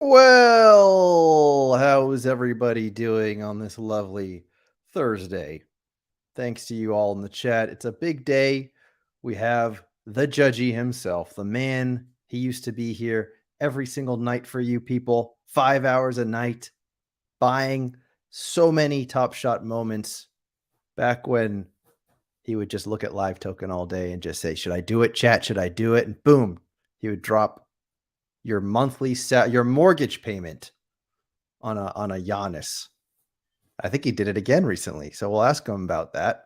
Well, how is everybody doing on this lovely Thursday? Thanks to you all in the chat. It's a big day. We have the judgy himself, the man. He used to be here every single night for you people, 5 hours a night, buying so many Top Shot moments back when he would just look at Live Token all day and just say, should I do it, chat? Should I do it? And boom, he would drop your monthly your mortgage payment on a Giannis. I think he did it again recently, so we'll ask him about that.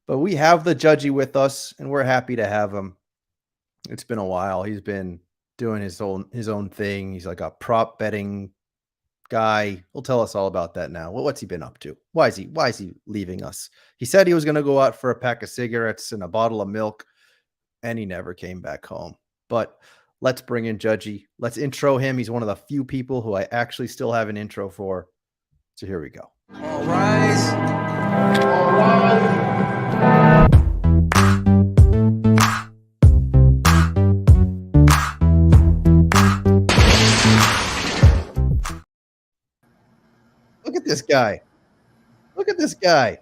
But we have the judgy with us, and we're happy to have him. It's been a while. He's been doing his own thing. He's like a prop betting guy. He'll tell us all about that now. What's he been up to? Why is he leaving us? He said he was going to go out for a pack of cigarettes and a bottle of milk, and he never came back home. But let's bring in Judgy. Let's intro him. He's one of the few people who I actually still have an intro for. So here we go. All rise. All rise. Look at this guy. Look at this guy.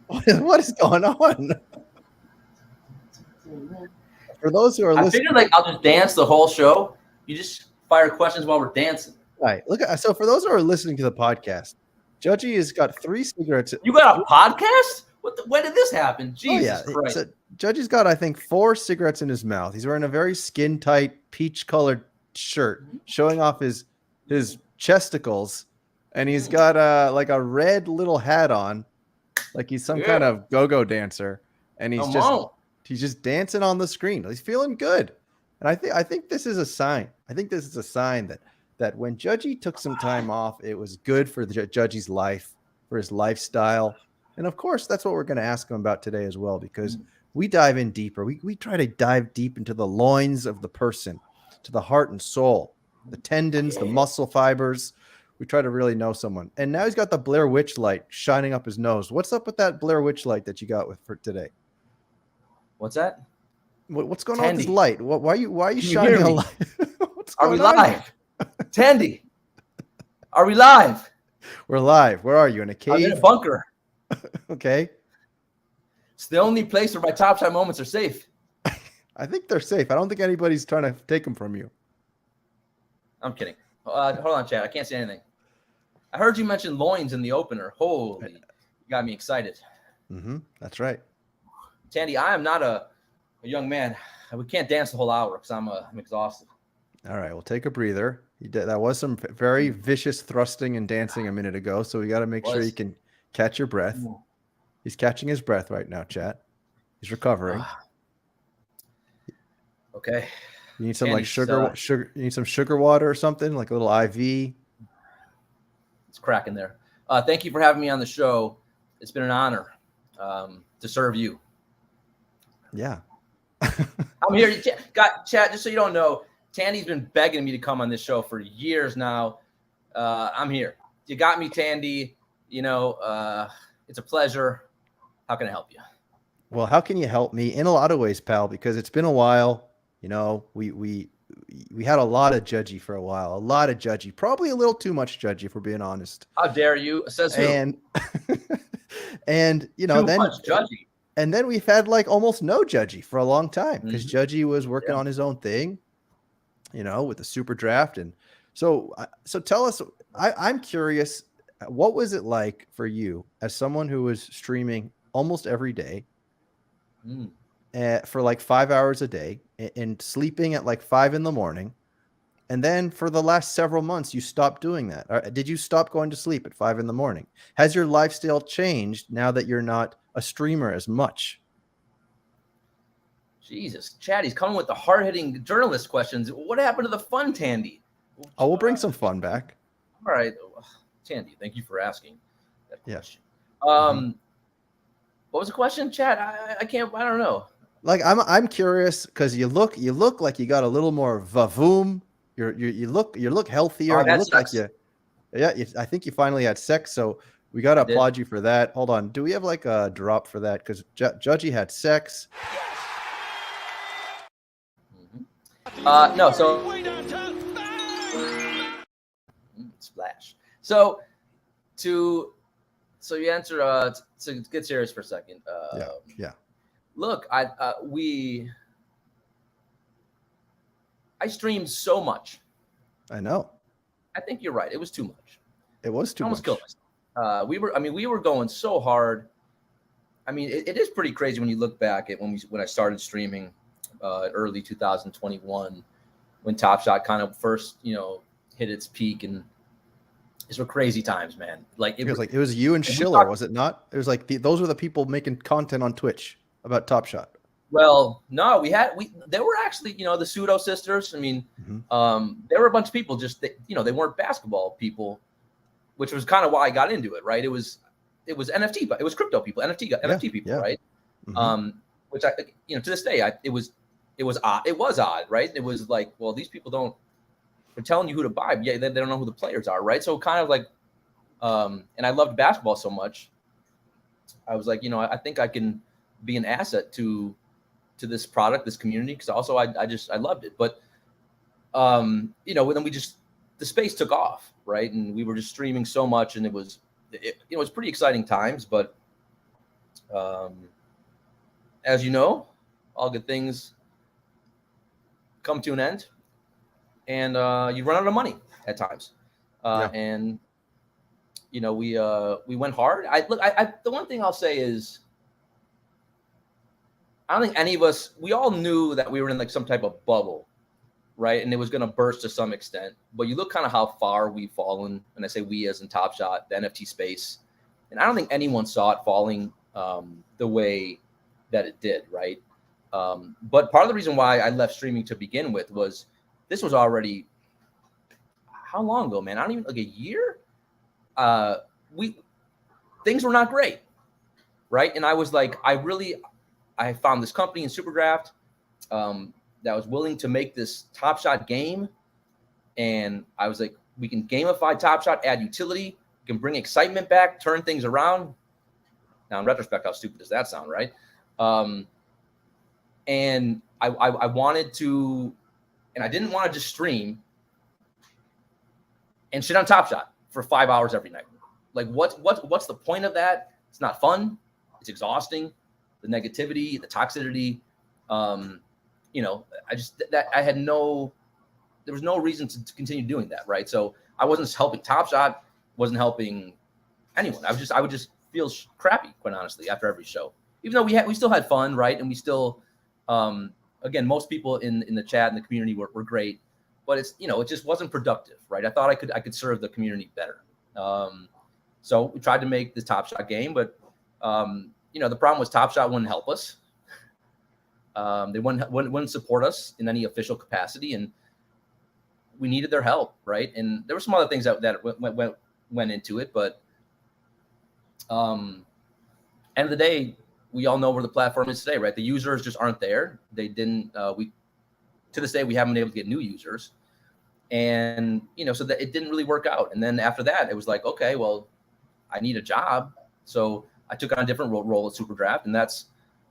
What is going on? For those who are listening, I figured like I'll just dance the whole show. You just fire questions while we're dancing. All right. Look at so for those who are listening to the podcast, Judgy has got 3 cigarettes. You got a podcast? When did this happen? Jesus Christ. So Judgy's got, I think, 4 cigarettes in his mouth. He's wearing a very skin tight, peach colored shirt, showing off his chesticles, and he's got like a red little hat on, like he's some kind of go-go dancer, and he's just dancing on the screen. He's feeling good. And I think this is a sign. I think this is a sign that when Judgy took some time off, it was good for the Judgy's life, for his lifestyle. And of course, that's what we're going to ask him about today as well, because we dive in deeper. We try to dive deep into the loins of the person, to the heart and soul, the tendons, the muscle fibers. We try to really know someone. And now he's got the Blair Witch light shining up his nose. What's up with that Blair Witch light that you got for today? What's that? What's going on with this light? Why are you shining a light? Are we live? Tandy, are we live? We're live. Where are you? In a cave? I'm in a bunker. Okay. It's the only place where my Top Shot moments are safe. I think they're safe. I don't think anybody's trying to take them from you. I'm kidding. Hold on, Chad. I can't say anything. I heard you mention loins in the opener. Holy, you got me excited. That's right. Tandy, I am not a young man. We can't dance the whole hour because I'm exhausted. All right, we'll take a breather. That was some very vicious thrusting and dancing a minute ago, so we got to make sure you can catch your breath. He's catching his breath right now, chat. He's recovering. Okay. You need some like Tandy's, sugar. You need some sugar water or something, like a little IV. it's cracking there. Thank you for having me on the show. It's been an honor to serve you. Yeah. I'm here. Chat, just so you don't know, Tandy's been begging me to come on this show for years now. I'm here. You got me, Tandy. You know, it's a pleasure. How can I help you? Well, how can you help me? In a lot of ways, pal, because it's been a while. You know, we had a lot of judgy for a while. A lot of judgy. Probably a little too much judgy, if we're being honest. How dare you? Says who? And and you know, Too much judgy. And then we've had like almost no judgy for a long time because Judgy was working Yeah. on his own thing, you know, with the SuperDraft. And so tell us, I'm curious, what was it like for you as someone who was streaming almost every day for like 5 hours a day and sleeping at like 5 a.m. And then for the last several months, you stopped doing that. Did you stop going to sleep at 5 a.m? Has your lifestyle changed now that you're not a streamer as much? Jesus, Chad, he's coming with the hard-hitting journalist questions. What happened to the fun, Tandy? Oh, we'll bring some fun back. All right, Tandy, thank you for asking that question. Yeah. What was the question, Chad? I don't know. Like I'm curious because you look like you got a little more vavoom. You look healthier. You look like I think you finally had sex. So we got to applaud you for that. Hold on. Do we have like a drop for that? Because Judgy had sex. No, so splash. So you answer. To get serious for a second. Yeah. Look, I streamed so much. I know. I think you're right. It was too much. It was too much. Killed myself. We were going so hard. I mean, it is pretty crazy when you look back at when I started streaming, early 2021, when Top Shot kind of first, hit its peak, and these were crazy times, man. Like it was you and Schiller, was it not? It was like those were the people making content on Twitch about Top Shot. Well, no, there were actually, the Pseudo Sisters. I mean, there were a bunch of people they weren't basketball people, which was kind of why I got into it, right? It was NFT, but it was crypto people, NFT people, right? Which to this day, it was odd. It was odd, right? It was like, well, these people they're telling you who to buy, but they don't know who the players are, right? So kind of like, and I loved basketball so much, I was like, I think I can be an asset to this product, this community, because also I loved it. But then the space took off, right? And we were just streaming so much, and it was pretty exciting times. But as you know, all good things come to an end, and you run out of money at times. And we went hard. The one thing I'll say is, I don't think any of us, we all knew that we were in like some type of bubble, right? And it was going to burst to some extent. But you look kind of how far we've fallen, and I say we as in Top Shot, the NFT space, and I don't think anyone saw it falling the way that it did, right? But part of the reason why I left streaming to begin with was this was already, how long ago, man? I don't even, like a year? Things were not great, right? And I was like, I found this company in SuperDraft that was willing to make this Top Shot game. And I was like, we can gamify Top Shot, add utility, we can bring excitement back, turn things around. Now, in retrospect, how stupid does that sound, right? And I wanted to, and I didn't want to just stream and shit on Top Shot for 5 hours every night. Like, what's the point of that? It's not fun. It's exhausting. The negativity, the toxicity, there was no reason to continue doing that, right? So I wasn't helping Top Shot, wasn't helping anyone. I would just feel crappy, quite honestly, after every show. Even though we still had fun, right? And we still, again, most people in the chat and the community were great, but it just wasn't productive, right? I thought I could serve the community better. So we tried to make the Top Shot game, but the problem was Top Shot wouldn't help us. They wouldn't support us in any official capacity, and we needed their help, right? And there were some other things that went into it, but end of the day, we all know where the platform is today, right? The users just aren't there. They didn't. To this day, we haven't been able to get new users, and so that it didn't really work out. And then after that, it was like, okay, well, I need a job, so I took on a different role at SuperDraft, and that's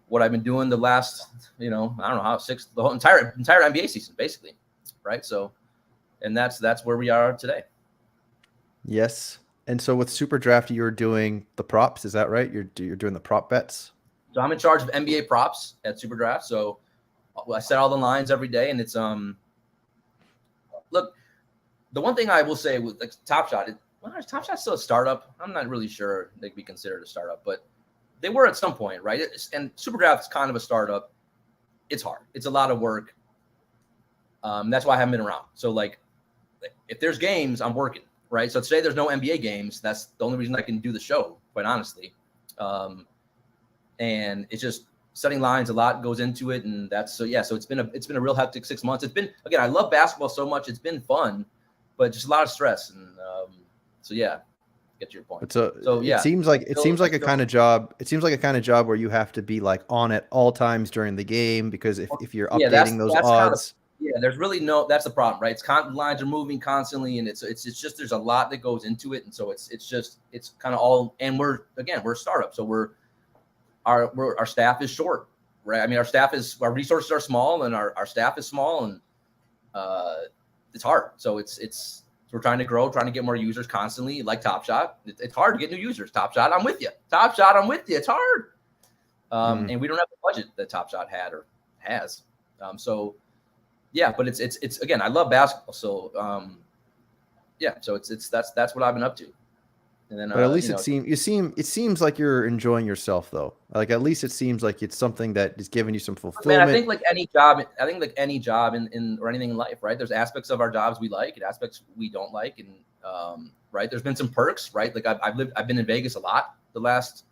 what I've been doing the last, I don't know how, the whole entire NBA season, basically, right? So, and that's where we are today. Yes. And so with SuperDraft, you're doing the props, is that right? You're doing the prop bets. So I'm in charge of NBA props at SuperDraft. So I set all the lines every day, and it's look, the one thing I will say with like Top Shot, Top Shot's still a startup. I'm not really sure they could be considered a startup, but they were at some point, right? And SuperDraft is kind of a startup. It's hard. It's a lot of work. That's why I haven't been around. So like, if there's games, I'm working, right? So today there's no NBA games. That's the only reason I can do the show, quite honestly. And it's just setting lines. A lot goes into it, and so it's been a real hectic 6 months. It's been, again, I love basketball so much. It's been fun, but just a lot of stress. And so yeah, get to your point. So yeah, it seems like a kind of job. It seems like a kind of job where you have to be like on at all times during the game, because if you're updating those odds. There's really that's the problem, right? Lines are moving constantly, and it's just there's a lot that goes into it, and so it's kind of all. And we're a startup, so our staff is short, right? I mean, our resources are small, and our staff is small, and it's hard. So we're trying to grow, trying to get more users constantly, like Top Shot. It's hard to get new users. Top Shot, I'm with you. Top Shot, I'm with you. It's hard, and we don't have the budget that Top Shot had or has, so. Yeah, but it's again, I love basketball, so so that's what I've been up to. And then, but at least it seems like you're enjoying yourself, though. Like at least it seems like it's something that is giving you some fulfillment. Man, I think like any job in or anything in life, right? There's aspects of our jobs we like and aspects we don't like, and right. There's been some perks, right? Like I've been in Vegas a lot the last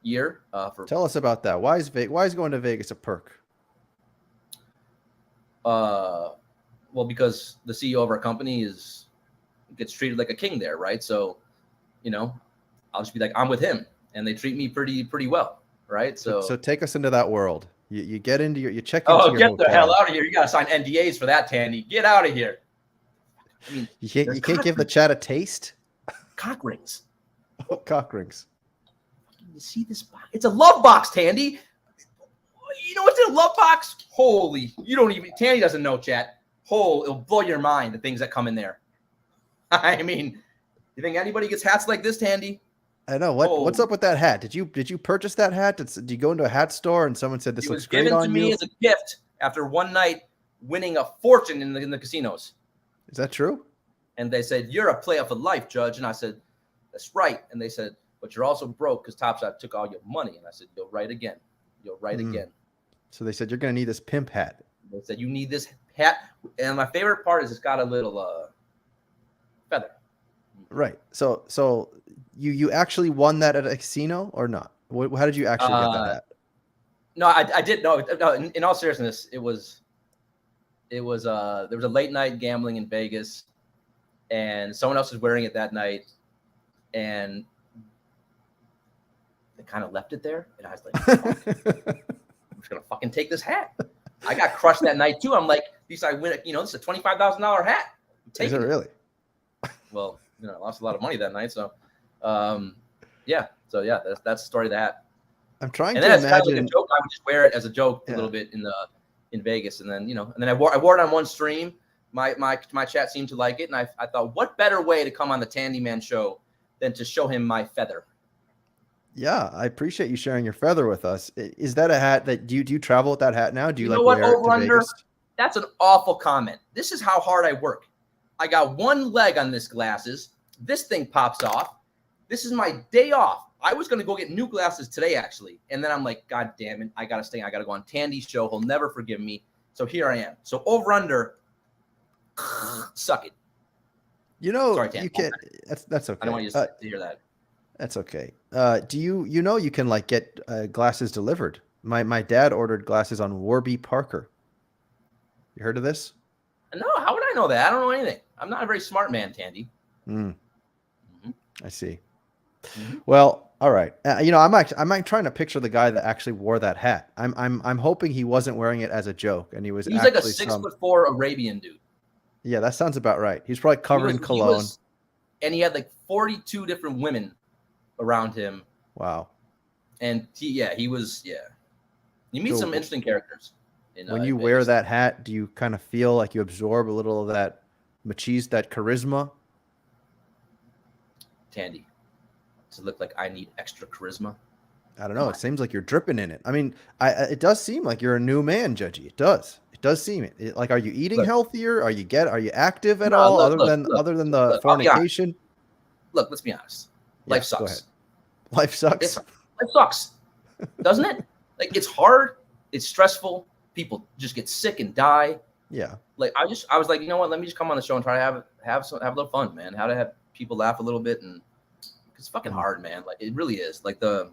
year. Tell us about that. Why is going to Vegas a perk? Well, because the CEO of our company gets treated like a king there, right? So, I'll just be like, I'm with him, and they treat me pretty well, right? So take us into that world. You get into you check into your get hotel. The hell out of here! You gotta sign NDAs for that, Tandy. Get out of here. I mean, you can't give the chat a taste. Cock rings. Oh, cock rings. You see this box? It's a love box, Tandy. You know what's in a love box? Holy, Tandy doesn't know, chat. It'll blow your mind, the things that come in there. I mean, you think anybody gets hats like this, Tandy? I know. What's up with that hat? Did you purchase that hat? Did you go into a hat store and someone said this looks great on you? It was given to me as a gift after one night winning a fortune in the casinos. Is that true? And they said, "You're a player for life, Judge." And I said, "That's right." And they said, "But you're also broke because Top Shot took all your money." And I said, "You're right again. You're right again." So they said, you're going to need this pimp hat. They said, you need this hat. And my favorite part is it's got a little feather. Right. So you actually won that at a casino or not? How did you actually get that hat? No, I did. No, in all seriousness, there was a late night gambling in Vegas, and someone else was wearing it that night, and they kind of left it there. And I was like, gonna fucking take this hat. I got crushed that night too. I'm like, at least I win. This is a $25,000 hat. Is it really? Well, I lost a lot of money that night. So, that's the story of the hat. I'm trying to imagine. imagine. Kind of like a joke. I would just wear it as a joke a little bit in Vegas, and then I wore it on one stream. My chat seemed to like it, and I thought, what better way to come on the Tandy Man show than to show him my feather. Yeah, I appreciate you sharing your feather with us. Is that a hat that do you travel with that hat now? Do you know like what, wear it over to under? Vegas? That's an awful comment. This is how hard I work. I got one leg on this glasses. This thing pops off. This is my day off. I was going to go get new glasses today, actually. And then I'm like, God damn it. I got to stay. I got to go on Tandy's show. He'll never forgive me. So here I am. So over under, suck it. Sorry, Tandy. You can't. That's okay. I don't want you to hear that. That's okay. Do you can like get glasses delivered My dad ordered glasses on Warby Parker. You heard of this? No, how would I know that? I don't know anything. I'm not a very smart man, Tandy. I see. Mm-hmm. Well, all right. I'm trying to picture the guy that actually wore that hat. I'm hoping he wasn't wearing it as a joke, and he was He's like a 6'4" Arabian dude. Yeah, that sounds about right. He's probably covered in cologne. And he had like 42 different women around him. Wow. And he was. You meet some interesting characters. When you wear that hat, do you kind of feel like you absorb a little of that machismo, that charisma? Tandy, does it look like I need extra charisma? I don't know. It seems like you're dripping in it. I mean, it does seem like you're a new man, Judgy. It does. It does seem it. Like, are you eating healthier? Are you active at all? Other than the fornication? Look, let's be honest. Life sucks. Go ahead. Life sucks. Life sucks, doesn't it? Like, it's hard. It's stressful. People just get sick and die. Yeah. Like, I was like, you know what? Let me just come on the show and try to have a little fun, man. How to have people laugh a little bit, and it's fucking hard, man. Like, it really is. Like, I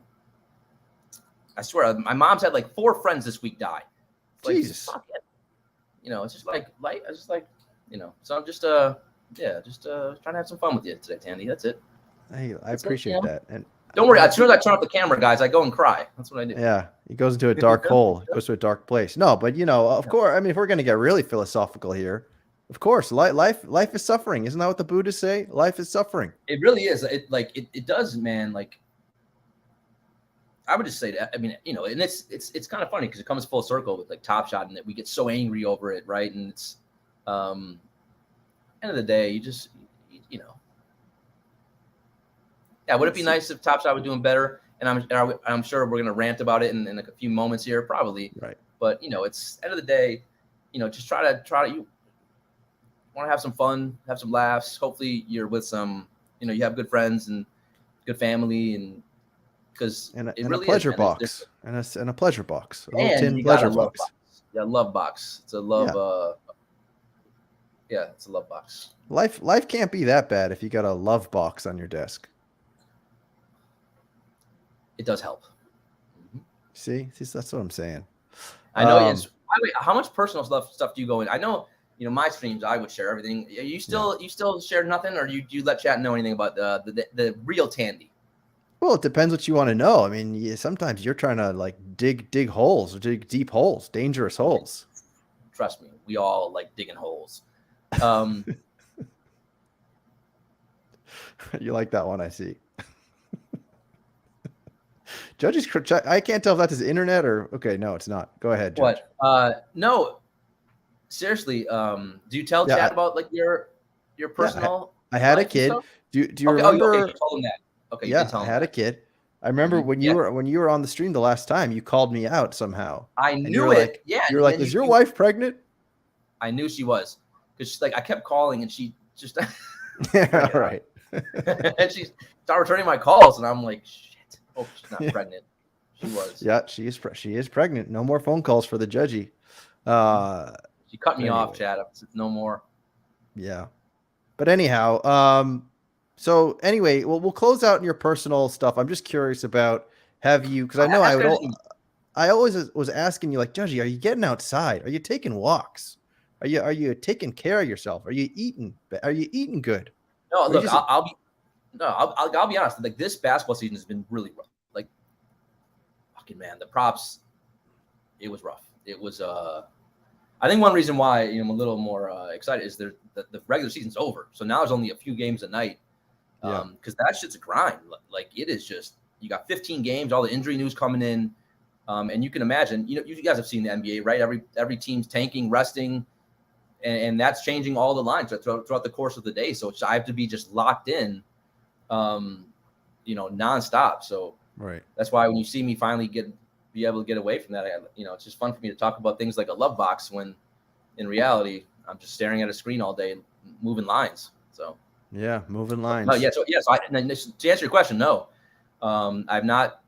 swear, my mom's had like 4 friends this week die. Like, Jesus. Fuck it. It's just like light. It's just like, So I'm just trying to have some fun with you today, Tandy. That's it. Hey, I appreciate that. And don't worry. As soon as I turn off the camera, guys, I go and cry. That's what I do. Yeah, he goes into a dark hole. He goes to a dark place. No, but of course. I mean, if we're gonna get really philosophical here, of course, life is suffering. Isn't that what the Buddhists say? Life is suffering. It really is. It does, man. Like, I would just say that. I mean, and it's kind of funny because it comes full circle with like Top Shot, and that we get so angry over it, right? And it's end of the day, you just yeah. Would it be nice if Top Shot was doing better? And I'm sure we're gonna rant about it in a few moments here, probably. Right. But it's end of the day, just try to you want to have some fun, have some laughs. Hopefully, you're with some, you have good friends and good family, and because it really a pleasure is, box and a pleasure box, a little tin pleasure box. Yeah, love box. It's a love. Yeah, it's a love box. Life can't be that bad if you got a love box on your desk. It does help. Mm-hmm. See, that's what I'm saying. I know. By the way, how much personal stuff do you go in? I know, my streams, I would share everything. You still share nothing, or do you let chat know anything about the real Tandy? Well, it depends what you want to know. I mean, sometimes you're trying to like dig holes, or dig deep holes, dangerous holes. Trust me, we all like digging holes. You like that one, I see. Judge's, I can't tell if that's his internet or okay. No, it's not. Go ahead, Judge. What? No, seriously. Do you tell chat about like your personal? I had a kid. Do you remember? Okay, you told him that. Okay, yeah, I had a kid. I remember when you were on the stream the last time. You called me out somehow. I knew it. Like, you're like, is your wife pregnant? I knew she was, because she's like, I kept calling and she just. Yeah, right. And she started returning my calls, and I'm like, shit. Oh, she's not pregnant. She was. Yeah, she is pregnant. No more phone calls for the Judgy. She cut me off, Chad. No more. Yeah, but anyhow, so anyway, we'll close out in your personal stuff. I'm just curious about because I know I always was asking you, like, Judgy, are you getting outside? Are you taking walks? Are you taking care of yourself? Are you eating? Are you eating good? No, look, I'll be honest. Like, this basketball season has been really rough. Like, fucking man, the props, it was rough. It was. I think one reason why I'm a little more excited is the regular season's over, so now there's only a few games a night. Because that shit's a grind. Like, it is just, you got 15 games, all the injury news coming in, and you can imagine. You guys have seen the NBA, right? Every team's tanking, resting. And that's changing all the lines throughout the course of the day. So I have to be just locked in, nonstop. So right. That's why when you see me finally be able to get away from that, it's just fun for me to talk about things like a love box when in reality, I'm just staring at a screen all day, moving lines. So yeah, moving lines. Oh yeah. So to answer your question, no, I've not,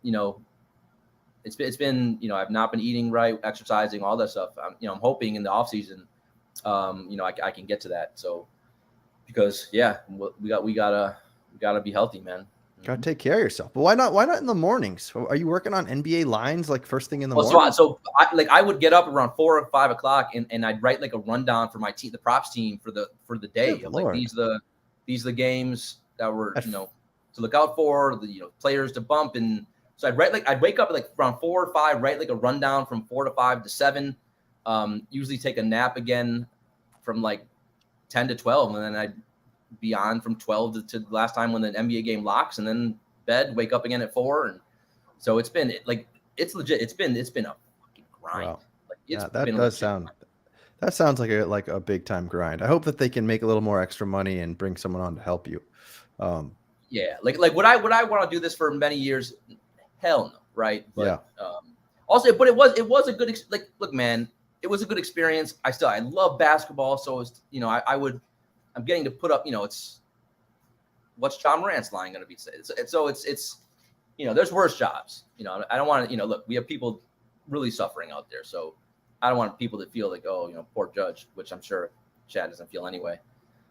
it's been, I've not been eating right, exercising, all that stuff. I'm hoping in the off season, I can get to that. So, because we gotta be healthy, man. Gotta take care of yourself. But why not? Why not in the mornings? Are you working on NBA lines like first thing in the Well, morning? I would get up around 4 or 5 o'clock and I'd write like a rundown for my team, the props team for the day. Good Of, like Lord. these are the games that were to look out for, the players to bump. And so I'd wake up like around 4 or 5, write like a rundown from 4 to 5 to 7. Usually take a nap again from like 10 to 12, and then I'd be on from 12 to the last time when the NBA game locks, and then bed, wake up again at 4. And so it's been it's legit. It's been a fucking grind. Wow. Like it's that been does sound. That sounds like a big time grind. I hope that they can make a little more extra money and bring someone on to help you. Yeah, like would I want to do this for many years? Hell no, right? But also, but it was a good look, man. It was a good experience. I love basketball, so it's I'm getting to put up. It's what's John Morant's line going to be said. So it's there's worse jobs. I don't want to. Look, we have people really suffering out there, so I don't want people to feel like, oh, poor Judge, which I'm sure Chad doesn't feel anyway.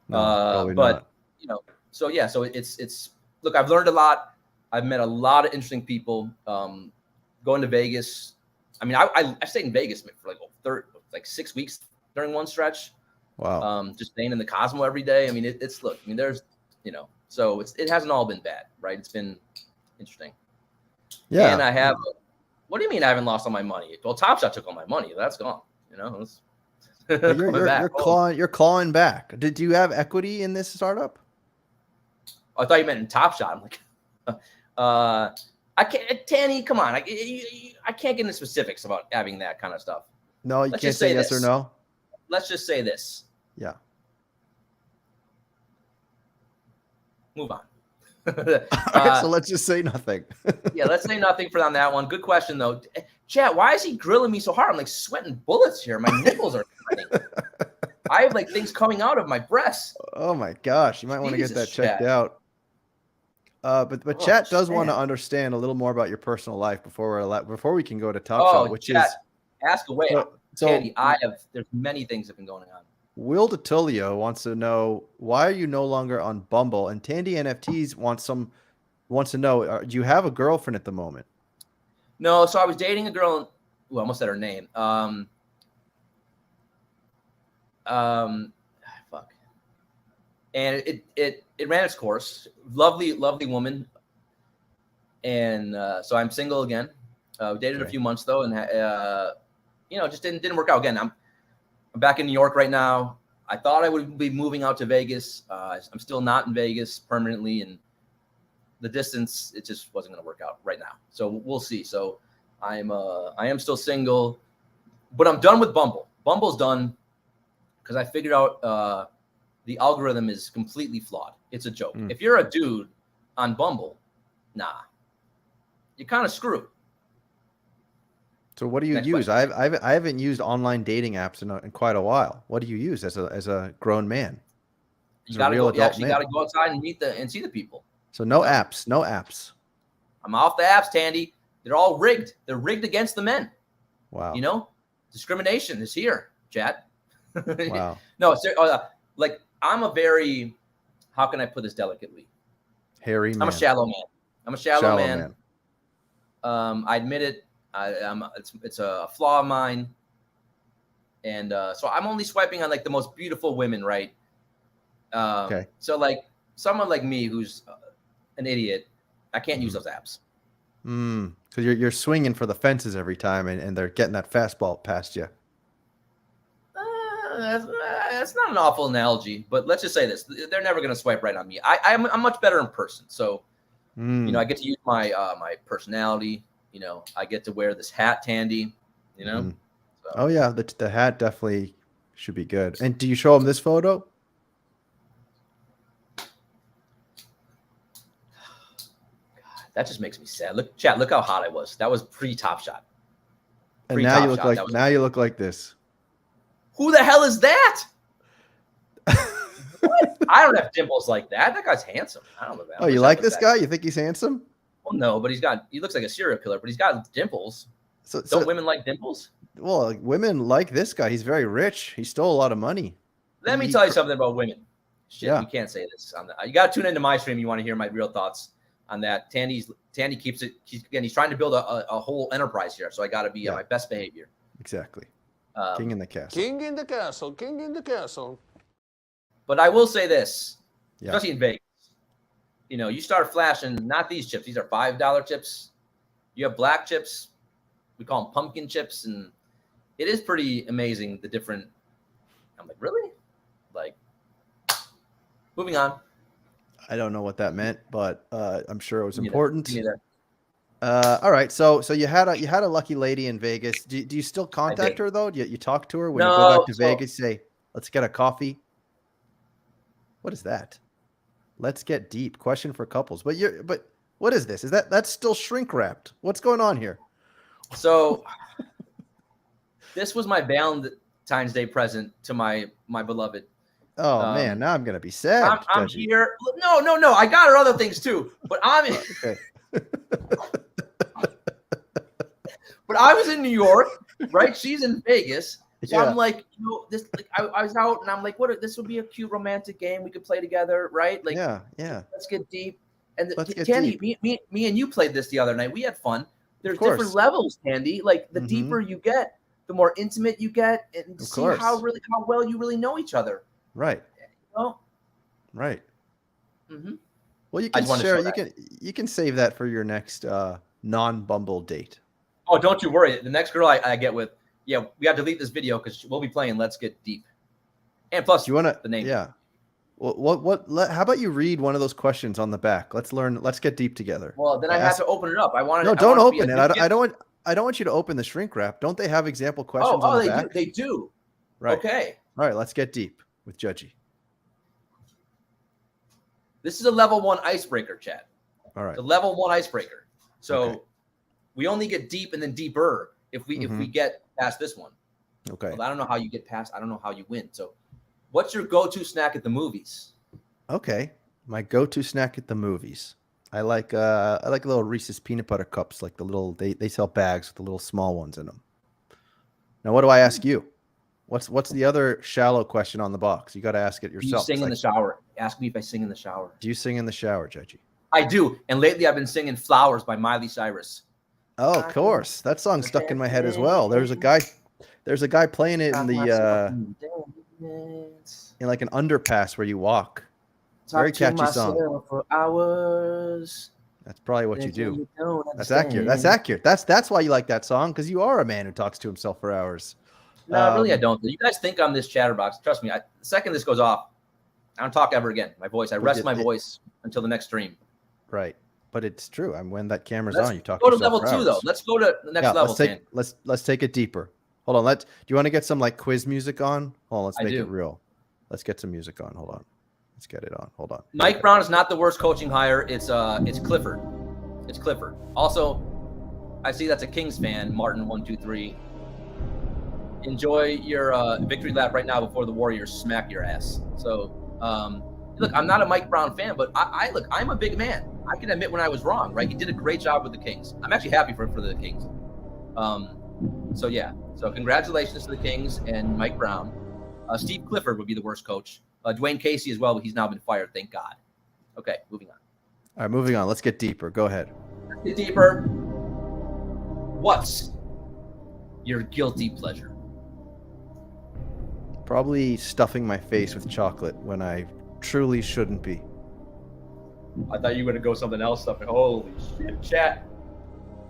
No, but not. so it's look, I've learned a lot. I've met a lot of interesting people. Going to Vegas. I mean, I stayed in Vegas for like 6 weeks during one stretch. Wow. Just staying in the Cosmo every day. I mean, there's, so it hasn't all been bad, right? It's been interesting. Yeah. And I have, what do you mean I haven't lost all my money? Well, Top Shot took all my money. That's gone. You're clawing back. Did you have equity in this startup? I thought you meant in Top Shot. I'm like, I can't, Tanny, come on. I can't get into specifics about having that kind of stuff. No, you can't say yes or no. Let's just say this. Yeah. Move on. All right, so let's just say nothing. Yeah, let's say nothing on that one. Good question, though. Chat, why is he grilling me so hard? I'm like sweating bullets here. My nipples are cutting. I have like things coming out of my breasts. Oh my gosh, you might want to get that checked out. But Chat does want to understand a little more about your personal life before we can go to Top Shot, which Chat, is ask away. So Candy, there's many things that have been going on. Will DeTulio wants to know, why are you no longer on Bumble? And Tandy NFTs wants to know, do you have a girlfriend at the moment? No, so I was dating a girl. I almost said her name. Fuck. And it ran its course. Lovely woman. And so I'm single again. Dated a few months though, and just didn't work out again. I'm back in New York right now. I thought I would be moving out to Vegas. I'm still not in Vegas permanently, and the distance, it just wasn't going to work out right now. So we'll see. So I am still single, but I'm done with Bumble. Bumble's done because I figured out the algorithm is completely flawed. It's a joke. If you're a dude on Bumble, you're kind of screwed. So what do you use? I haven't used online dating apps in quite a while. What do you use as a grown man? You got to go outside and see the people. So no apps. I'm off the apps, Tandy. They're all rigged. They're rigged against the men. Wow. Discrimination is here, Chat. Wow. No, like I'm a very, how can I put this delicately? Hairy man. I'm a shallow man. I'm a shallow man. I admit it. It's a flaw of mine, and so I'm only swiping on like the most beautiful women, right? Okay. So like someone like me who's an idiot, I can't use those apps. So you're swinging for the fences every time, and they're getting that fastball past you. That's not an awful analogy, but let's just say this: they're never going to swipe right on me. I'm much better in person, so I get to use my my personality. I get to wear this hat, Tandy, So. Oh, yeah. The hat definitely should be good. And do you show them this photo? God, that just makes me sad. Look, chat, look how hot I was. That was pre-Top Shot. And now you look like this. Who the hell is that? What? I don't have dimples like that. That guy's handsome. I don't know that. Oh, you like this guy? You think he's handsome? Well, no, but he looks like a serial killer, but he's got dimples. Don't women like dimples? Well, women like this guy. He's very rich. He stole a lot of money. Let me tell you something about women. Shit, you can't say this. You got to tune into my stream. You want to hear my real thoughts. on that. Tandy keeps it. He's trying to build a whole enterprise here. So I got to be on my best behavior. Exactly. King in the castle. King in the castle. King in the castle. But I will say this, especially in Vegas, you start flashing, not these chips. These are $5 chips. You have black chips. We call them pumpkin chips. And it is pretty amazing, the different. I'm like, really? Like, moving on. I don't know what that meant, but I'm sure it was important. Neither. All right, so you had a lucky lady in Vegas. Do you still contact her though? You talk to her when you go back to Vegas? Say, let's get a coffee. What is that? Let's get deep. Question for couples. But what is this? That's still shrink wrapped? What's going on here? So this was my Valentine's Day present to my beloved. Oh man, now I'm gonna be sad. I'm here. No. I got her other things too, but I'm in. Okay. But I was in New York, right? She's in Vegas. So I'm like, this. Like, I was out, and I'm like, this would be a cute romantic game we could play together, right? Like, yeah. Let's get deep. And Tandy, me and you played this the other night. We had fun. There's different levels, Tandy. Like the deeper you get, the more intimate you get, and see how well you really know each other. Right. Right. Mm-hmm. Well, you can share. You can save that for your next non-Bumble date. Oh, don't you worry. The next girl I get with, we got to delete this video because we'll be playing Let's Get Deep. And plus, you want the name. Yeah. Well, how about you read one of those questions on the back? Let's learn. Let's get deep together. Well, then I have to open it up. Don't open it. I don't want you to open the shrink wrap. Don't they have example questions on the back? They do. Right. Okay. All right. Let's get deep with Judgy. This is a level 1 icebreaker, chat. All right. The level 1 icebreaker. So we only get deep and then deeper if we get past this one. Okay. Well, I don't know how you get past. I don't know how you win. So, what's your go-to snack at the movies? Okay. My go-to snack at the movies. I like little Reese's peanut butter cups, like the little they sell bags with the little small ones in them. Now, what do I ask you? What's the other shallow question on the box? You got to ask it yourself. Do you sing in the shower? Ask me if I sing in the shower. Do you sing in the shower, Judgy? I do. And lately I've been singing Flowers by Miley Cyrus. Oh, of course. That song's stuck in my head as well. There's a guy playing it in the in like an underpass where you walk. Very catchy song. For hours. That's probably what you do. That's accurate. That's why you like that song, because you are a man who talks to himself for hours. No, really, I don't. You guys think I'm this chatterbox. Trust me. The second this goes off, I don't talk ever again. My voice. I rest my voice until the next stream. Right. But it's true. When that camera's on, you talk. Go to level 2 though. Let's go to the next level. Let's take it deeper. Hold on. Do you want to get some like quiz music on? Hold on. Let's make it real. Let's get some music on. Hold on. Let's get it on. Hold on. Mike Brown is not the worst coaching hire. It's Clifford. It's Clifford. Also, I see that's a Kings fan. Martin 123. Enjoy your victory lap right now before the Warriors smack your ass. So, look, I'm not a Mike Brown fan, but I'm a big man. I can admit when I was wrong, right? He did a great job with the Kings. I'm actually happy for the Kings. So congratulations to the Kings and Mike Brown. Steve Clifford would be the worst coach. Dwayne Casey as well, but he's now been fired, thank God. Okay, moving on. All right, moving on. Let's get deeper. Go ahead. Let's get deeper. What's your guilty pleasure? Probably stuffing my face with chocolate when I truly shouldn't be. I thought you were going to go something else. Holy shit, chat.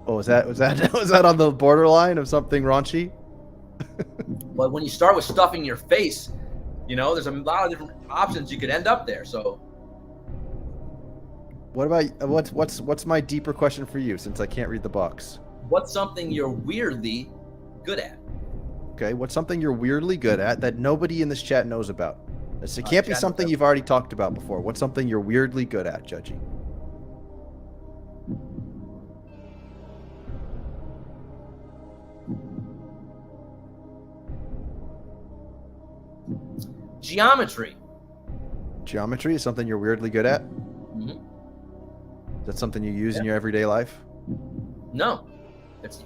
Oh, was that on the borderline of something raunchy? But when you start with stuffing your face, there's a lot of different options you could end up there. So, what about what's my deeper question for you, since I can't read the box? What's something you're weirdly good at? Okay, what's something you're weirdly good at that nobody in this chat knows about? It can't be something you've already talked about before. What's something you're weirdly good at, Judgy? Geometry. Geometry is something you're weirdly good at? Mm-hmm. Is that something you use in your everyday life? No. It's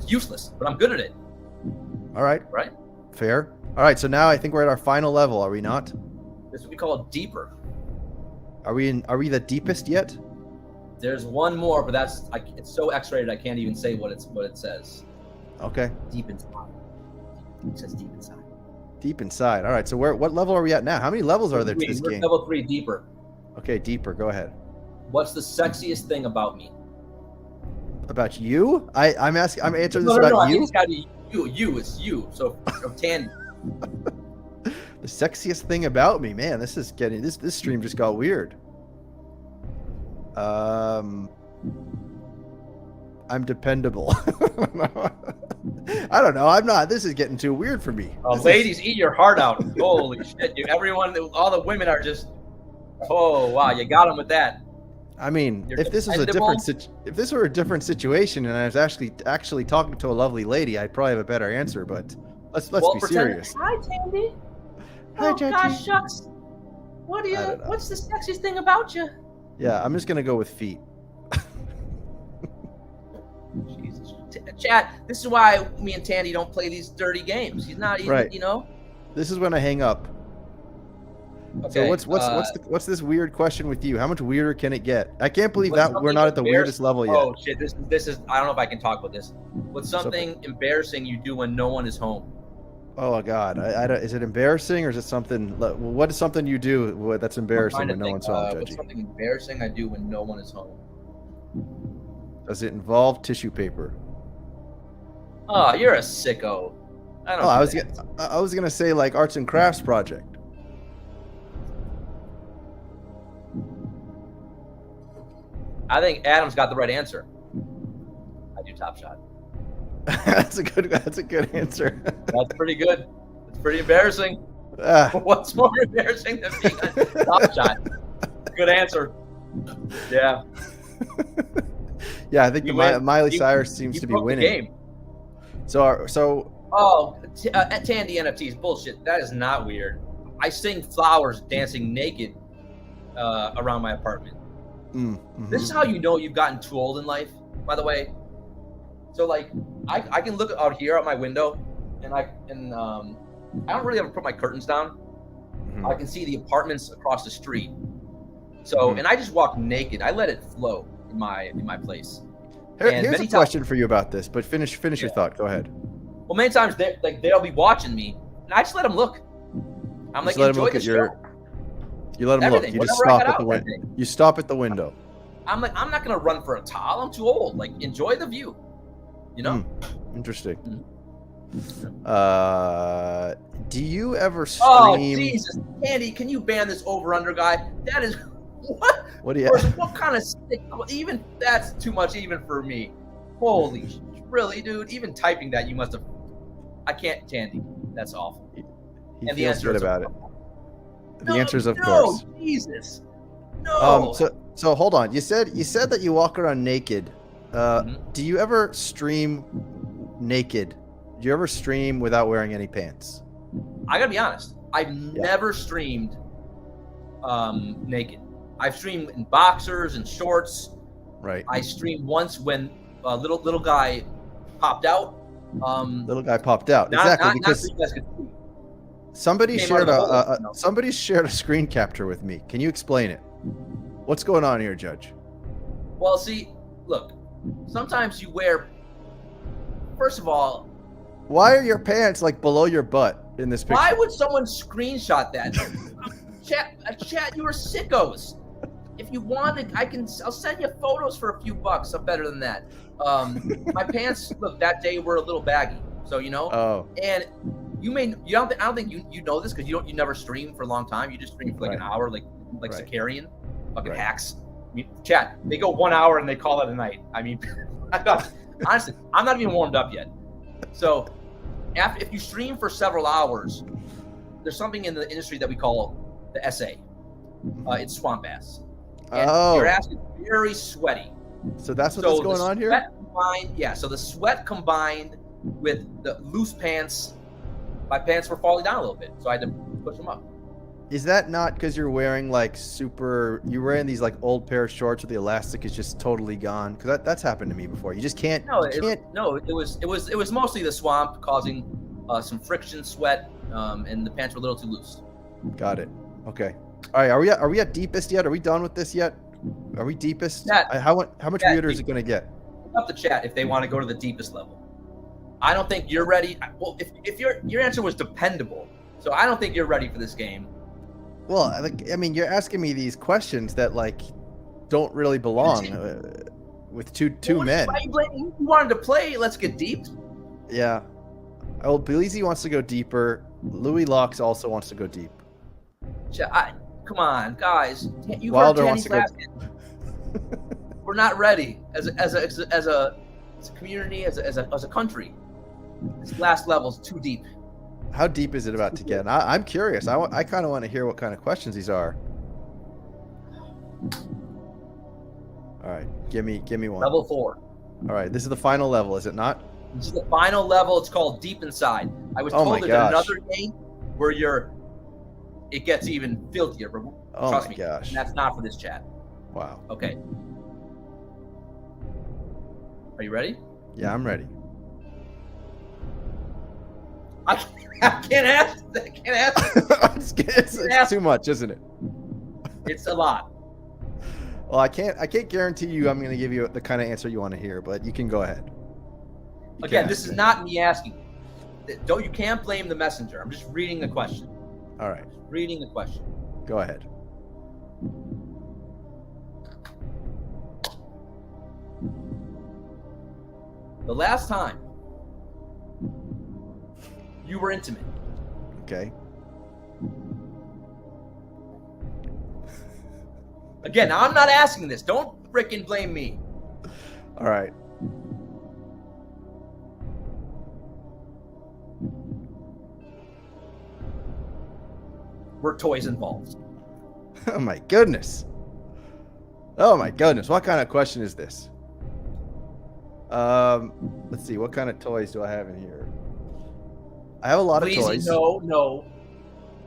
useless, but I'm good at it. All right. Right? Fair. All right, so now I think we're at our final level, are we not? This is what we call deeper. Are we the deepest yet? There's one more, but it's so X-rated I can't even say what it says. Okay. Deep inside. It says deep inside. Deep inside. All right. So what level are we at now? How many levels are there to this game? Level 3, deeper. Okay, deeper. Go ahead. What's the sexiest thing about me? About you? I'm asking. I'm answering this No, about I think you. it's gotta be you. You. It's you. So from Tandy. The sexiest thing about me, man. This is getting this stream just got weird. I'm dependable. I don't know. I'm not. This is getting too weird for me. Ladies, eat your heart out. Holy shit, dude. All the women are just. Oh wow, you got them with that. I mean, You're if this was if this were a different situation and I was actually talking to a lovely lady, I'd probably have a better answer. But let's be serious. Hi, Tandy. Hi, Jackie. Gosh, shucks. What's the sexiest thing about you? Yeah, I'm just gonna go with feet. Jesus. Chat, this is why me and Tandy don't play these dirty games. He's not even, Right. you know. This is when I hang up. Okay. So what's this weird question with you? How much weirder can it get? I can't believe that we're not at the weirdest level yet. Oh shit! This is. I don't know if I can talk about this. What's something embarrassing you do when no one is home? Oh God! I don't, is it embarrassing or is it something? What is something you do that's embarrassing when no one's home, What's Judgy? something embarrassing I do when no one is home? Does it involve tissue paper? Oh, you're a sicko. I don't. I was gonna say like arts and crafts project. I think Adam's got the right answer. I do Top Shot. That's a good answer. That's pretty good. It's pretty embarrassing. What's more embarrassing than being a Top Shot? Good answer. Yeah. Yeah, I think Miley Cyrus seems to be winning. Game. So. Oh, Tandy NFTs bullshit. That is not weird. I sing flowers dancing naked around my apartment. Mm-hmm. This is how you know you've gotten too old in life, by the way. So like I can look out here out my window and I don't really ever put my curtains down. Mm-hmm. I can see the apartments across the street. So and I just walk naked. I let it flow in my place. Here's a question for you about this, but finish your thought. Go ahead. Well, many times they'll be watching me and I just let them look. I'm like, enjoy the show. You let them look. You just stop at the window. You stop at the window. I'm like, I'm not gonna run for a towel. I'm too old. Like, enjoy the view. You know. Interesting. Mm-hmm. Do you ever stream? Oh Jesus, Andy, can you ban this over/under guy? That is what? What do you? What kind of sick? Even that's too much, even for me. Holy, really, dude? Even typing that, you must have. I can't, Tandy. That's awful. He feels good about it. The answer is of no, course. Jesus. No. So hold on. You said that you walk around naked. Do you ever stream naked? Do you ever stream without wearing any pants? I gotta be honest. I've never streamed naked. I've streamed in boxers and shorts. Right. I streamed once when a little guy popped out. Little guy popped out. Exactly, because somebody shared somebody shared a screen capture with me. Can you explain it? What's going on here, Judge? Well, see, look. Sometimes you wear. First of all, why are your pants like below your butt in this picture? Why would someone screenshot that? Chat, you are sickos. If you want it, I'll send you photos for a few bucks. I'm better than that. My pants, look, that day were a little baggy, so you know. Oh. And I don't think you know this because you never stream for a long time. You just stream for like an hour, like Zakarian, fucking hacks. I mean, chat, they go 1 hour and they call it a night. I mean, honestly, I'm not even warmed up yet. So, if you stream for several hours, there's something in the industry that we call the SA. It's swamp ass. And your ass is very sweaty. So that's what's going on here? So the sweat combined with the loose pants, my pants were falling down a little bit, so I had to push them up. Is that not because you're wearing you're wearing these like old pair of shorts where the elastic is just totally gone? Because that's happened to me before. You just can't. It was mostly the swamp causing some friction, sweat, and the pants were a little too loose. Got it. Okay. All right. Are we at deepest yet? Are we done with this yet? Are we deepest? Chat, How much chat, weirder is it going to get? Up the chat if they want to go to the deepest level. I don't think you're ready. Well, if your answer was dependable, so I don't think you're ready for this game. Well, I mean, you're asking me these questions that like don't really belong with two men. Why you blaming? You wanted to play. Let's get deep. Yeah. Oh, Belize wants to go deeper. Louis Locks also wants to go deep. Come on, guys. You Wilder heard wants to go. We're not ready as a community, as a country. This last level is too deep. How deep is it about to get? I'm curious. I kind of want to hear what kind of questions these are. All right, give me one. Level 4. All right, this is the final level, is it not? This is the final level. It's called Deep Inside. I was told there's another game where it gets even filthier. But trust me, gosh. That's not for this chat. Wow. Okay. Are you ready? Yeah, I'm ready. I can't ask. It's too much, isn't it? It's a lot. Well, I can't guarantee you I'm going to give you the kind of answer you want to hear, but you can go ahead. Again, this is not me asking. You can't blame the messenger. I'm just reading the question. All right. Reading the question. Go ahead. The last time you were intimate. Okay. Again, I'm not asking this. Don't frickin' blame me. All right. Were toys involved? Oh my goodness. Oh my goodness. What kind of question is this? Let's see. What kind of toys do I have in here? I have a lot of toys. No.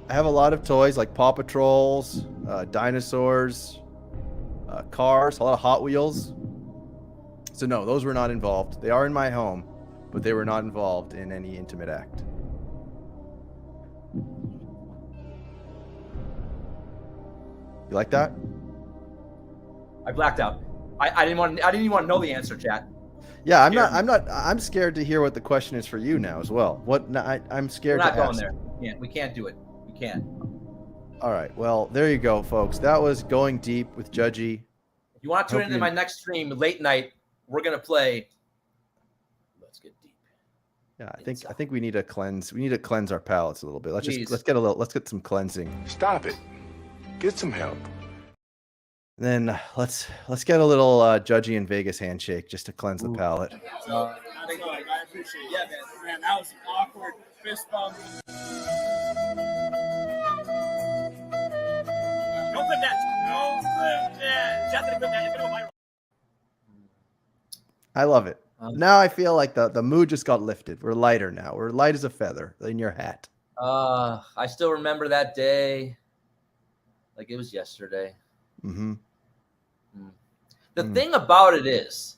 I have a lot of toys like Paw Patrols, dinosaurs, cars, a lot of Hot Wheels. So no, those were not involved. They are in my home, but they were not involved in any intimate act. You like that? I blacked out. I didn't even want to know the answer, chat. Yeah, I'm scared to hear what the question is for you now as well. I'm scared to ask. We're not going there. We can't do it. We can't. All right. Well, there you go, folks. That was Going Deep with Judgy. If you want to tune into my next stream late night, we're gonna play Let's Get Deep. Yeah, I think we need to cleanse. We need to cleanse our palates a little bit. Let's get some cleansing. Stop it. Get some help. And then let's get a little Judgy in Vegas handshake just to cleanse the palate. I appreciate it. Yeah, man, that was awkward. Fist bump. Don't clip that. Just gonna clip that. It's gonna go viral. I love it. Now I feel like the mood just got lifted. We're lighter now. We're light as a feather in your hat. I still remember that day like it was yesterday. Mm-hmm. The thing about it is,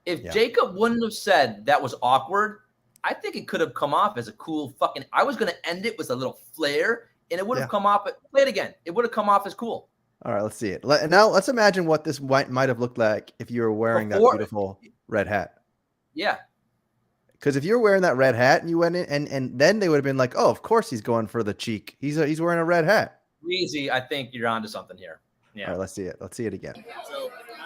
if Jacob wouldn't have said that was awkward, I think it could have come off as a cool fucking. I was going to end it with a little flair, and it would have come off. Play it again. It would have come off as cool. All right, let's see it. Now let's imagine what this might have looked like if you were wearing that beautiful red hat. Yeah. Because if you were wearing that red hat and you went in, and then they would have been like, oh, of course he's going for the cheek. He's wearing a red hat. Easy. I think you're onto something here. Yeah. All right, let's see it. Let's see it again. So I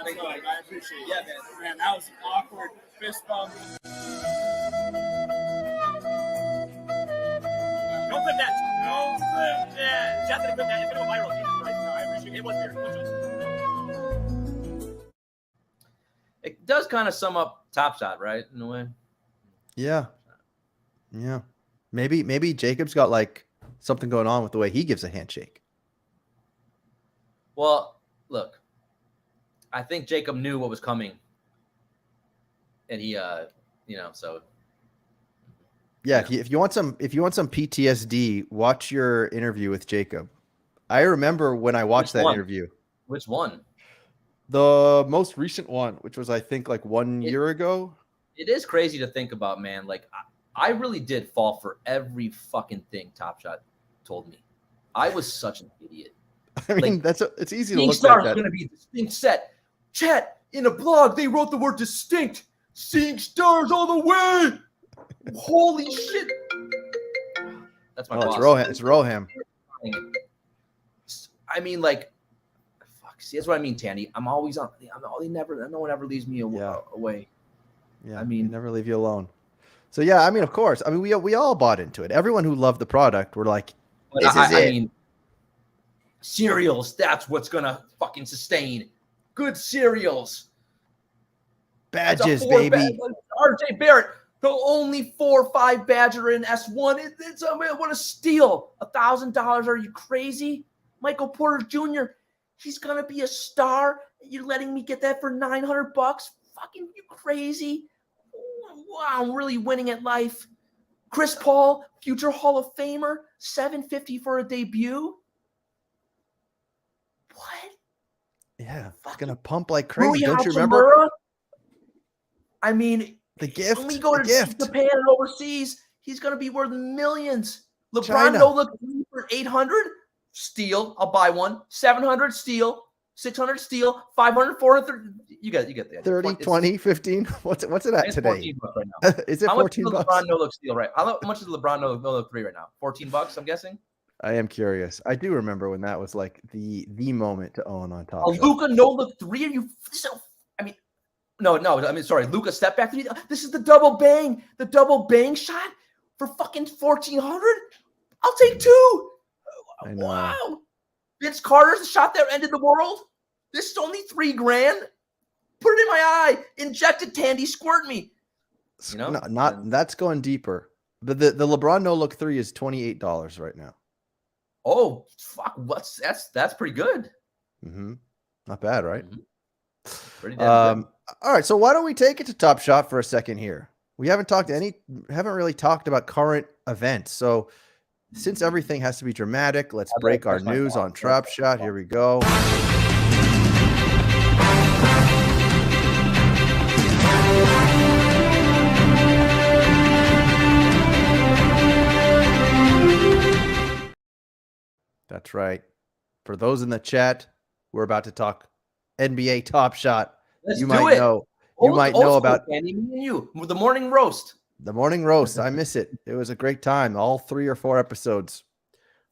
appreciate it. Yeah, man, that was awkward. Fist bump. Don't clip that. Just gonna clip that. It's gonna go viral. Jesus Christ. No, I appreciate it. It was weird. It does kind of sum up Top Shot, right? In a way. Yeah. Yeah. Maybe Jacob's got like something going on with the way he gives a handshake. Well, look, I think Jacob knew what was coming, and he, so. Yeah, if you want some PTSD, watch your interview with Jacob. I remember when I watched that interview. Which one? The most recent one, which was I think like 1 year ago. It is crazy to think about, man. Like I really did fall for every fucking thing Top Shot told me. I was such an idiot. I mean, it's easy to King look Star at that. is going to be this thing set. Chat, in a blog, they wrote the word distinct. Seeing stars all the way. Holy shit. That's my boss. It's Roham. I mean, like, fuck. See, that's what I mean, Tandy. I'm always on. No one ever leaves me away. Yeah, I mean, never leave you alone. So yeah, I mean, of course. I mean, we all bought into it. Everyone who loved the product were like, "This is it." I mean, cereals. That's what's gonna fucking sustain. Good cereals. Badges, baby. RJ Barrett, the only 4 or 5 Badger in S1. What a steal. $1,000. Are you crazy? Michael Porter Jr., he's going to be a star. You're letting me get that for $900? Fucking you crazy? Wow, I'm really winning at life. Chris Paul, future Hall of Famer, $750 for a debut. What? Yeah, it's going to pump like crazy. Rui Don't you remember? Hachimura? I mean, the gift. When we go to Japan and overseas, he's going to be worth millions. LeBron no look for 800, steal. I'll buy one. 700, steal. 600, steal. 500, 400. You get the idea. 30, 20, 15. What's it at today? $14 right now. Is it How $14? Much is LeBron no look steal right? How much is LeBron no look 3 right now? $14, I'm guessing. I am curious. I do remember when that was like the moment to own on top. Luka no look 3? Are you so? I mean. No. I mean, sorry, Luka step back. This is the double bang shot for fucking 1,400. I'll take 2. I know. Wow. Vince Carter's the shot that ended the world. This is only $3,000. Put it in my eye. Inject it, Tandy. Squirt me. You know, not that's going deeper. But the LeBron no look 3 is $28 right now. Oh fuck! That's pretty good. Mm-hmm. Not bad, right? Mm-hmm. Pretty damn good. All right, so why don't we take it to Top Shot for a second here? We haven't really talked about current events. So since everything has to be dramatic, let's break our news on Top Shot. Here we go. That's right. For those in the chat, we're about to talk NBA Top Shot. You might know about the morning roast. The morning roast. I miss it. It was a great time. All 3 or 4 episodes.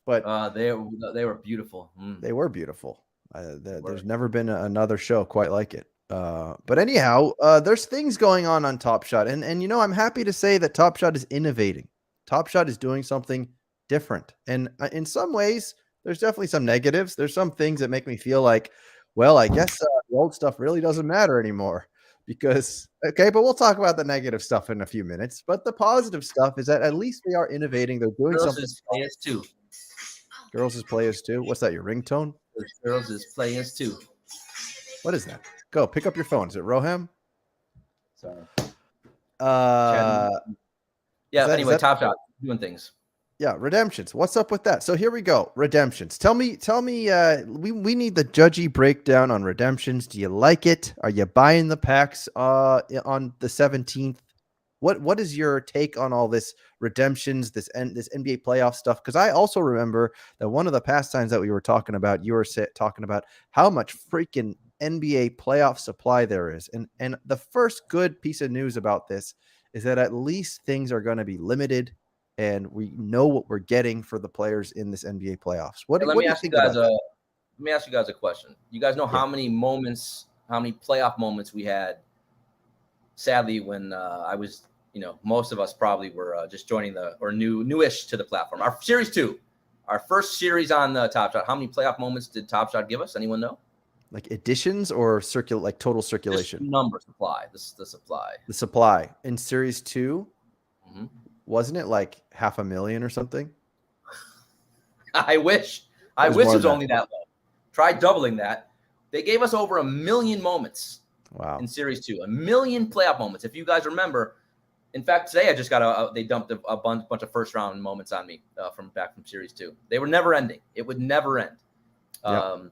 But they were beautiful. They were beautiful. There's never been another show quite like it. But anyhow, there's things going on Top Shot, and I'm happy to say that Top Shot is innovating. Top Shot is doing something different, and in some ways, there's definitely some negatives. There's some things that make me feel like, well, I guess the old stuff really doesn't matter anymore. Because, but we'll talk about the negative stuff in a few minutes. But the positive stuff is that at least they are innovating. They're doing something. Girls is Players too. What's that? Your ringtone? Girls is Players too. What is that? Go pick up your phone. Is it Roham? Sorry. Anyway, Top Shot doing things. Yeah, redemptions. What's up with that? So here we go. Redemptions. Tell me. We need the judgy breakdown on redemptions. Do you like it? Are you buying the packs on the 17th? What is your take on all this redemptions, this NBA playoff stuff? Because I also remember that one of the pastimes that we were talking about, you were talking about how much freaking NBA playoff supply there is, and the first good piece of news about this is that at least things are going to be limited. And we know what we're getting for the players in this NBA playoffs. Let me ask you guys a question. You guys know how many playoff moments we had? Sadly, when I was, most of us probably were just joining newish to the platform. Our series 2, our first series on the Top Shot. How many playoff moments did Top Shot give us? Anyone know? Like additions or total circulation? Just number supply. The supply. The supply in series 2. Mm-hmm. Wasn't it like 500,000 or something? I wish it was only that low. Try doubling that. They gave us over 1 million moments. Wow. In series 2, 1 million playoff moments. If you guys remember, in fact, today I just got they dumped a bunch of first round moments on me from series 2. They were never ending. It would never end. Yep.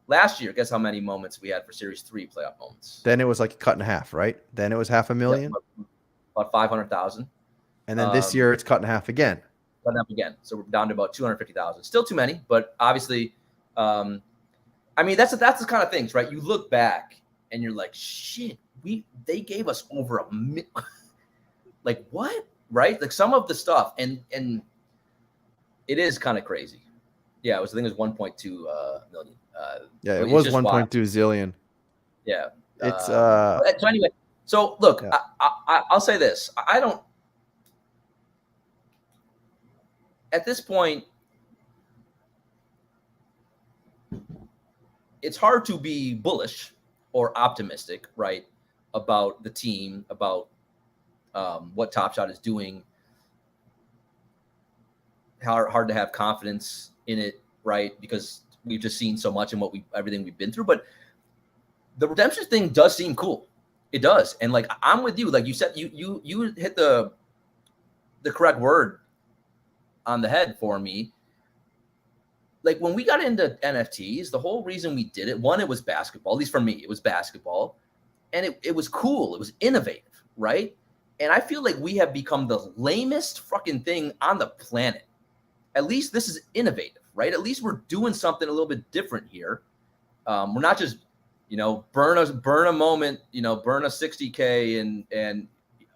Last year, guess how many moments we had for series 3 playoff moments? Then it was like cut in half, right? Then it was 500,000. Yep, about 500,000. And then this year it's cut in half again. So we're down to about 250,000. Still too many, but obviously, that's the kind of things, right? You look back and you're like, shit, they gave us over like what, right? Like some of the stuff, and it is kind of crazy. Yeah, I think it was 1.2 million. Yeah, it was 1.2 zillion. Yeah, it's so anyway. So look, yeah. I'll say this: I don't. At this point, it's hard to be bullish or optimistic, right, about the team, about what Top Shot is doing. Hard to have confidence in it, right? Because we've just seen so much and everything we've been through. But the redemption thing does seem cool. It does, and like I'm with you. Like you said, you hit the correct word on the head for me. Like when we got into NFTs, the whole reason we did it, one, it was basketball. At least for me, it was basketball, and it was cool. It was innovative, right? And I feel like we have become the lamest fucking thing on the planet. At least this is innovative, right? At least we're doing something a little bit different here. We're not just, burn a moment, burn a 60K and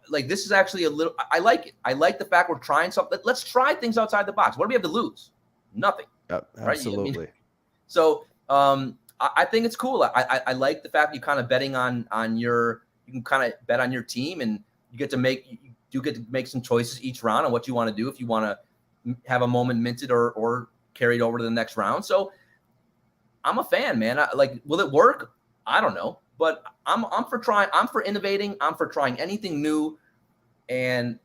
like this is actually a little. I like it. I like the fact we're trying something. Let's try things outside the box. What do we have to lose? Nothing. Absolutely. Right? So I think it's cool. I like the fact you kind of betting on you can kind of bet on your team and you get to make some choices each round on what you want to do if you want to have a moment minted or carried over to the next round. So I'm a fan, man. Will it work? I don't know, but I'm for trying. I'm for innovating. I'm for trying anything new, and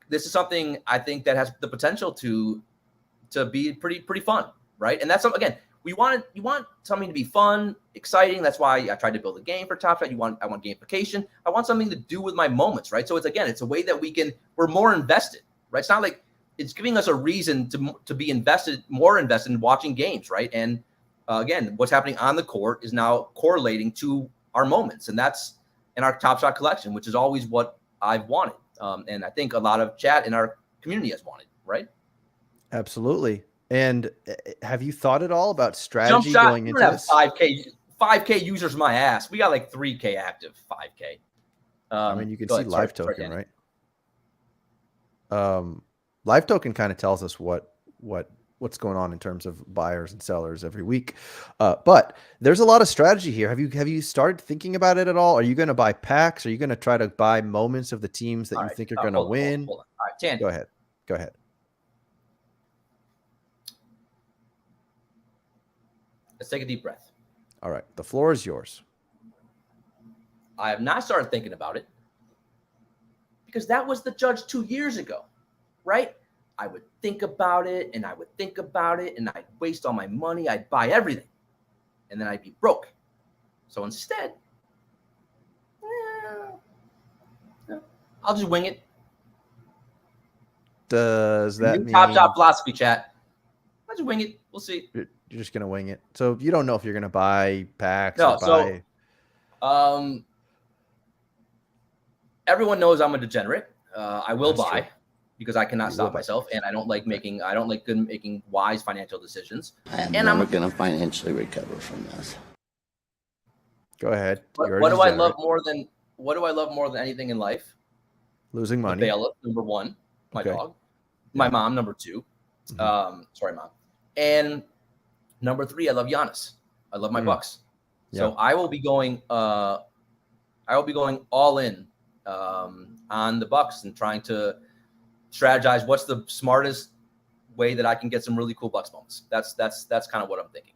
this is something I think that has the potential to be pretty fun, right? And that's again, you want something to be fun, exciting. That's why I tried to build a game for Top Shot. I want gamification. I want something to do with my moments, right? So it's a way that we're more invested, right? It's not like it's giving us a reason to be more invested in watching games, right? And again, what's happening on the court is now correlating to our moments, and that's in our Top Shot collection, which is always what I've wanted, and I think a lot of chat in our community has wanted, right? Absolutely. And have you thought at all about strategy going into this? 5K users, my ass. We got like 3K active 5K. I mean, you can see Live Token, right? Live Token kind of tells us what's going on in terms of buyers and sellers every week. But there's a lot of strategy here. Have you started thinking about it at all? Are you going to buy packs? Are you going to try to buy moments of the teams that you think are going to win? Hold on. All right, Tandy. Go ahead. Let's take a deep breath. All right. The floor is yours. I have not started thinking about it because that was the judge 2 years ago, right? I would think about it and I would think about it and I'd waste all my money. I'd buy everything and then I'd be broke. So instead, I'll just wing it. Does that mean Top Shot philosophy, chat? I'll just wing it. We'll see. You're just gonna wing it. So you don't know if you're gonna buy packs. No. Everyone knows I'm a degenerate. I will buy. True. Because I cannot stop myself, and I don't like making wise financial decisions. I'm never going to financially recover from this. Go ahead. What do I love more than anything in life? Losing money. The bailiff, number one. My dog. My mom, number two. Sorry, Mom. And number three, I love Giannis. I love my Bucks. So I will be going all in on the Bucks and trying to strategize what's the smartest way that I can get some really cool Bucks moments. That's kind of what I'm thinking.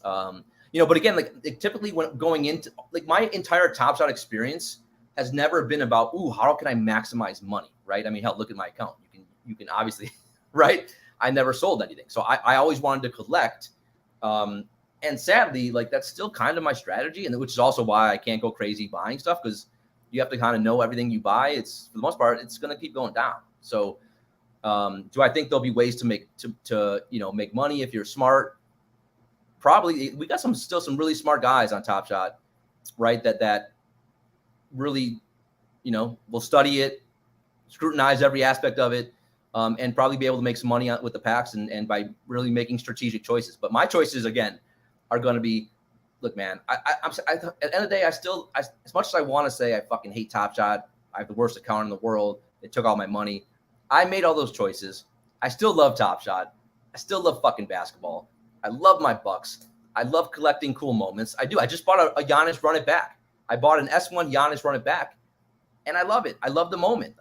But again, like typically when going into like my entire Top Shot experience has never been about, how can I maximize money, right? I mean, hell, look at my account. You can obviously, right? I never sold anything. So I always wanted to collect. And sadly, like that's still kind of my strategy, and which is also why I can't go crazy buying stuff, because you have to kind of know everything you buy. It's for the most part, it's going to keep going down. So do I think there'll be ways to make money if you're smart? Probably. We got still some really smart guys on Top Shot, right? That really, will study it, scrutinize every aspect of it, and probably be able to make some money with the packs and by really making strategic choices. But my choices, again, are going to be look, man, at the end of the day, as much as I want to say I fucking hate Top Shot, I have the worst account in the world. It took all my money. I made all those choices. I still love Top Shot. I still love fucking basketball. I love my Bucks. I love collecting cool moments. I do. I just bought a Giannis Run It Back. I bought an S1 Giannis Run It Back, and I love it. I love the moment.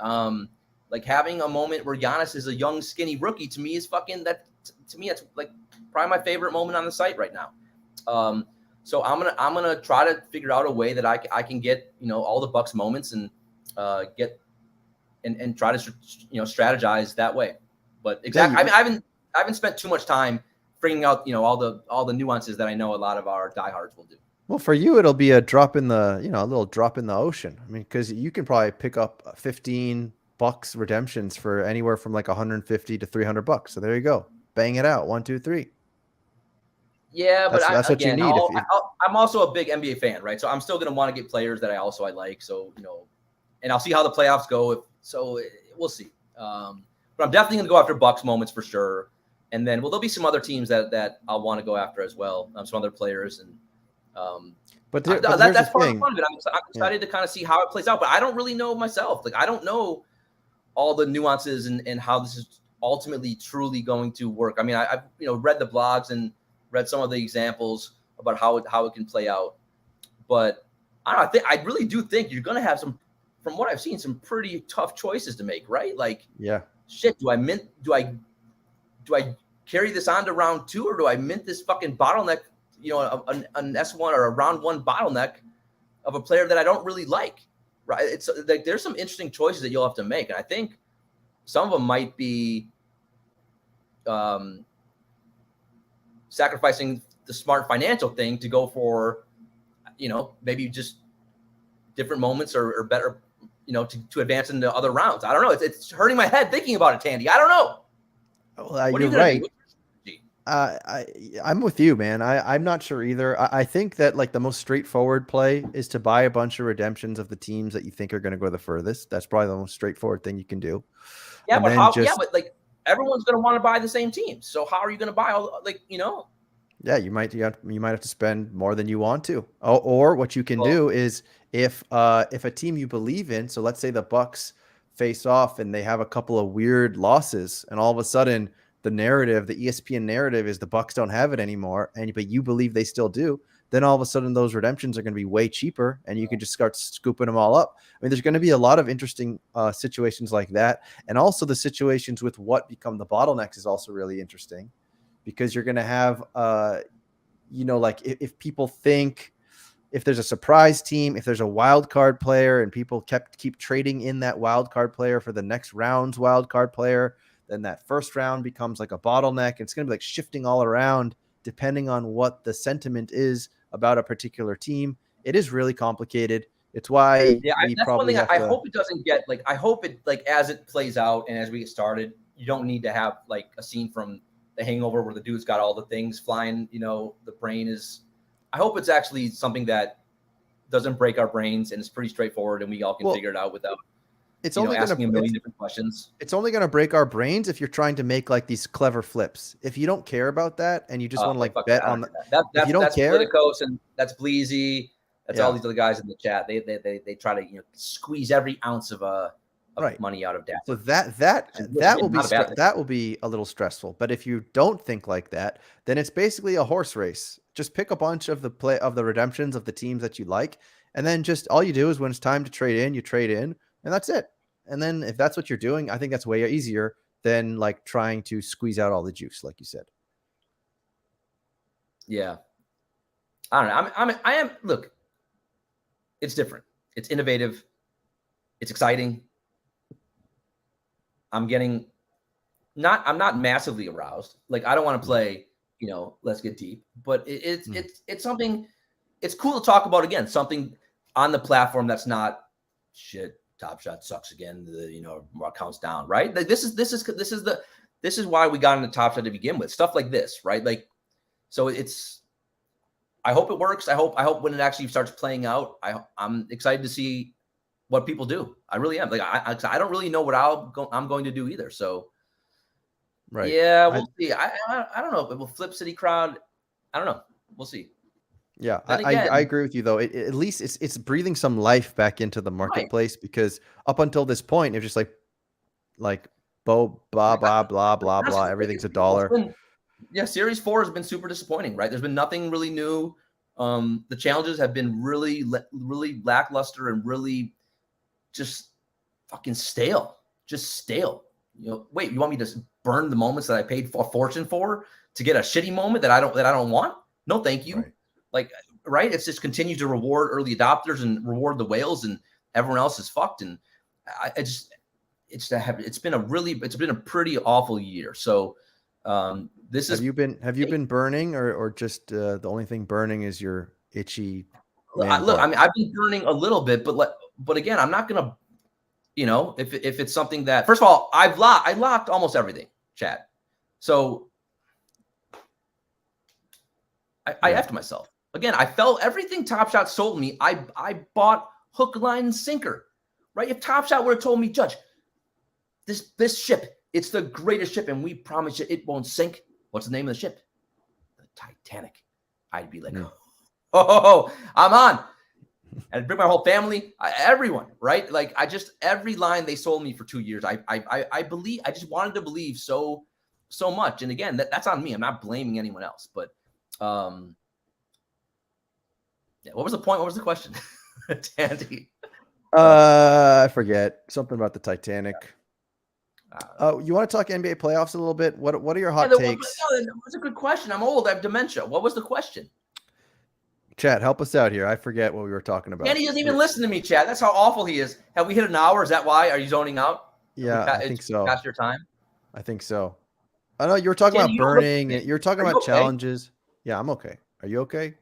Like having a moment where Giannis is a young, skinny rookie to me is fucking that. To me, it's like probably my favorite moment on the site right now. So I'm gonna try to figure out a way that I can get all the Bucks moments and get and try to strategize that way. But exactly, I haven't spent too much time figuring out all the nuances that I know a lot of our diehards will do. Well, for you, it'll be a drop in the a little drop in the ocean. I mean, because you can probably pick up 15 bucks redemptions for anywhere from like 150 to $300. So there you go, bang it out, 1, 2, 3. Yeah, but that's what you need. I'm also a big NBA fan, right? So I'm still going to want to get players that I like. So, and I'll see how the playoffs go. So we'll see. But I'm definitely going to go after Bucks moments for sure. And then, there'll be some other teams that I'll want to go after as well. Some other players. And but that's part of the fun of it. I'm excited to kind of see how it plays out. But I don't really know myself. Like, I don't know all the nuances and how this is ultimately truly going to work. I mean, I've read the blogs and read some of the examples about how it can play out, but I really do think you're going to have from what I've seen, some pretty tough choices to make, right? Like, yeah, shit. Do I carry this on to round 2, or do I mint this fucking bottleneck, an S1 or a round 1 bottleneck of a player that I don't really like, right? It's like there's some interesting choices that you'll have to make, and I think some of them might be sacrificing the smart financial thing to go for, maybe just different moments or better, to advance into other rounds. I don't know. It's hurting my head thinking about it, Tandy. I don't know. Well, you're right. I'm with you, man. I'm not sure either. I think that like the most straightforward play is to buy a bunch of redemptions of the teams that you think are going to go the furthest. That's probably the most straightforward thing you can do. Yeah, but like everyone's going to want to buy the same teams. So how are you going to buy all Yeah, you might have to spend more than you want to. Or what you can do is if a team you believe in, so let's say the Bucks face off and they have a couple of weird losses, and all of a sudden the ESPN narrative is the Bucks don't have it anymore, but you believe they still do, then all of a sudden those redemptions are going to be way cheaper, and you can just start scooping them all up. I mean, there's going to be a lot of interesting situations like that, and also the situations with what become the bottlenecks is also really interesting, because you're going to have, like if people think, if there's a surprise team, if there's a wild card player and people keep trading in that wild card player for the next round's wild card player, then that first round becomes like a bottleneck. It's going to be like shifting all around depending on what the sentiment is about a particular team. It is really complicated. It's why that's one thing I hope it doesn't get like, I hope it like as it plays out and as we get started, you don't need to have like a scene from The Hangover where the dude's got all the things flying, the brain is, I hope it's actually something that doesn't break our brains and it's pretty straightforward and we all can figure it out without it's only asking a million different questions. It's only going to break our brains if you're trying to make like these clever flips. If you don't care about that and you just want to like bet on if you don't care, Politicos and that's Bleezy. That's all these other guys in the chat. They try to squeeze every ounce of money out of data. So that will be a little stressful. But if you don't think like that, then it's basically a horse race. Just pick a bunch of the redemptions of the teams that you like, and then just all you do is when it's time to trade in, you trade in, and that's it. And then if that's what you're doing, I think that's way easier than like trying to squeeze out all the juice, like you said. Yeah, I don't know. I am. Look, it's different. It's innovative. It's exciting. I'm not massively aroused. Like I don't want to play, let's get deep, but it's something, it's cool to talk about again, something on the platform that's not shit. Top Shot sucks again. Counts down, right? Like this is why we got into Top Shot to begin with. Stuff like this, right? Like, so I hope it works. I hope when it actually starts playing out, I'm excited to see what people do. I really am. Like I don't really know what I'm going to do either. So, right. Yeah, we'll see. I don't know. It will Flip City crowd. I don't know. We'll see. Yeah, Then I again, agree with you though. At least it's breathing some life back into the marketplace because up until this point, it's just like blah blah blah blah blah blah. Everything's a dollar. Series 4 has been super disappointing, right? There's been nothing really new. The challenges have been really lackluster and really just fucking stale. Just stale. Wait, you want me to burn the moments that I paid a fortune for to get a shitty moment that I don't want? No, thank you. Right. It's just continue to reward early adopters and reward the whales, and everyone else is fucked. And it's been a pretty awful year. So this is. Have you been burning or just the only thing burning is your itchy man Look, butt? I mean, I've been burning a little bit, but again, I'm not gonna, if it's something that, first of all, I locked almost everything, Chad. So I effed myself. Again, I felt everything Top Shot sold me. I bought hook, line, and sinker. Right? If Top Shot would have told me, Judge, this ship, it's the greatest ship, and we promise you it won't sink. What's the name of the ship? The Titanic. I'd be like, oh, I'm on. And bring my whole family, everyone, right? Like every line they sold me for 2 years, I believe, I just wanted to believe so much. And again, that's on me. I'm not blaming anyone else, but yeah. What was the point? What was the question, Tandy? I forget something about the Titanic. You want to talk NBA playoffs a little bit? What are your hot takes? That was a good question. I'm old. I have dementia. What was the question? Chat, help us out here. I forget what we were talking about. And he doesn't even listen to me, Chad. That's how awful he is. Have we hit an hour? Is that why? Are you zoning out? Yeah, I think so. Past your time? I think so. I know you were talking about burning. You were talking about challenges. Yeah, I'm okay. Are you okay?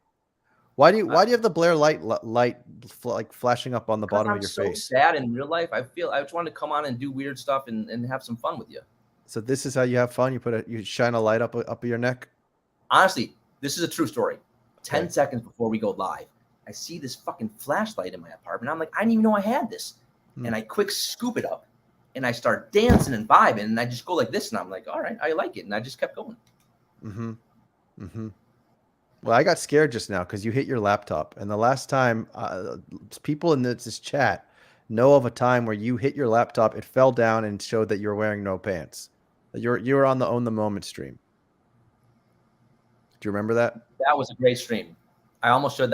Why do you have the Blair light like flashing up on the bottom of your face? I'm so sad in real life. I just wanted to come on and do weird stuff and have some fun with you. So this is how you have fun? You shine a light up your neck? Honestly, this is a true story. 10 seconds before we go live, I see this fucking flashlight in my apartment. I'm like, I didn't even know I had this. And I quick scoop it up and I start dancing and vibing, and I just go like this, and I'm like, all right, I like it. And I just kept going. Well, I got scared just now because you hit your laptop. And the last time people in this chat know of a time where you hit your laptop, it fell down and showed that you're wearing no pants. You were on the Own the Moment stream. Do you remember that? That was a great stream. I almost showed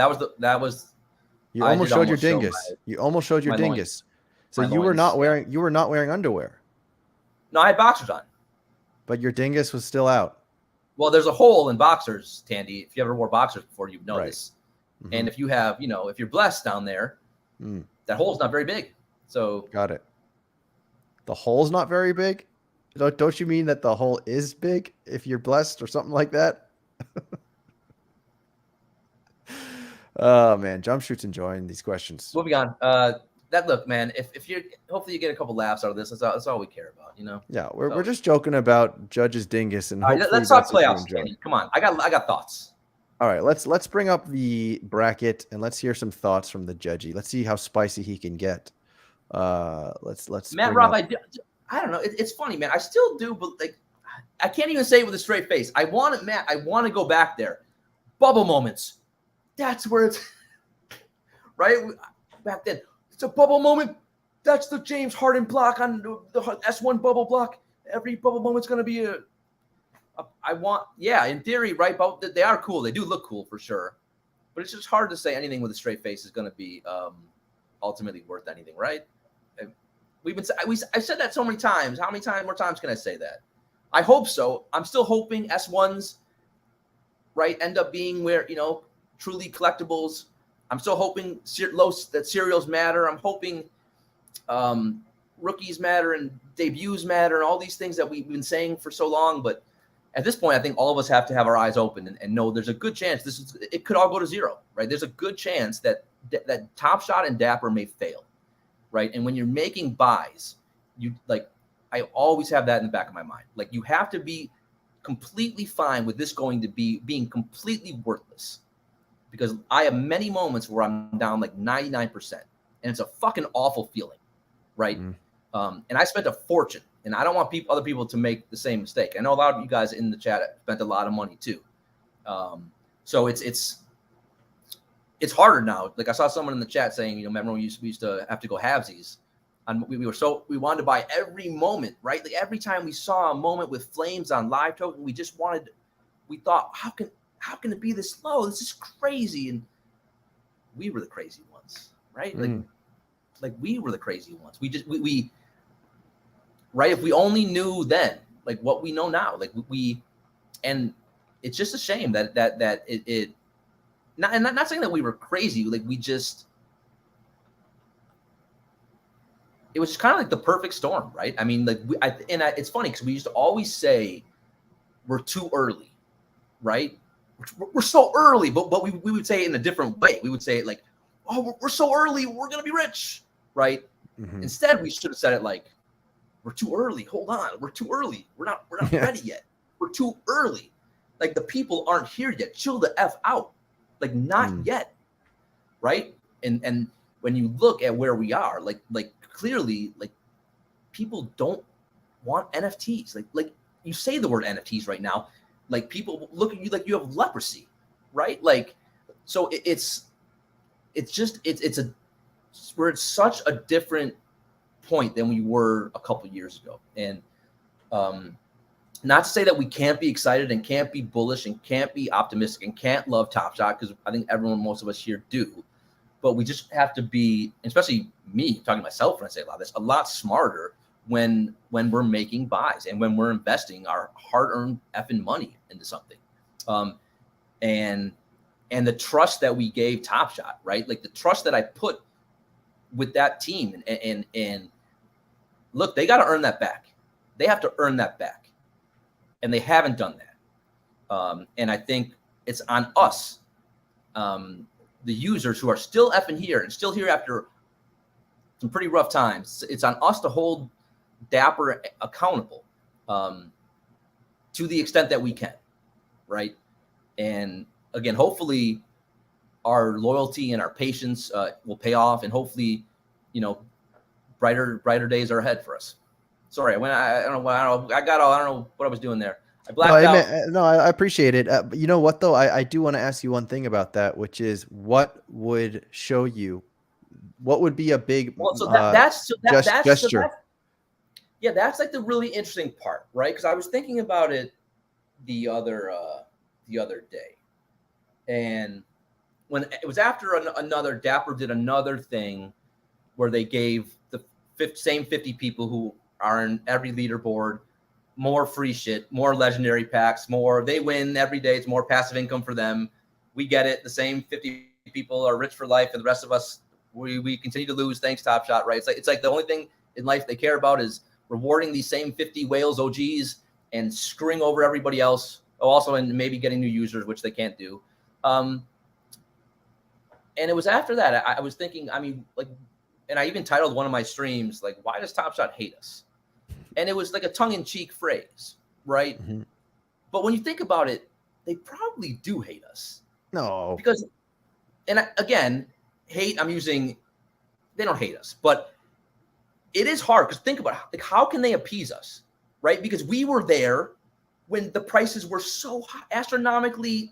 You almost showed your dingus. You almost showed your dingus. So you were not wearing underwear. No, I had boxers on. But your dingus was still out. Well, there's a hole in boxers, Tandy. If you ever wore boxers before, you'd know this. And if you have, if you're blessed down there, that hole's not very big. So got it. The hole's not very big? Don't you mean that the hole is big if you're blessed or something like that? Oh man, Jump Shoot's enjoying these questions. Moving on. Look, man, if you're, hopefully you get a couple laughs out of this. That's all we care about, Yeah, we're just joking about Judge's dingus, and hopefully let's talk playoffs. Tandy. Come on, I got thoughts. All right, let's bring up the bracket and let's hear some thoughts from the judgy. Let's see how spicy he can get. Let's Matt Rob, I don't know. It's funny, man. I still do, but I can't even say it with a straight face. I want to go back there. Bubble moments. That's where it's right back then. It's a bubble moment. That's the James Harden block on the S1 bubble block. Every bubble moment's going to be in theory, right? But they are cool. They do look cool for sure. But it's just hard to say anything with a straight face is going to be ultimately worth anything, right? I've said that so many times. How many more times can I say that? I hope so. I'm still hoping S1s, right, end up being where, truly collectibles. I'm still hoping that serials matter. I'm hoping rookies matter and debuts matter and all these things that we've been saying for so long. But at this point, I think all of us have to have our eyes open and know there's a good chance it could all go to zero, right? There's a good chance that Top Shot and Dapper may fail, right? And when you're making buys, I always have that in the back of my mind. Like, you have to be completely fine with this being completely worthless. Because I have many moments where I'm down like 99%, and it's a fucking awful feeling, right? And I spent a fortune, and I don't want other people to make the same mistake. I know a lot of you guys in the chat spent a lot of money too. So it's it's harder now. Like I saw someone in the chat saying, remember when we used to have to go halvesies, and we wanted to buy every moment, right? Like every time we saw a moment with flames on live token, we thought, how can it be this low? This is crazy. And we were the crazy ones, right? Like we were the crazy ones. We right. If we only knew then, like what we know now, like and it's just a shame that it not saying that we were crazy. Like it was kind of like the perfect storm, right? I mean, like it's funny because we used to always say we're too early, right? We're so early, but we would say it in a different way. We would say it like, oh, we're so early, we're gonna be rich, right? Instead, we should have said it like, we're too early. Hold on, we're too early. We're not ready yet. We're too early. Like the people aren't here yet. Chill the F out. Like not yet, right? And when you look at where we are, like clearly, like people don't want NFTs. Like you say the word NFTs right now, like people look at you like you have leprosy, right? Like so we're at such a different point than we were a couple years ago, and not to say that we can't be excited and can't be bullish and can't be optimistic and can't love Top Shot, because I think most of us here do, but we just have to be, especially me talking to myself when I say a lot smarter when we're making buys and when we're investing our hard-earned effing money into something, and the trust that we gave Top Shot, right? Like the trust that I put with that team, and look, they got to earn that back. They have to earn that back, and they haven't done that. And I think it's on us, the users who are still effing here and still here after some pretty rough times. It's on us to hold Dapper accountable to the extent that we can, right? And again, hopefully our loyalty and our patience will pay off, and hopefully, brighter days are ahead for us. Sorry, I don't know what I was doing there. I blacked out. No, I appreciate it. But you know what though? I do want to ask you one thing about that, which is what would be a big That's gesture? That's like the really interesting part, right? Because I was thinking about it the other day, and when it was after another Dapper did another thing where they gave the same 50 people who are in every leaderboard more free shit, more legendary packs, more they win every day. It's more passive income for them. We get it. The same 50 people are rich for life, and the rest of us, we continue to lose. Thanks, Top Shot, right? It's like the only thing in life they care about is rewarding these same 50 whales OGs and screwing over everybody else. Oh, also, and maybe getting new users, which they can't do. And it was after that I was thinking, I mean, like, and I even titled one of my streams, like, why does Top Shot hate us? And it was like a tongue-in-cheek phrase, right? Mm-hmm. But when you think about it, they probably do hate us. No. Because, and again, hate, they don't hate us, but it is hard because think about it, like, how can they appease us, right? Because we were there when the prices were so high, astronomically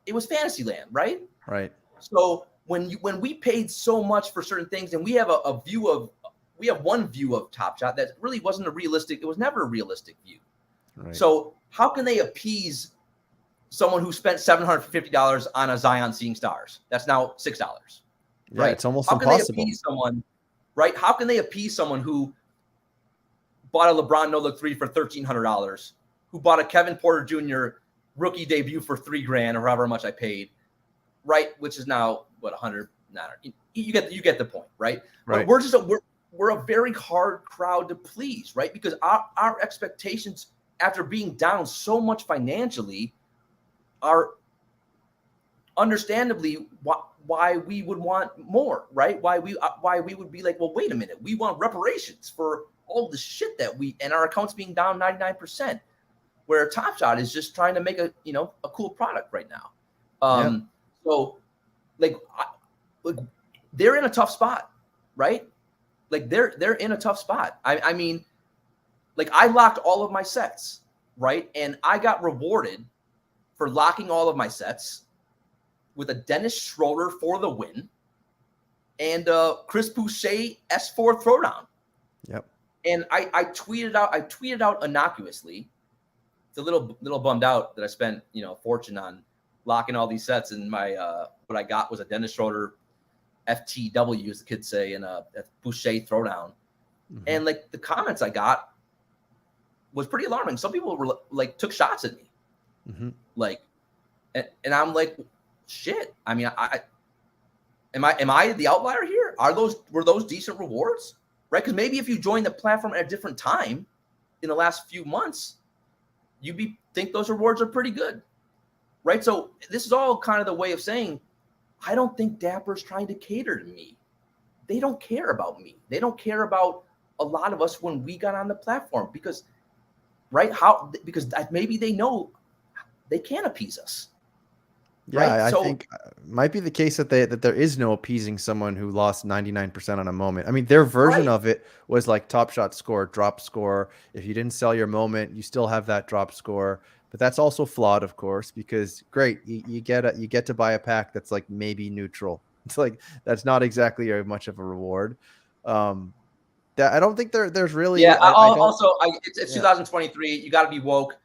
it was fantasy land, right? Right. So when we paid so much for certain things, and we have we have one view of Top Shot that really wasn't it was never a realistic view. Right. So how can they appease someone who spent $750 on a Zion Seeing Stars? That's now $6. Yeah, right? It's almost how can impossible. They appease someone, right? How can they appease someone who bought a LeBron No Look 3 for $1,300, who bought a Kevin Porter Jr. rookie debut for $3,000 or however much I paid, right? Which is now what, 100? You get the point, right? Right. But we're a very hard crowd to please, right? Because our expectations after being down so much financially are understandably why we would want more, right? Why we would be like, well, wait a minute, we want reparations for all the shit that and our accounts being down 99%, where Top Shot is just trying to make a cool product right now. So like they're in a tough spot, right? Like they're in a tough spot. I mean, like I locked all of my sets, right? And I got rewarded for locking all of my sets with a Dennis Schroeder for the win and Chris Boucher S4 throwdown. Yep. And I tweeted out innocuously. It's a little bummed out that I spent, a fortune on locking all these sets, and my what I got was a Dennis Schroeder FTW, as the kids say, and a Boucher throwdown. Mm-hmm. And like the comments I got was pretty alarming. Some people were like took shots at me, mm-hmm. like, and I'm like, shit. I mean, am I the outlier here? Were those decent rewards, right? Because maybe if you joined the platform at a different time in the last few months, you'd think those rewards are pretty good, right? So this is all kind of the way of saying, I don't think Dapper's trying to cater to me. They don't care about me. They don't care about a lot of us when we got on the platform because maybe they know they can't appease us. Yeah, right? I think it might be the case that there is no appeasing someone who lost 99% on a moment. I mean, their version of it was like top shot score, drop score. If you didn't sell your moment, you still have that drop score. But that's also flawed, of course, because great, you get to buy a pack that's like maybe neutral. It's like that's not exactly much of a reward. That I don't think there's really. Yeah. It's 2023. You got to be woke.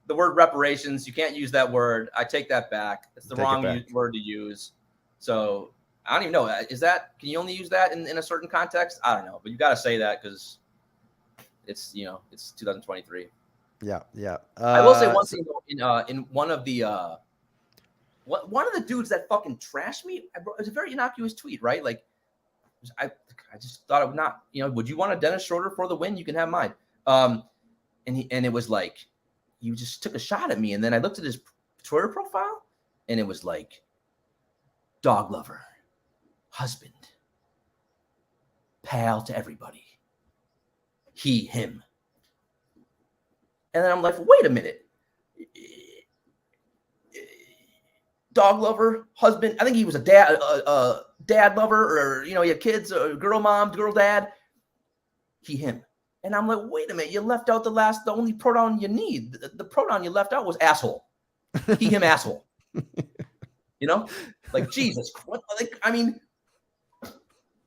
The word reparations, you can't use that word. I take that back. It's the wrong word to use. So I don't even know. Can you only use that in a certain context? I don't know, but you got to say that because it's 2023. Yeah. I will say one thing though, in one of the dudes that fucking trashed me. It was a very innocuous tweet, right? Like I just thought it would not. Would you want a Dennis Schroeder for the win? You can have mine. And it was like, you just took a shot at me. And then I looked at his Twitter profile and it was like dog lover, husband, pal to everybody. He, him. And then I'm like, wait a minute. Dog lover, husband. I think he was a dad lover, or, he had kids, girl mom, girl dad. He, him. And I'm like, wait a minute, you left out the only pronoun you need. The pronoun you left out was asshole. He, him, asshole. Like Jesus.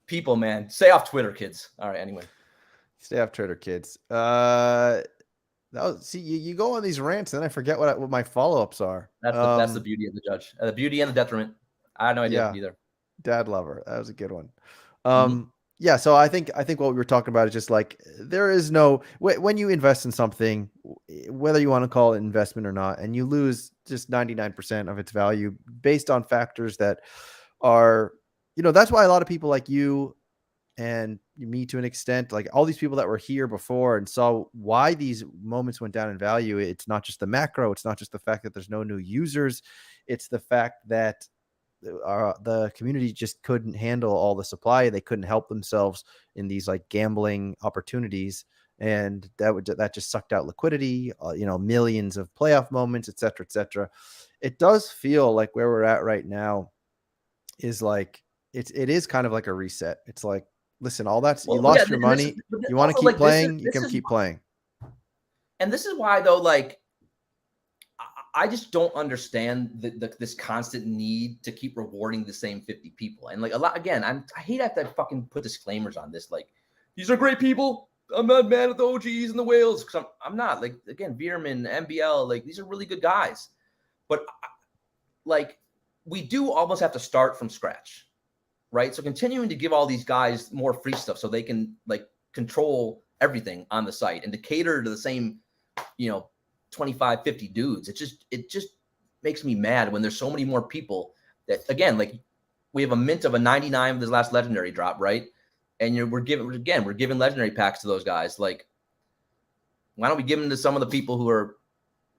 People, man, stay off Twitter, kids. All right, anyway. Stay off Twitter, kids. You go on these rants, and then I forget what my follow-ups are. That's the beauty of the judge. The beauty and the detriment. I had no idea either. Dad lover. That was a good one. Yeah, so I think what we were talking about is just like there is no when you invest in something, whether you want to call it investment or not, and you lose just 99% of its value based on factors that are, that's why a lot of people like you and me to an extent, like all these people that were here before and saw why these moments went down in value. It's not just the macro. It's not just the fact that there's no new users. It's the fact that the community just couldn't handle all the supply. They couldn't help themselves in these like gambling opportunities, and that just sucked out liquidity. Millions of playoff moments, et cetera. It does feel like where we're at right now is like it is kind of like a reset. It's like, listen, all that's you lost your money. You want to keep playing, you can keep playing. And this is why though, like, I just don't understand this constant need to keep rewarding the same 50 people. And like a lot, again, I hate that I fucking put disclaimers on this. Like, these are great people. I'm not mad at the OGs and the whales. Cause I'm not. Like, again, Veerman, MBL, like these are really good guys. But like, we do almost have to start from scratch, right? So continuing to give all these guys more free stuff so they can like control everything on the site and to cater to the same, 25, 50 dudes. It just makes me mad when there's so many more people that, again, like we have a mint of a 99 with this last legendary drop, right? And we're giving legendary packs to those guys. Like, why don't we give them to some of the people who are,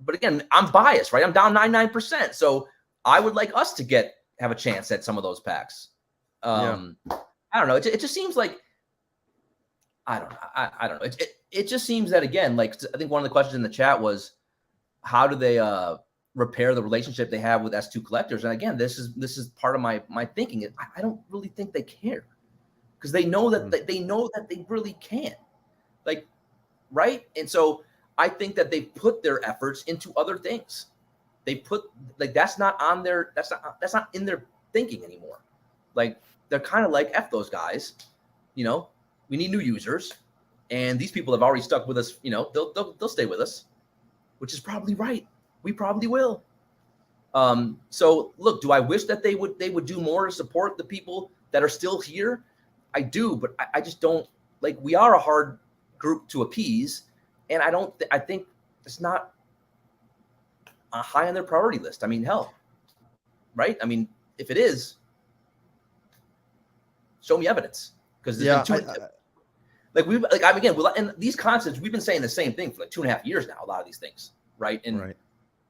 but again, I'm biased, right? I'm down 99%. So I would like us to have a chance at some of those packs. I don't know. It just seems like, I don't know. It just seems that, again, like I think one of the questions in the chat was, how do they repair the relationship they have with S2 collectors? And again, this is part of my thinking. I don't really think they care because they know that they really can't, right? And so I think that they put their efforts into other things, they put like that's not in their thinking anymore. Like they're kind of like F those guys, you know. We need new users, and these people have already stuck with us. You know, they'll stay with us, which is probably right. We probably will. So look, do I wish that they would do more to support the people that are still here? I do, but I just don't like. We are a hard group to appease, and I think it's not high on their priority list. I mean, hell, right? I mean, if it is, show me evidence, because there's been and these concepts, we've been saying the same thing for like 2.5 years now. A lot of these things, right? And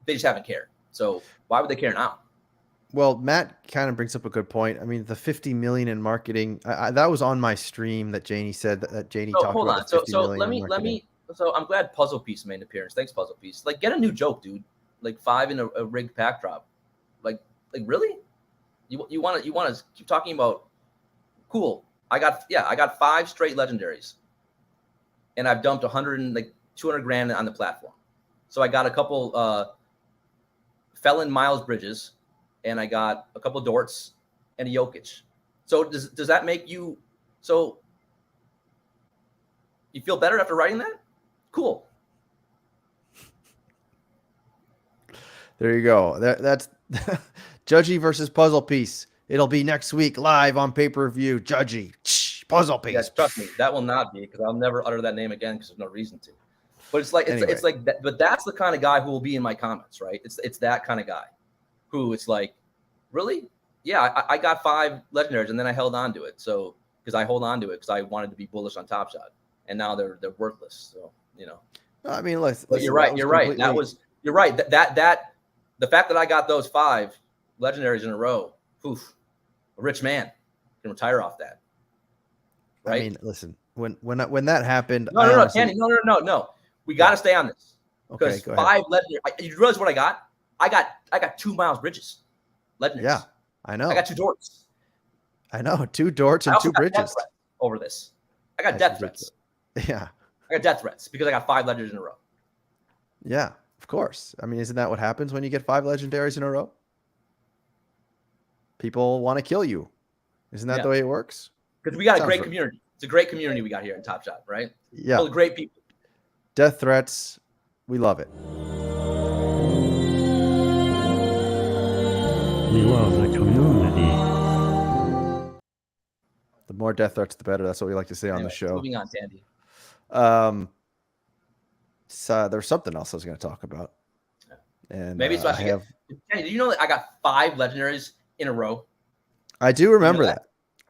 they just haven't cared. So why would they care now? Well, Matt kind of brings up a good point. I mean, the 50 million in marketing, that was on my stream that Janie said that Janie talked hold about. On. So let me. So I'm glad Puzzle Piece made an appearance. Thanks, Puzzle Piece. Like, get a new joke, dude. Like 5 in a rigged pack drop. Like really? You want to keep talking about? Cool. I got 5 straight legendaries, and I've dumped 200 grand on the platform. So I got a couple Felon Miles Bridges, and I got a couple Dorts and a Jokic. So does that make you so? You feel better after writing that? Cool. There you go. That's Judgy versus Puzzle Piece. It'll be next week live on pay-per-view. Judgy, Puzzle Piece. Yes, trust me, that will not be, because I'll never utter that name again because there's no reason to. But it's like it's like that, but that's the kind of guy who will be in my comments, right? It's that kind of guy who it's like, really? Yeah, I got 5 legendaries and then I held on to it. So because I hold on to it because I wanted to be bullish on Top Shot, and now they're worthless. So you know. I mean, listen, but you're right. You're right. You're right. That the fact that I got those 5 legendaries in a row, poof, a rich man can retire off that. Right? I mean, listen, when that happened, no, Candy, no. We got to stay on this, because 5 legendary. You realize what I got? I got 2 Miles Bridges, legendaries. Yeah, I know. I got 2 Dorts. I know, 2 Dorts and 2 Bridges over this. I got death threats. Yeah, I got death threats because I got 5 legendaries in a row. Yeah, of course. I mean, isn't that what happens when you get 5 legendaries in a row? People want to kill you. Isn't that the way it works? Because we got a great community. It's a great community we got here in Top Shot, right? Yeah. Full of great people. Death threats. We love it. We love the community. The more death threats, the better. That's what we like to say on the show. Moving on, Tandy. So there's something else I was going to talk about. And maybe it's Tandy, do you know that I got 5 legendaries in a row? I do remember that.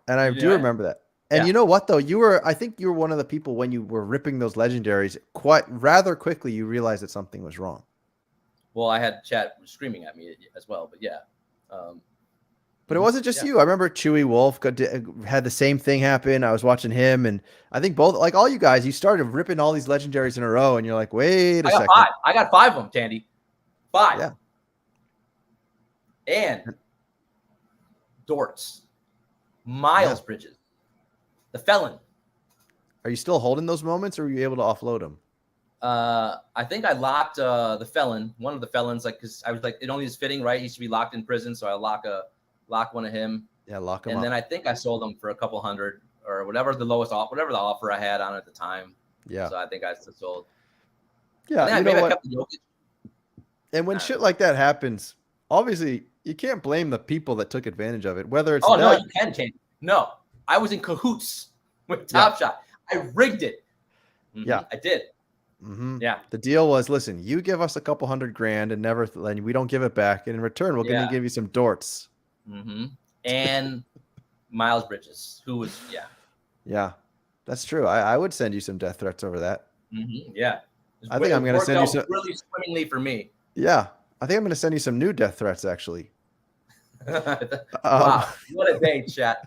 And I do remember that. And you know what, though? I think you were one of the people when you were ripping those legendaries, rather quickly, you realized that something was wrong. Well, I had chat screaming at me as well, but yeah. But it wasn't just you. I remember Chewy Wolf had the same thing happen. I was watching him, and I think both, like all you guys, you started ripping all these legendaries in a row, and you're like, wait a second. 5. I got 5 of them, Tandy. 5. Yeah. And Dorts. Miles Bridges. The Felon. Are you still holding those moments, or were you able to offload them? I think I locked the Felon, one of the Felons, like, because I was like, it only is fitting, right? He used to be locked in prison, so I lock one of him. Yeah, lock him and up. Then I think I sold him for a couple hundred or whatever the offer I had on at the time. Yeah. So I think I sold. Yeah, and then I kept the Jokic. And when shit like that happens, obviously you can't blame the people that took advantage of it. Whether it's no, you can't. No, I was in cahoots with Top Shot. I rigged it. Mm-hmm. Yeah, I did. Mm-hmm. Yeah. The deal was, listen, you give us a couple $100,000 and we don't give it back, and in return we're going to give you some Dorts. Mm-hmm. And Miles Bridges, who was Yeah, that's true. I would send you some death threats over that. Mm-hmm. Yeah. I think I'm going to send you some really swimmingly for me. Yeah, I think I'm going to send you some new death threats, actually. Wow, what a day, chat.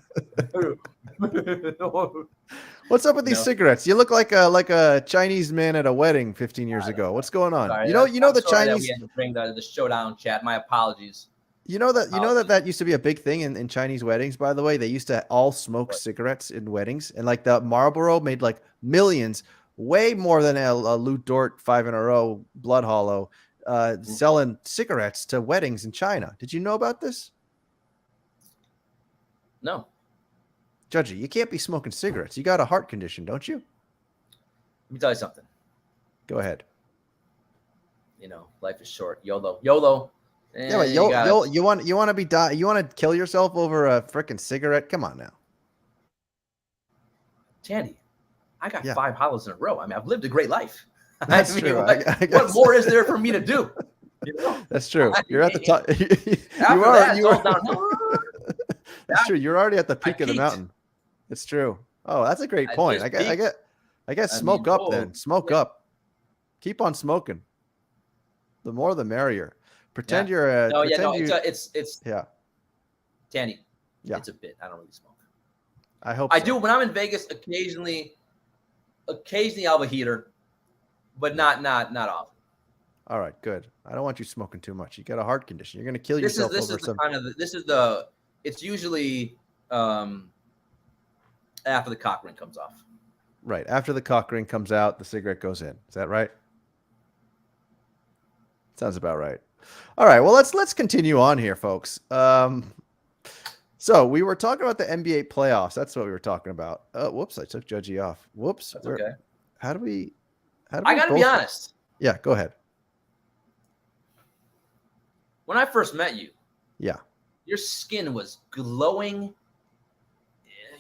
What's up with these cigarettes? You look like a Chinese man at a wedding 15 years ago. What's going on? Sorry, you know the Chinese. We had to bring the showdown, chat. My apologies. You know that used to be a big thing in Chinese weddings. By the way, they used to all smoke cigarettes in weddings, and like the Marlboro made like millions, way more than a Loot Dort 5 in a row Blood Hollow. selling cigarettes to weddings in China. Did you know about this? No. Judgy, you can't be smoking cigarettes. You got a heart condition, don't you? Let me tell you something. Go ahead. You know, life is short. YOLO. Yeah, but you want to be you want to kill yourself over a freaking cigarette? Come on now. Tandy, I got Yeah. 5 hollows in a row. I mean, I've lived a great life. That's true. What more is there for me to do? You know? That's true. You're at the top. It's all downhill. That's true. You're already at the peak of the peaked. mountain. It's true. Oh, that's a great point. I guess smoke up then. Smoke up. Keep on smoking. The more the merrier. Pretend you're a it's yeah. Tandy. Yeah. It's a bit. I don't really smoke. I hope I so. do when I'm in Vegas occasionally I'll have a heater, but not often. All right, good. I don't want you smoking too much. You got a heart condition. You're going to kill This yourself is over some. It's usually after the cock ring comes off. Right. After the cock ring comes out, the cigarette goes in. Is that right? Sounds about right. All right. Well, let's continue on here, folks. So we were talking about the NBA playoffs. That's what we were talking about. Whoops, I took Judgy off. Whoops. That's okay. How do we I got to be honest. Yeah, go ahead. When I first met you, yeah, your skin was glowing.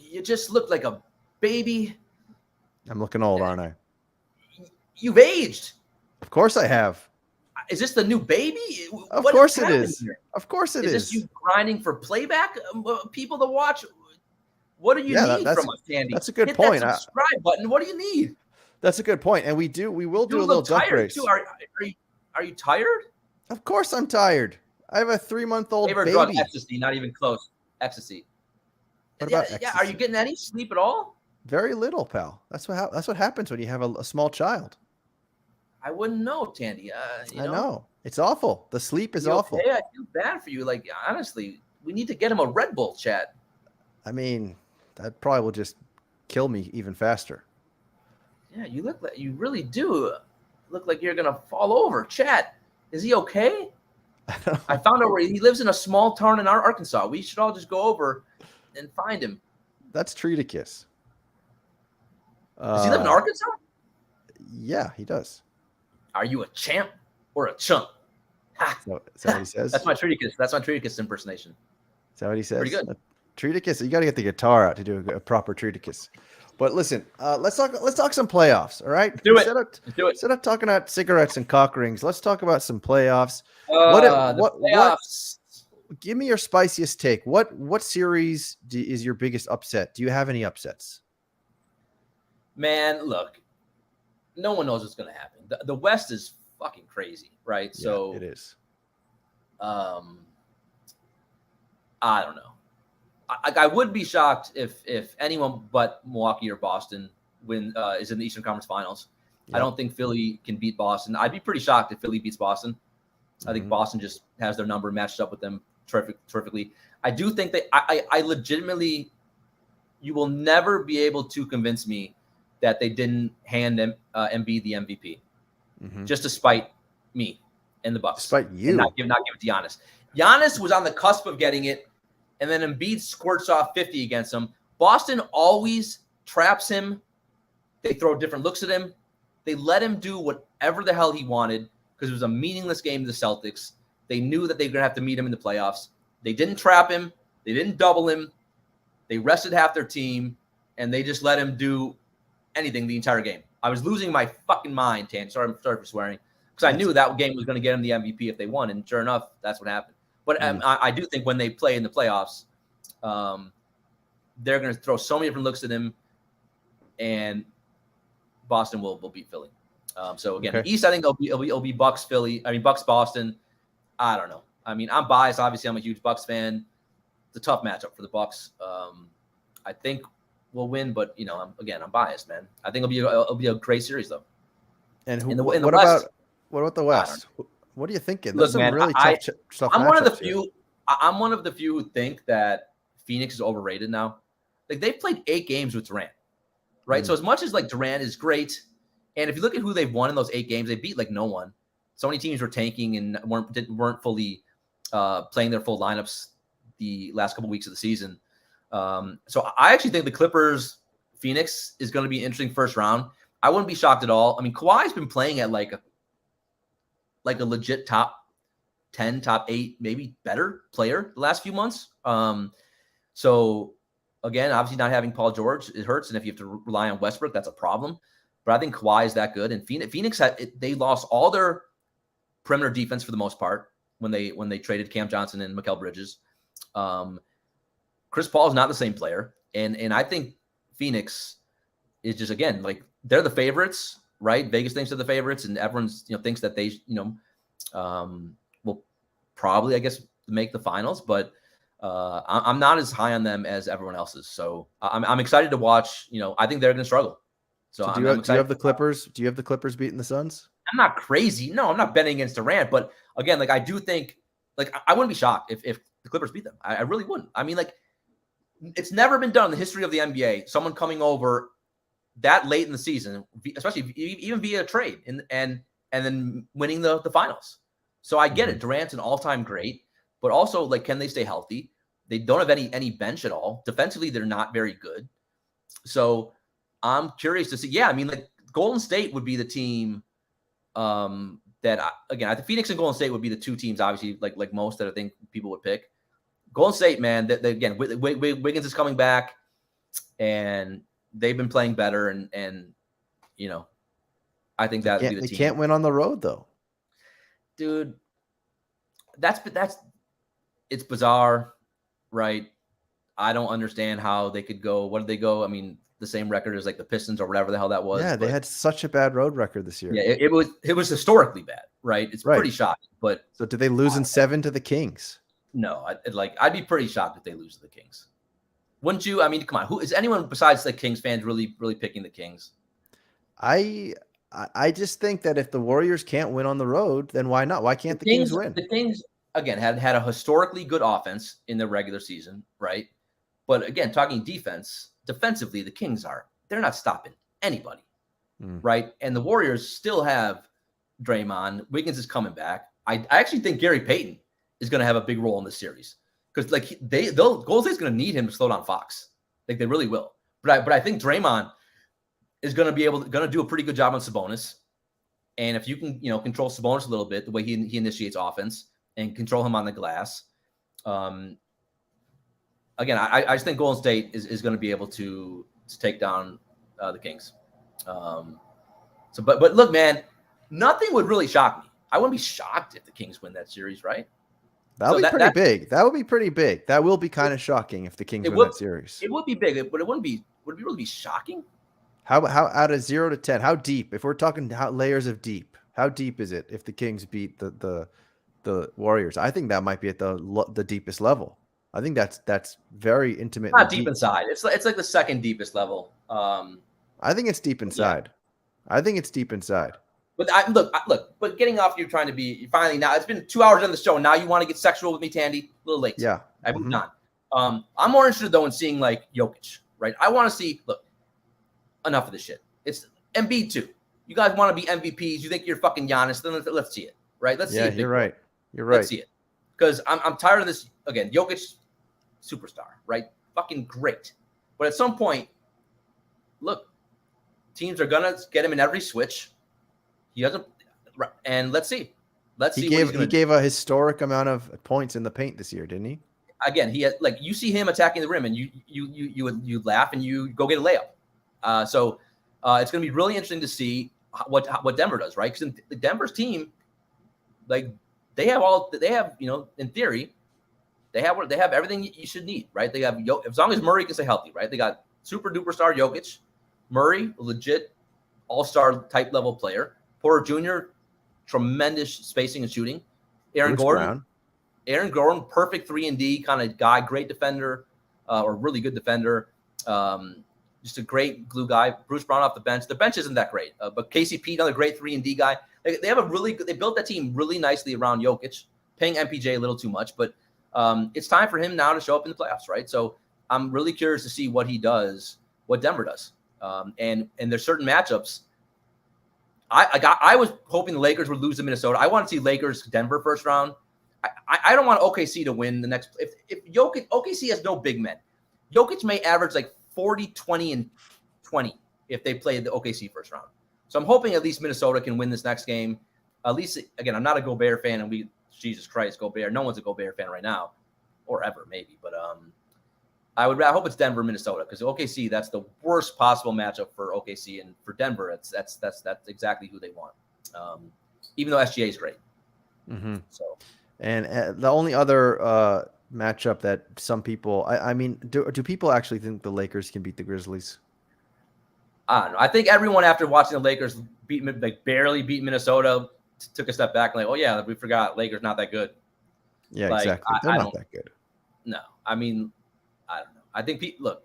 You just looked like a baby. I'm looking old, aren't I? You've aged. Of course I have. Is this the new baby? Of course it is. Of course it is. Is this you grinding for playback? People to watch? What do you need from us, Tandy? That's a good Hit point. That subscribe button. What do you need? That's a good point. And we will do a little duck race. Too. Are you tired? Of course I'm tired. I have a 3-month-old favorite baby. Drug, ecstasy, not even close. Ecstasy. What about ecstasy? Yeah, are you getting any sleep at all? Very little, pal. That's what happens when you have a small child. I wouldn't know, Tandy. I know. It's awful. The sleep is awful. Okay? I feel bad for you. Like, honestly, we need to get him a Red Bull, chat. I mean, that probably will just kill me even faster. Yeah, you really do look like you're gonna fall over. Chat, is he okay? I found out where he lives in a small town in Arkansas. We should all just go over and find him. That's Treaticus. Does he live in Arkansas? Yeah, he does. Are you a champ or a chump? Ha. So, is that what he says? That's my Treaticus impersonation. Is that what he says? Pretty good. Treaticus, you got to get the guitar out to do a proper Treaticus. But listen, let's talk some playoffs. All right, Do it. Instead of talking about cigarettes and cock rings, let's talk about some playoffs. Playoffs. Give me your spiciest take. What series is your biggest upset? Do you have any upsets? Man, look, no one knows what's going to happen. The West is fucking crazy, right? Yeah, so it is. I don't know. I would be shocked if anyone but Milwaukee or Boston is in the Eastern Conference Finals. Yep. I don't think Philly can beat Boston. I'd be pretty shocked if Philly beats Boston. I think Boston just has their number matched up with them terrifically. I do think that I legitimately, you will never be able to convince me that they didn't hand Embiid the MVP just to spite me and the Bucks. Despite you. And not give it to Giannis. Giannis was on the cusp of getting it, and then Embiid squirts off 50 against him. Boston always traps him. They throw different looks at him. They let him do whatever the hell he wanted because it was a meaningless game to the Celtics. They knew that they were going to have to meet him in the playoffs. They didn't trap him. They didn't double him. They rested half their team, and they just let him do anything the entire game. I was losing my fucking mind, Tan. Sorry for swearing. Because I knew that game was going to get him the MVP if they won, and sure enough, that's what happened. But I do think when they play in the playoffs, they're going to throw so many different looks at him, and Boston will beat Philly. So again, the East, I think it'll be Bucks Philly. I mean Bucks Boston. I don't know. I mean, I'm biased. Obviously, I'm a huge Bucks fan. It's a tough matchup for the Bucks. I think we'll win, but I'm biased, man. I think it'll be a great series though. And what about the West? What are you thinking? Look, There's man, some really tough I'm one of the matchups few. here. I'm one of the few who think that Phoenix is overrated now. Like they've played 8 games with Durant, right? So as much as like Durant is great, and if you look at who they've won in those 8 games, they beat like no one. so many teams were tanking and weren't fully playing their full lineups the last couple weeks of the season. So I actually think the Clippers Phoenix is going to be an interesting first round. I wouldn't be shocked at all. I mean, Kawhi's been playing at like a legit top 10, top 8, maybe better player the last few months. So again, obviously not having Paul George, it hurts. And if you have to rely on Westbrook, that's a problem. But I think Kawhi is that good. And Phoenix they lost all their perimeter defense for the most part when they traded Cam Johnson and Mikal Bridges. Chris Paul is not the same player. And I think Phoenix is just, again, like they're the favorites, right? Vegas thinks they're the favorites, and everyone's, thinks that they, will probably, I guess, make the finals, but I'm not as high on them as everyone else is. So I'm excited to watch. I think they're going to struggle. So do you have the Clippers? Do you have the Clippers beating the Suns? I'm not crazy. No, I'm not betting against Durant. But again, like I do think, like I wouldn't be shocked if the Clippers beat them. I really wouldn't. I mean, like it's never been done in the history of the NBA. Someone coming over that late in the season, especially even via a trade, and then winning the finals. So I get it. Durant's an all-time great, but also like, can they stay healthy? They don't have any bench at all. Defensively, they're not very good. So I'm curious to see. Yeah, I mean, like Golden State would be the team that I think Phoenix and Golden State would be the two teams, obviously, like most that I think people would pick. Golden State, man, again, Wiggins is coming back, and they've been playing better, and I think that would be the team. They can't win on the road though, dude. That's it's bizarre, right? I don't understand how they could go. What did they go? I mean, the same record as like the Pistons or whatever the hell that was. Yeah, they had such a bad road record this year. Yeah, it was historically bad, right? It's pretty shocking. But so did they lose in 7 to the Kings? No, I'd be pretty shocked if they lose to the Kings. Wouldn't you? I mean, come on. Who is anyone besides the Kings fans really picking the Kings? I just think that if the Warriors can't win on the road, then why not? Why can't the Kings win? The Kings, again, had a historically good offense in the regular season, right? But again, talking defensively, the Kings they're not stopping anybody, right? And the Warriors still have Draymond. Wiggins is coming back. I actually think Gary Payton is going to have a big role in this series because like Golden State's going to need him to slow down Fox. Like they really will. But I think Draymond is going to do a pretty good job on Sabonis. And if you can, control Sabonis a little bit, the way he initiates offense and control him on the glass. Again, I just think Golden State is going to be able to take down the Kings. But look, man, nothing would really shock me. I wouldn't be shocked if the Kings win that series, right? That would be pretty big. That would be pretty big. That will be kind of shocking if the Kings win that series. It would be big, but it wouldn't be. Would it really be shocking? How out of 0 to 10? How deep? If we're talking layers of deep, how deep is it if the Kings beat the Warriors? I think that might be at the deepest level. I think that's very intimate. Not deep inside. It's like the second deepest level. I think it's deep inside. Yeah. I think it's deep inside. But look. But getting off, you're trying to be finally now. It's been 2 hours on the show. Now you want to get sexual with me, Tandy? A little late. Yeah, I moved on. I'm more interested though in seeing like Jokic, right? I want to see. Look, enough of this shit. It's Embiid too. You guys want to be MVPs? You think you're fucking Giannis? Then let's see it, right? Let's see it. You're right. You're right. Let's see it because I'm tired of this. Again, Jokic, superstar, right? Fucking great. But at some point, look, teams are gonna get him in every switch. He doesn't, and let's see. He gave a historic amount of points in the paint this year, didn't he? Again, he had, like, you see him attacking the rim, and you laugh and you go get a layup. So it's going to be really interesting to see what Denver does, right? Because Denver's team, like they have in theory, they have everything you should need, right? They have as long as Murray can stay healthy, right? They got super duper star Jokic, Murray, legit all-star type level player. Porter Jr., tremendous spacing and shooting. Aaron Gordon, perfect 3-and-D kind of guy, great defender, or really good defender. Just a great glue guy. Bruce Brown off the bench. The bench isn't that great, but KCP, another great 3-and-D guy. They have they built that team really nicely around Jokic, paying MPJ a little too much, but it's time for him now to show up in the playoffs, right? So I'm really curious to see what he does, what Denver does. And there's certain matchups. I was hoping the Lakers would lose to Minnesota. I want to see Lakers Denver first round. I don't want OKC to win the next. If Jokic, OKC has no big men. Jokic may average like 40, 20, and 20 if they play the OKC first round. So I'm hoping at least Minnesota can win this next game. At least, again, I'm not a Gobert fan, and Jesus Christ, Gobert. No one's a Gobert fan right now, or ever maybe. But I hope it's Denver, Minnesota, because OKC, that's the worst possible matchup for OKC, and for Denver, that's exactly who they want. Even though SGA is great. Mm-hmm. So. And the only other matchup that some people, I mean, do people actually think the Lakers can beat the Grizzlies? I don't know. I think everyone after watching the Lakers barely beat Minnesota took a step back and like, oh yeah, we forgot Lakers not that good. Yeah, exactly. They're not that good. No, I mean, I don't know. I think look.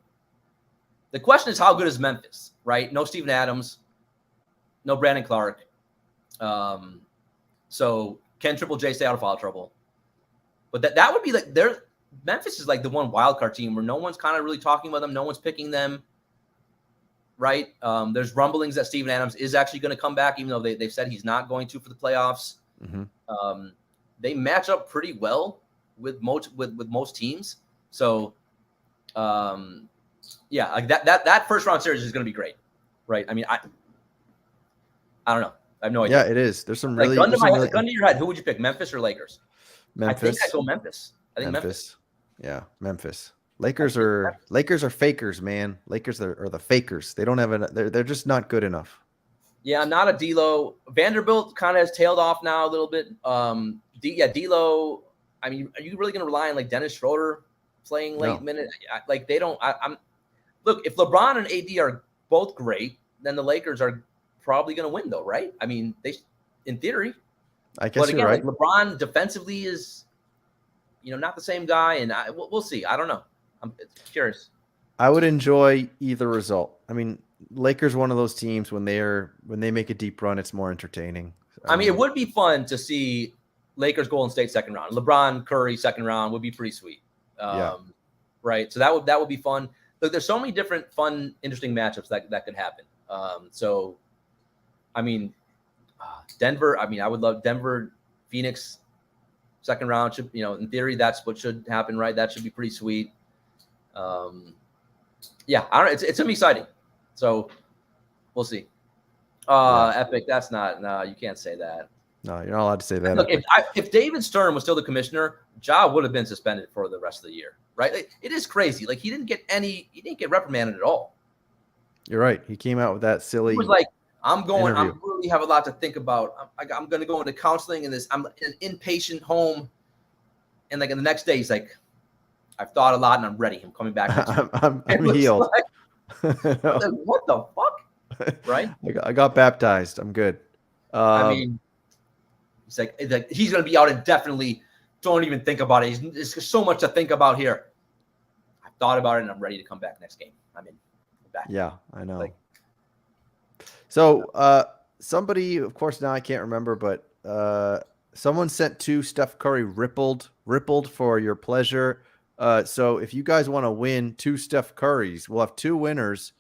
The question is how good is Memphis, right? No Steven Adams, no Brandon Clark. So can Triple J stay out of foul trouble? But that would be like Memphis is like the one wild card team where no one's kind of really talking about them. No one's picking them. Right. There's rumblings that Steven Adams is actually going to come back, even though they've said he's not going to for the playoffs. Mm-hmm. They match up pretty well with most teams. So, yeah, like that first round series is going to be great. Right. I mean, I don't know. I have no idea. Yeah, it is. There's some really gun to your head. Who would you pick, Memphis or Lakers? Memphis. I think I'd go Memphis. I think Memphis. Yeah, Memphis. Lakers are fakers, man. Lakers are the fakers. They don't have they're just not good enough. Yeah, not a D'Lo. Vanderbilt kind of has tailed off now a little bit. D'Lo. I mean, are you really going to rely on like Dennis Schroeder playing late minute? Like they don't. Look. If LeBron and AD are both great, then the Lakers are probably going to win, though, right? I mean, in theory. I guess you're right. Like LeBron defensively is, not the same guy, and we'll see. I don't know. I'm curious. I would enjoy either result. I mean, Lakers one of those teams when they make a deep run, it's more entertaining. I mean, it would be fun to see Lakers Golden State second round. LeBron Curry second round would be pretty sweet. Yeah. Right. So that would be fun. Look, there's so many different fun, interesting matchups that could happen. So, I mean, Denver. I mean, I would love Denver, Phoenix, second round. Should in theory that's what should happen, right? That should be pretty sweet. Yeah, I don't know. It's gonna be exciting. So we'll see. Epic. That's not. No, you can't say that. No, you're not allowed to say that. Look, if David Stern was still the commissioner, Ja would have been suspended for the rest of the year, right? It is crazy. Like he didn't get reprimanded at all. You're right. He came out with that silly. He was like, I really have a lot to think about. I'm going to go into counseling and I'm in an inpatient home. And like the next day, he's like, I've thought a lot and I'm ready. I'm coming back. I'm healed. Like, what the fuck? Right? I got baptized. I'm good. I mean, he's like he's going to be out indefinitely. Don't even think about it. There's so much to think about here. I've thought about it and I'm ready to come back next game. I'm back. Yeah, I know. So somebody, of course, now I can't remember, but someone sent to Steph Curry rippled for your pleasure. So if you guys want to win 2 Steph Currys, we'll have 2 winners.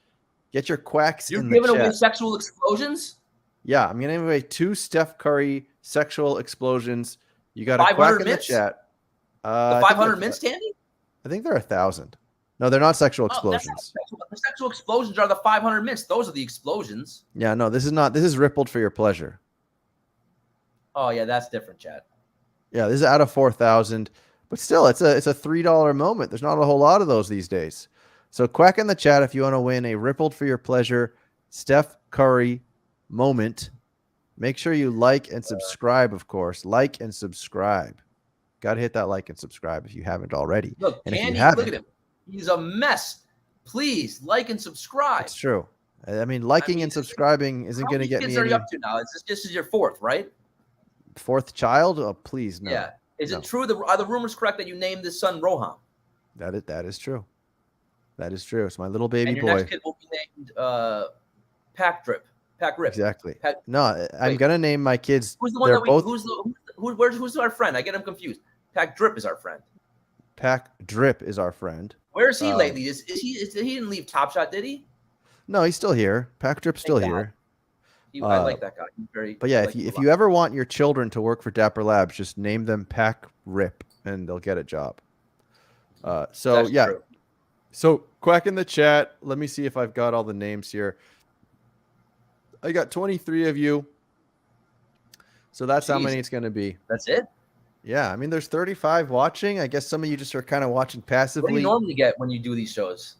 Get your quacks in the chat. You're giving away sexual explosions? Yeah, I'm going to give away 2 Steph Curry sexual explosions. You got a quack in the chat. The 500 mints, Tandy? I think they're 1,000. No, they're not sexual explosions. The sexual explosions are the 500 mints. Those are the explosions. Yeah, no, this is not. This is rippled for your pleasure. Oh yeah, that's different, Chad. Yeah, this is out of 4,000, but still, it's a $3 moment. There's not a whole lot of those these days. So quack in the chat if you want to win a rippled for your pleasure Steph Curry moment. Make sure you like and subscribe, of course. Like and subscribe. Got to hit that like and subscribe if you haven't already. Look, and Andy, if you haven't, look at him. He's a mess. Please like and subscribe. It's true. I mean, liking and subscribing isn't going to get me. How many kids are you up to now? This is your 4th, right? 4th child? Oh, please, no. Yeah. Is it true? Are the rumors correct that you named this son Roham? That is true. That is true. It's my little baby and your boy. Next kid will be named Pack Rip. Exactly. No, I'm gonna name my kids. Who's the one who's our friend? I get him confused. Pack Drip is our friend. Pack Drip is our friend. Where is he lately? He didn't leave Top Shot, did he? No, he's still here. Pack Drip's still here. I like that guy. He's very. But yeah, I like him a if lot. you ever want your children to work for Dapper Labs, just name them Pack Rip, and they'll get a job. So That's yeah. true. So Quack in the chat. Let me see if I've got all the names here. I got 23 of you. So that's how many Jeez. it's going to be. That's it. Yeah, I mean, there's 35 watching. I guess some of you just are kind of watching What do passively. you normally get when you do these shows?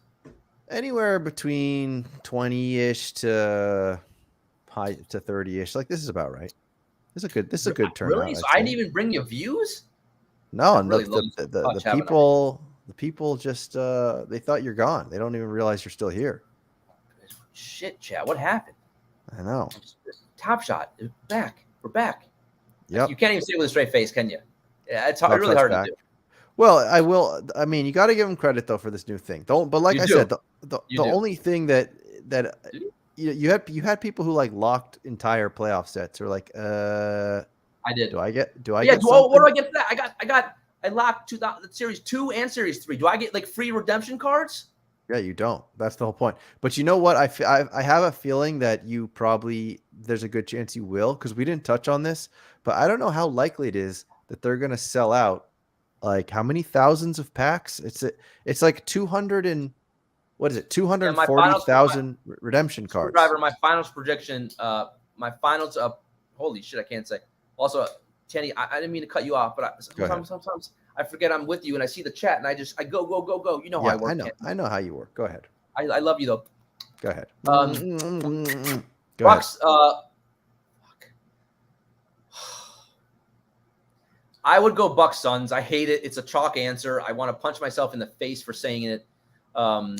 Anywhere between 20-ish to high to 30-ish. Like, this is about right. This is a good turnout. Really? So I'd I didn't say. even bring you views? No, I and really the love touch having people just they thought you're gone. They don't even realize you're still here. Shit, chat. What happened? I know. Top Shot. Back. We're back. Yep. You can't even say it with a straight face, can you? Yeah, it's Top really Shot's hard back. to do. Well, I will. I mean, you got to give them credit though for this new thing. But like You I do. said, the You do. only thing that Do you had people who like locked entire playoff sets or like I did. do I get What something? do I get for that? I locked series 2 and series 3. Do I get like free redemption cards? Yeah, you don't. That's the whole point. But you know what? I have a feeling that you probably there's a good chance you will because we didn't touch on this, but I don't know how likely it is that they're gonna sell out. Like how many thousands of packs? It's like 200 and what is it? 240,000 redemption cards. Driver, my finals prediction. My finals up. Holy shit, I can't say. Also, Kenny, I didn't mean to cut you off, but sometimes I forget I'm with you and I see the chat and I go. You know how I work. I know how you work. Go ahead. I love you though. Go ahead. Go Bucks. ahead. I would go Bucks Suns. I hate it. It's a chalk answer. I want to punch myself in the face for saying it. I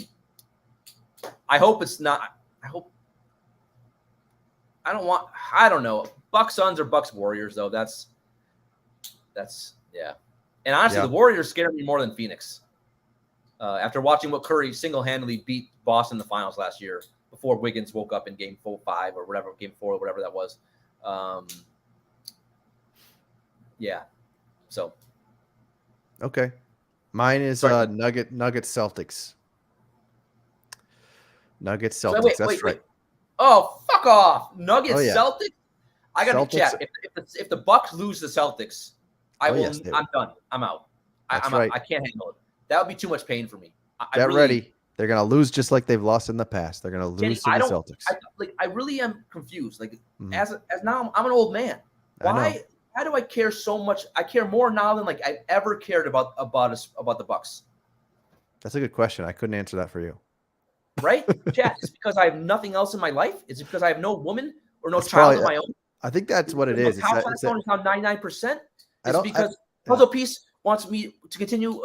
hope it's not. I don't know. Bucks Suns or Bucks Warriors though. That's yeah. And honestly, the Warriors scare me more than Phoenix. After watching what Curry single-handedly beat Boston in the finals last year, before Wiggins woke up in Game 5 or whatever, Game 4 or whatever that was. Yeah. So. Okay. Mine is Nuggets Celtics. Nuggets Celtics. That's right. Oh, fuck off. Nuggets Celtics? I got to chat. If the Bucks lose the Celtics, I'm done. I'm out. I can't handle it. That would be too much pain for me. Get ready. They're going to lose just like they've lost in the past. They're going to lose to the Celtics. I really am confused. Like as now I'm an old man. Why do I care so much? I care more now than like I've ever cared about the Bucks. That's a good question. I couldn't answer that for you. Right? Chat, is it because I have nothing else in my life? Is it because I have no woman or no child of my own? I think that's what it is. It's now 99%. Is it because Puzzle Piece wants me to continue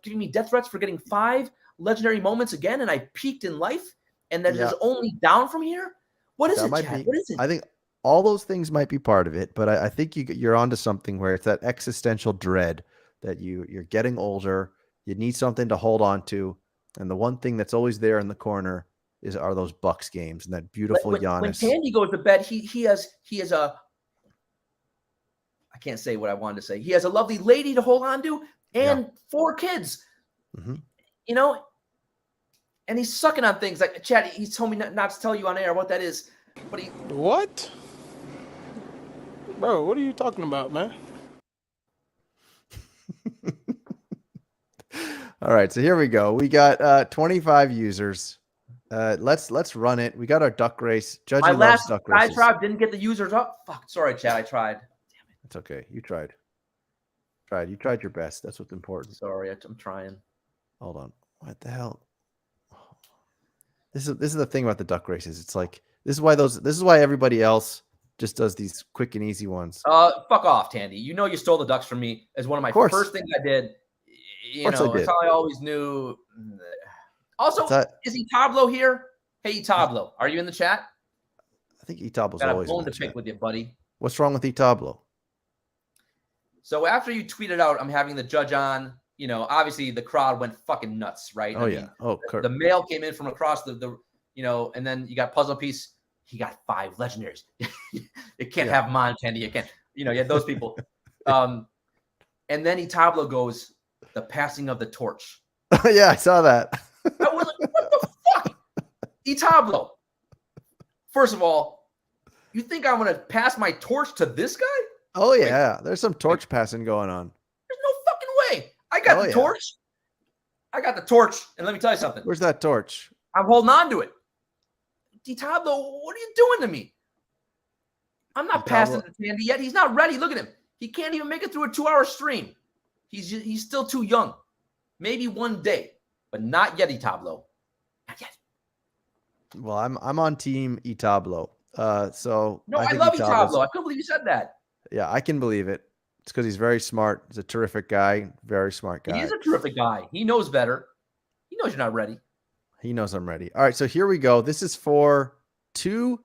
giving me death threats for getting 5 legendary moments again, and I peaked in life, and then there's only down from here? What is it, Chad? What is it? I think all those things might be part of it, but I think you're onto something where it's that existential dread that you're getting older, you need something to hold on to, and the one thing that's always there in the corner are those Bucks games and that beautiful Giannis. When Tandy goes to bed, he has a I can't say what I wanted to say. He has a lovely lady to hold on to and 4 kids. Mm-hmm. You know, and he's sucking on things like Chad. He told me not to tell you on air what that is, but What? Bro, what are you talking about, man? All right, so here we go. We got 25 users. Let's run it. We got our duck race. Judgy loves duck races. I tried, didn't get the users up. Fuck, sorry, Chad. I tried. Damn it. It's okay. You tried. You tried your best. That's what's important. Sorry, I'm trying. Hold on. What the hell? This is the thing about the duck races. It's like this is why everybody else just does these quick and easy ones. Fuck off, Tandy. You know you stole the ducks from me as one of my first things I did. That's how I always knew. Also, is Etablo here? Hey, Etablo, are you in the chat? I think Etablo's always in the chat. Got a bone to pick with you, buddy. What's wrong with Etablo? So after you tweeted out, I'm having the judge on. You know, obviously the crowd went fucking nuts, right? Oh, yeah. The mail came in from across the and then you got Puzzle Piece. He got 5 legendaries. You can't have them on, Tandy. You can't. You had those people. And then Etablo goes, the passing of the torch. Yeah, I saw that. I was like, what the fuck? Etablo. First of all, You think I'm gonna pass my torch to this guy? Oh yeah, there's some torch passing going on. There's no fucking way. I got the torch. I got the torch, and let me tell you something. Where's that torch? I'm holding on to it. DiTablo, what are you doing to me? I'm not passing it to Tandy yet. He's not ready. Look at him. He can't even make it through a 2-hour stream. He's still too young. Maybe one day, but not yet, DiTablo. Not yet. Well, I'm on team Itablo. So no, I love Itablo. I couldn't believe you said that. Yeah, I can believe it. It's because he's very smart. He's a terrific guy. Very smart guy. He is a terrific guy. He knows better. He knows you're not ready. He knows I'm ready. All right, so here we go. This is for 2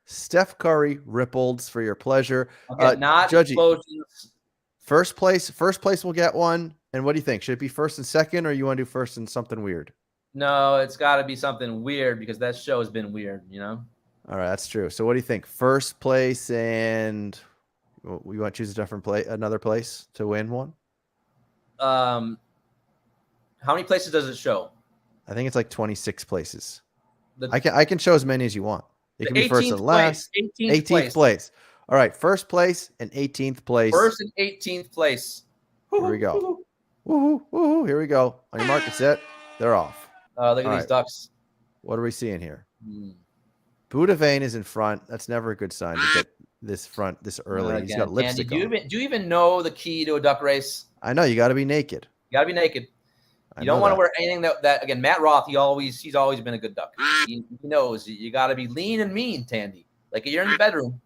Steph Curry Ripples for your pleasure. Okay, not Judgy. Explosions. First place will get one. And what do you think? Should it be first and second, or you want to do first and something weird? No, it's got to be something weird because that show has been weird, you know? All right, that's true. So what do you think? First place, and we want to choose a different place, another place to win one? How many places does it show? I think it's like 26 places. I can show as many as you want. It can be first and last. 18th place. All right, first place and 18th place. First and 18th place. Here we go. Woohoo, woohoo. Here we go. On your mark, get set. They're off. Look at these ducks. What are we seeing here? Buddha Vane is in front. That's never a good sign to get this early. He's got lipstick on. Do you even know the key to a duck race? I know. You got to be naked. You got to be naked. You don't want to wear anything that again, Matt Roth, he's always been a good duck. He knows you got to be lean and mean, Tandy. Like you're in the bedroom.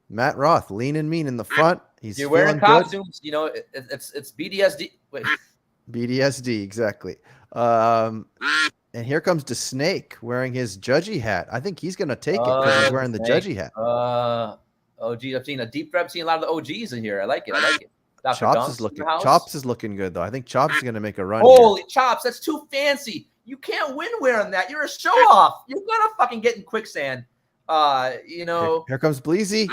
Matt Roth, lean and mean in the front. You're wearing costumes. You know, it's BDSD. Wait. BDSD, exactly. And here comes the Snake wearing his judgy hat. I think he's gonna take it because he's wearing the judgy hat. OG, I've seen a lot of the OGs in here. I like it. Chops is looking good though. I think Chops is gonna make a run. Holy Chops, that's too fancy. You can't win wearing that. You're a show off. You're gonna fucking get in quicksand. You know. Here comes Bleezy.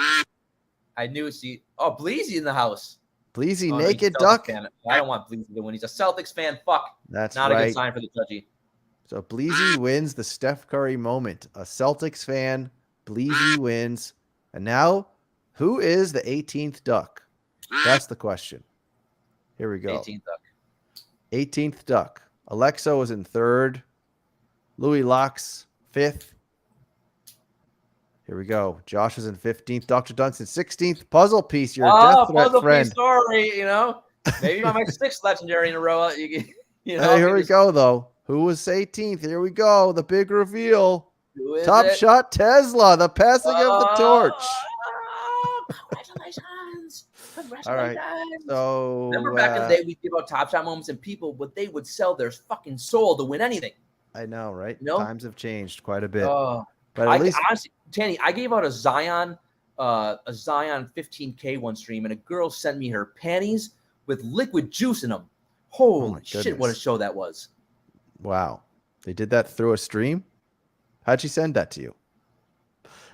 I knew. Bleezy in the house. Bleezy naked duck. Fan. I don't want Bleezy to win. He's a Celtics fan. Fuck. That's not a good sign for the judgy. So Bleezy wins the Steph Curry moment. A Celtics fan. Bleezy wins. And now, who is the 18th duck? That's the question. Here we go. 18th duck. 18th duck. Alexo is in 3rd. Louis Locks 5th. Here we go. Josh is in 15th. Dr. Dunstan 16th. Puzzle piece. Your death threat friend. Story. You know, maybe on my 6th legendary in a row. You know. Hey, here we go though. Who was 18th? Here we go. The big reveal. Top Shot Tesla. The passing of the torch. Congratulations. All right. So remember back in the day, we give out Top Shot moments, and people they would sell their fucking soul to win anything. I know, right? You know? Times have changed quite a bit. But at least honestly, Tanny, I gave out a Zion 15K one stream, and a girl sent me her panties with liquid juice in them. Holy shit, what a show that was. Wow. They did that through a stream? How'd she send that to you?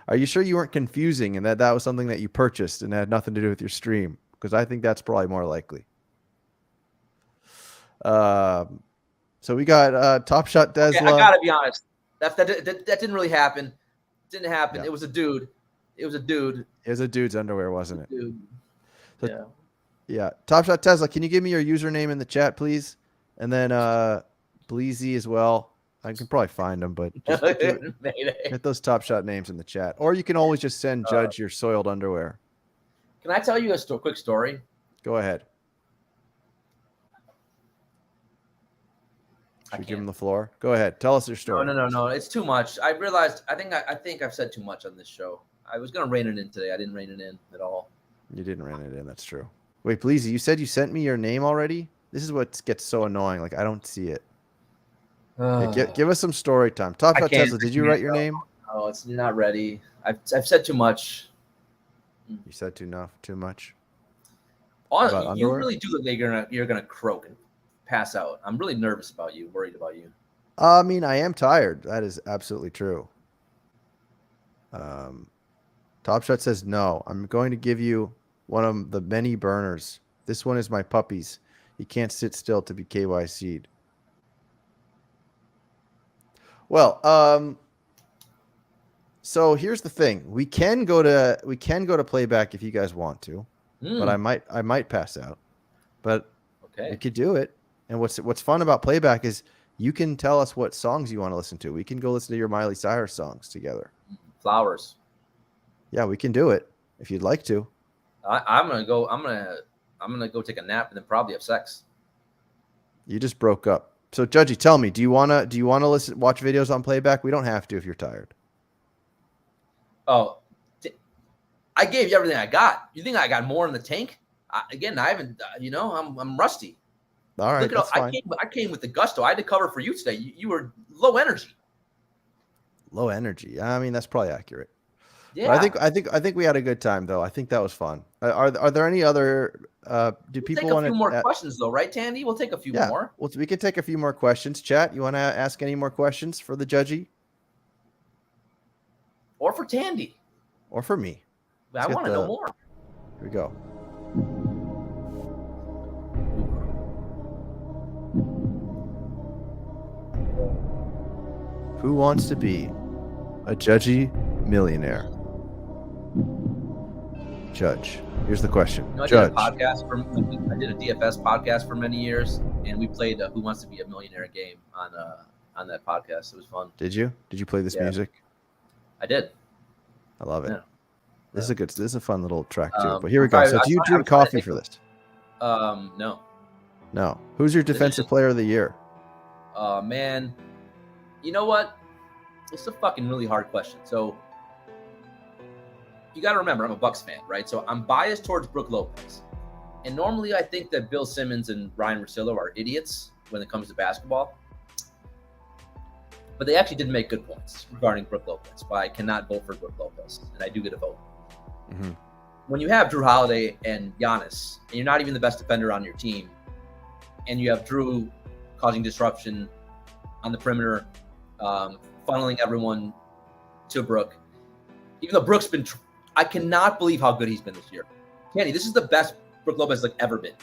Are you sure you weren't confusing and that was something that you purchased and had nothing to do with your stream? Because I think that's probably more likely. So we got Top Shot Tesla. Okay, I gotta be honest. That didn't really happen. It didn't happen. Yeah. It was a dude. It was a dude's underwear, wasn't it? Dude. So, yeah. Top Shot Tesla, can you give me your username in the chat, please? And then Bleezy as well. I can probably find them, but just get those Top Shot names in the chat. Or you can always just send Judge your soiled underwear. Can I tell you a quick story? Go ahead. Should we give him the floor? Go ahead. Tell us your story. No. It's too much. I realized. I think I've said too much on this show. I was gonna rein it in today. I didn't rein it in at all. You didn't rein it in. That's true. Wait, Bleezy, you said you sent me your name already? This is what gets so annoying. Like I don't see it. Hey, give us some story time. Top Shot Tesla, did you write your name? No, it's not ready. I've said too much. You said too much. Honestly, you really do look like you're gonna croak and pass out. I'm really nervous about you, worried about you. I mean, I am tired. That is absolutely true. Top Shot says no. I'm going to give you one of the many burners. This one is my puppy's. He can't sit still to be KYC'd. Well, So here's the thing: we can go to playback if you guys want to, but I might pass out. But Okay. we could do it. And what's fun about playback is you can tell us what songs you want to listen to. We can go listen to your Miley Cyrus songs together. Flowers. Yeah, we can do it if you'd like to. I'm gonna go take a nap and then probably have sex. You just broke up. So Judgy, tell me, do you wanna watch videos on playback? We don't have to if you're tired. Oh, I gave you everything I got. You think I got more in the tank? I haven't. I'm rusty. All right, that's fine. I came with the gusto. I had to cover for you today. You were low energy. Low energy. I mean, that's probably accurate. Yeah. But I think we had a good time though. I think that was fun. Are there any other? Do people want to take a few more questions though, right, Tandy? We'll take a few more. Well, we can take a few more questions. Chat, you want to ask any more questions for the Judgy? Or for Tandy. Or for me. I want to know more. Here we go. Who wants to be a Judgy millionaire? Judge. Here's the question. Judge. I did a DFS podcast for many years, and we played Who Wants to Be a Millionaire game on that podcast. It was fun. Did you? Did you play this music? I did. I love it. Yeah. This is a fun little track too. But here we go. So do you drink coffee for this? No. No. Who's your defensive player of the year? Man. You know what? It's a fucking really hard question. So you got to remember, I'm a Bucks fan, right? So I'm biased towards Brook Lopez. And normally I think that Bill Simmons and Ryan Russillo are idiots when it comes to basketball. But they actually did make good points regarding Brook Lopez. But I cannot vote for Brook Lopez, and I do get a vote. Mm-hmm. When you have Drew Holiday and Giannis, and you're not even the best defender on your team, and you have Drew causing disruption on the perimeter, funneling everyone to Brook, even though Brook's been I cannot believe how good he's been this year. Kenny, this is the best Brook Lopez has ever been.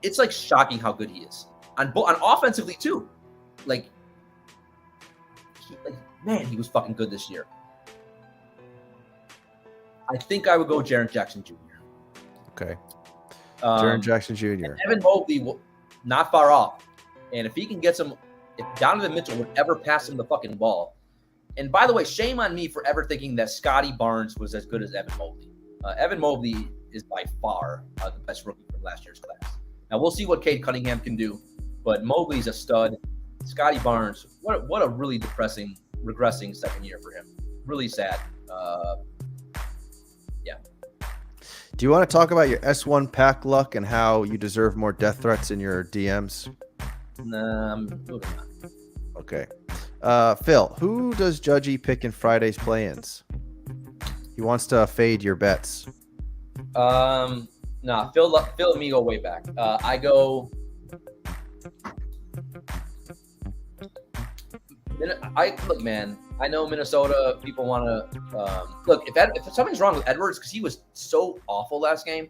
It's like shocking how good he is on offensively too. Man, he was fucking good this year. I think I would go Jaren Jackson Jr. Okay. Jaren Jackson Jr. Evan Mobley, not far off. And if he can get if Donovan Mitchell would ever pass him the fucking ball. And by the way, shame on me for ever thinking that Scotty Barnes was as good as Evan Mobley. Evan Mobley is by far the best rookie from last year's class. Now we'll see what Cade Cunningham can do, but Mobley's a stud. Scotty Barnes, what a really regressing second year for him. Really sad. Yeah. Do you want to talk about your S1 pack luck and how you deserve more death threats in your DMs? Nah, I'm moving on. Okay. Phil, who does Judgy pick in Friday's play-ins? He wants to fade your bets. Nah, Phil and me go way back. I go. Look, man. I know Minnesota people want to look. If something's wrong with Edwards because he was so awful last game,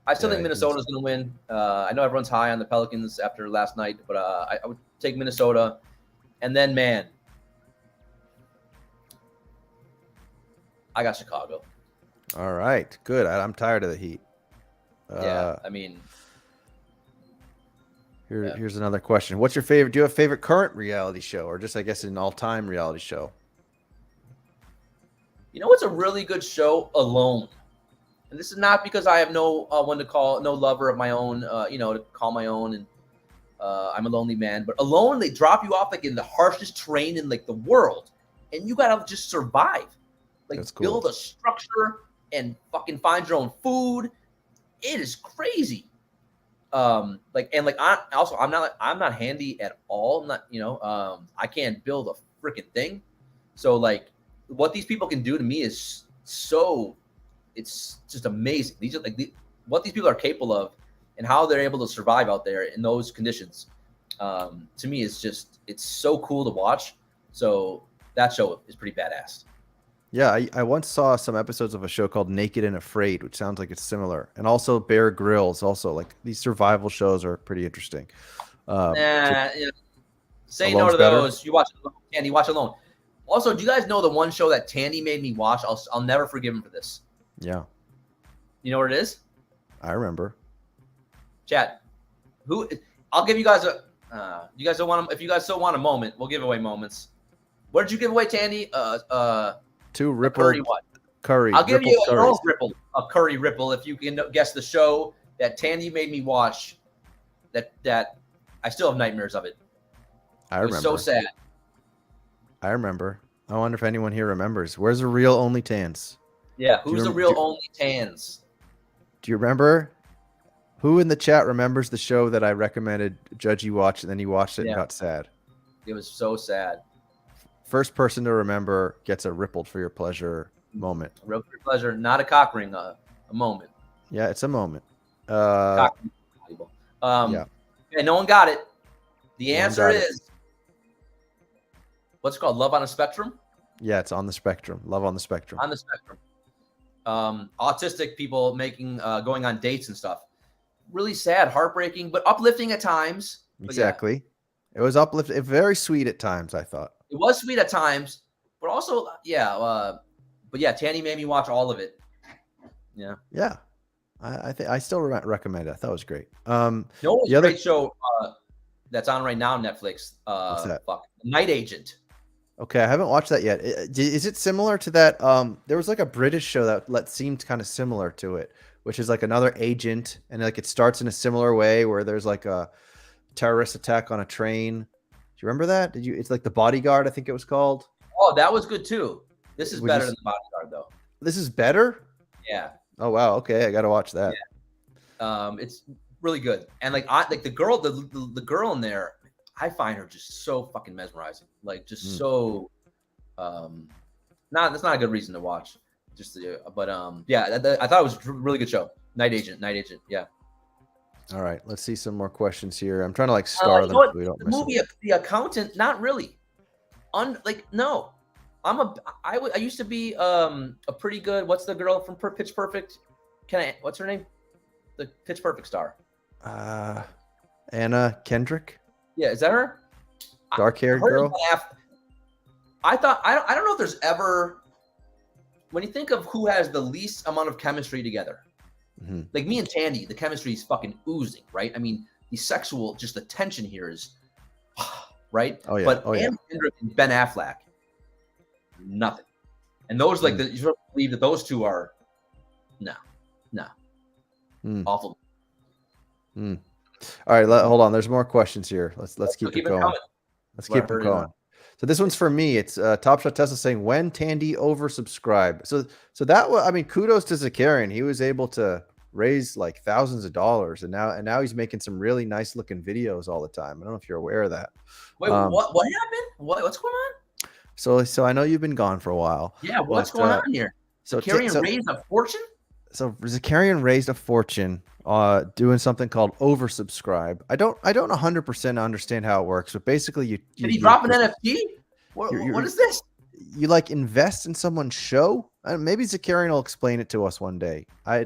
I still think Minnesota's going to win. I know everyone's high on the Pelicans after last night, but I would take Minnesota, and then man, I got Chicago. All right, good. I'm tired of the Heat. Yeah, I mean. Here's another question. What's your favorite? Do you have a favorite current reality show, or just, I guess, an all-time reality show? You know what's a really good show? Alone. And this is not because I have no one to call, no lover of my own, to call my own, and I'm a lonely man. But Alone, they drop you off like in the harshest terrain in like the world, and you gotta just survive. Like That's cool. Build a structure and fucking find your own food. It is crazy. I'm not handy at all. I'm not, I can't build a freaking thing. So like what these people can do to me is it's just amazing. These are what these people are capable of and how they're able to survive out there in those conditions. To me, it's so cool to watch. So that show is pretty badass. Yeah, I once saw some episodes of a show called Naked and Afraid, which sounds like it's similar. And also Bear Grylls. Also, like these survival shows are pretty interesting. Say Alone's no to better? those. You watch Alone, and you watch Alone. Also, do you guys know the one show that Tandy made me watch? I'll never forgive him for this. Yeah. You know what it is? I remember. Chat. I'll give you guys a. You guys don't want. If you guys still want a moment, we'll give away moments. What did you give away, Tandy? 2 ripple curry what? curry. I'll give you curries. a curry ripple if you can guess the show that Tandy made me watch. That I still have nightmares of it. I It remember. was so sad. I remember. I wonder if anyone here remembers. Where's the real Only Tans? Yeah, who's the real Only Tans? Do you remember? Who in the chat remembers the show that I recommended Judgy watch and then he watched it and got sad? It was so sad. First person to remember gets a rippled for your pleasure moment. Real for your pleasure, not a cock ring, a moment. Yeah, it's a moment. Cock ring is valuable. Yeah. And no one got it. The No one answer got it. is what's it called? Love on a Spectrum? Yeah, it's on the spectrum. Love on the spectrum. On the spectrum. Autistic people going on dates and stuff. Really sad, heartbreaking, but uplifting at times. But Exactly. It was uplifting, very sweet at times, I thought. it was sweet at times, but also, but yeah, Tandy made me watch all of it. Yeah. Yeah. I think I still recommend it. I thought it was great. No, it was the a other great show that's on right now on Netflix. What's that? Night Agent. Okay, I haven't watched that yet. Is it similar to that? There was like a British show that seemed kind of similar to it, which is like another agent, and like it starts in a similar way where there's like a terrorist attack on a train. Do you remember that? It's like The Bodyguard, I think it was called. Oh, that was good too. This is better than The Bodyguard, though. This is better? Yeah. Oh wow. Okay, I got to watch that. Yeah. It's really good, and the girl, the girl in there, I find her just so fucking mesmerizing. Like just so, that's not a good reason to watch. I thought it was a really good show. Night Agent. Yeah. All right, let's see some more questions here. I'm trying to star them so we don't the miss movie them. The Accountant, not really. No. I used to be a pretty good. What's the girl from Pitch Perfect? What's her name? The Pitch Perfect star. Anna Kendrick, Yeah, is that her? dark-haired Her girl. I thought I don't know if there's ever, when you think of who has the least amount of chemistry together, like me and Tandy, the chemistry is fucking oozing, right? I mean, the tension here is right. Oh yeah. But Oh yeah. Anna Kendrick and Ben Affleck, nothing. And those you sort of believe that those two are no, awful. All right, hold on. There's more questions here. Let's keep it going. Coming. Let's keep it going. So this one's for me. It's Top Shot Tesla saying, when Tandy oversubscribe. So that was, I mean, kudos to Zakarian. He was able to raise like thousands of dollars, and now he's making some really nice looking videos all the time. I don't know if you're aware of that. Wait, what happened? What's going on? So I know you've been gone for a while. Yeah, what's going on here? So Zakarian raised a fortune? So Zakarian raised a fortune doing something called oversubscribe. I don't 100% understand how it works, but basically Did he drop an NFT? What is this? You like invest in someone's show? Maybe Zakarian will explain it to us one day. I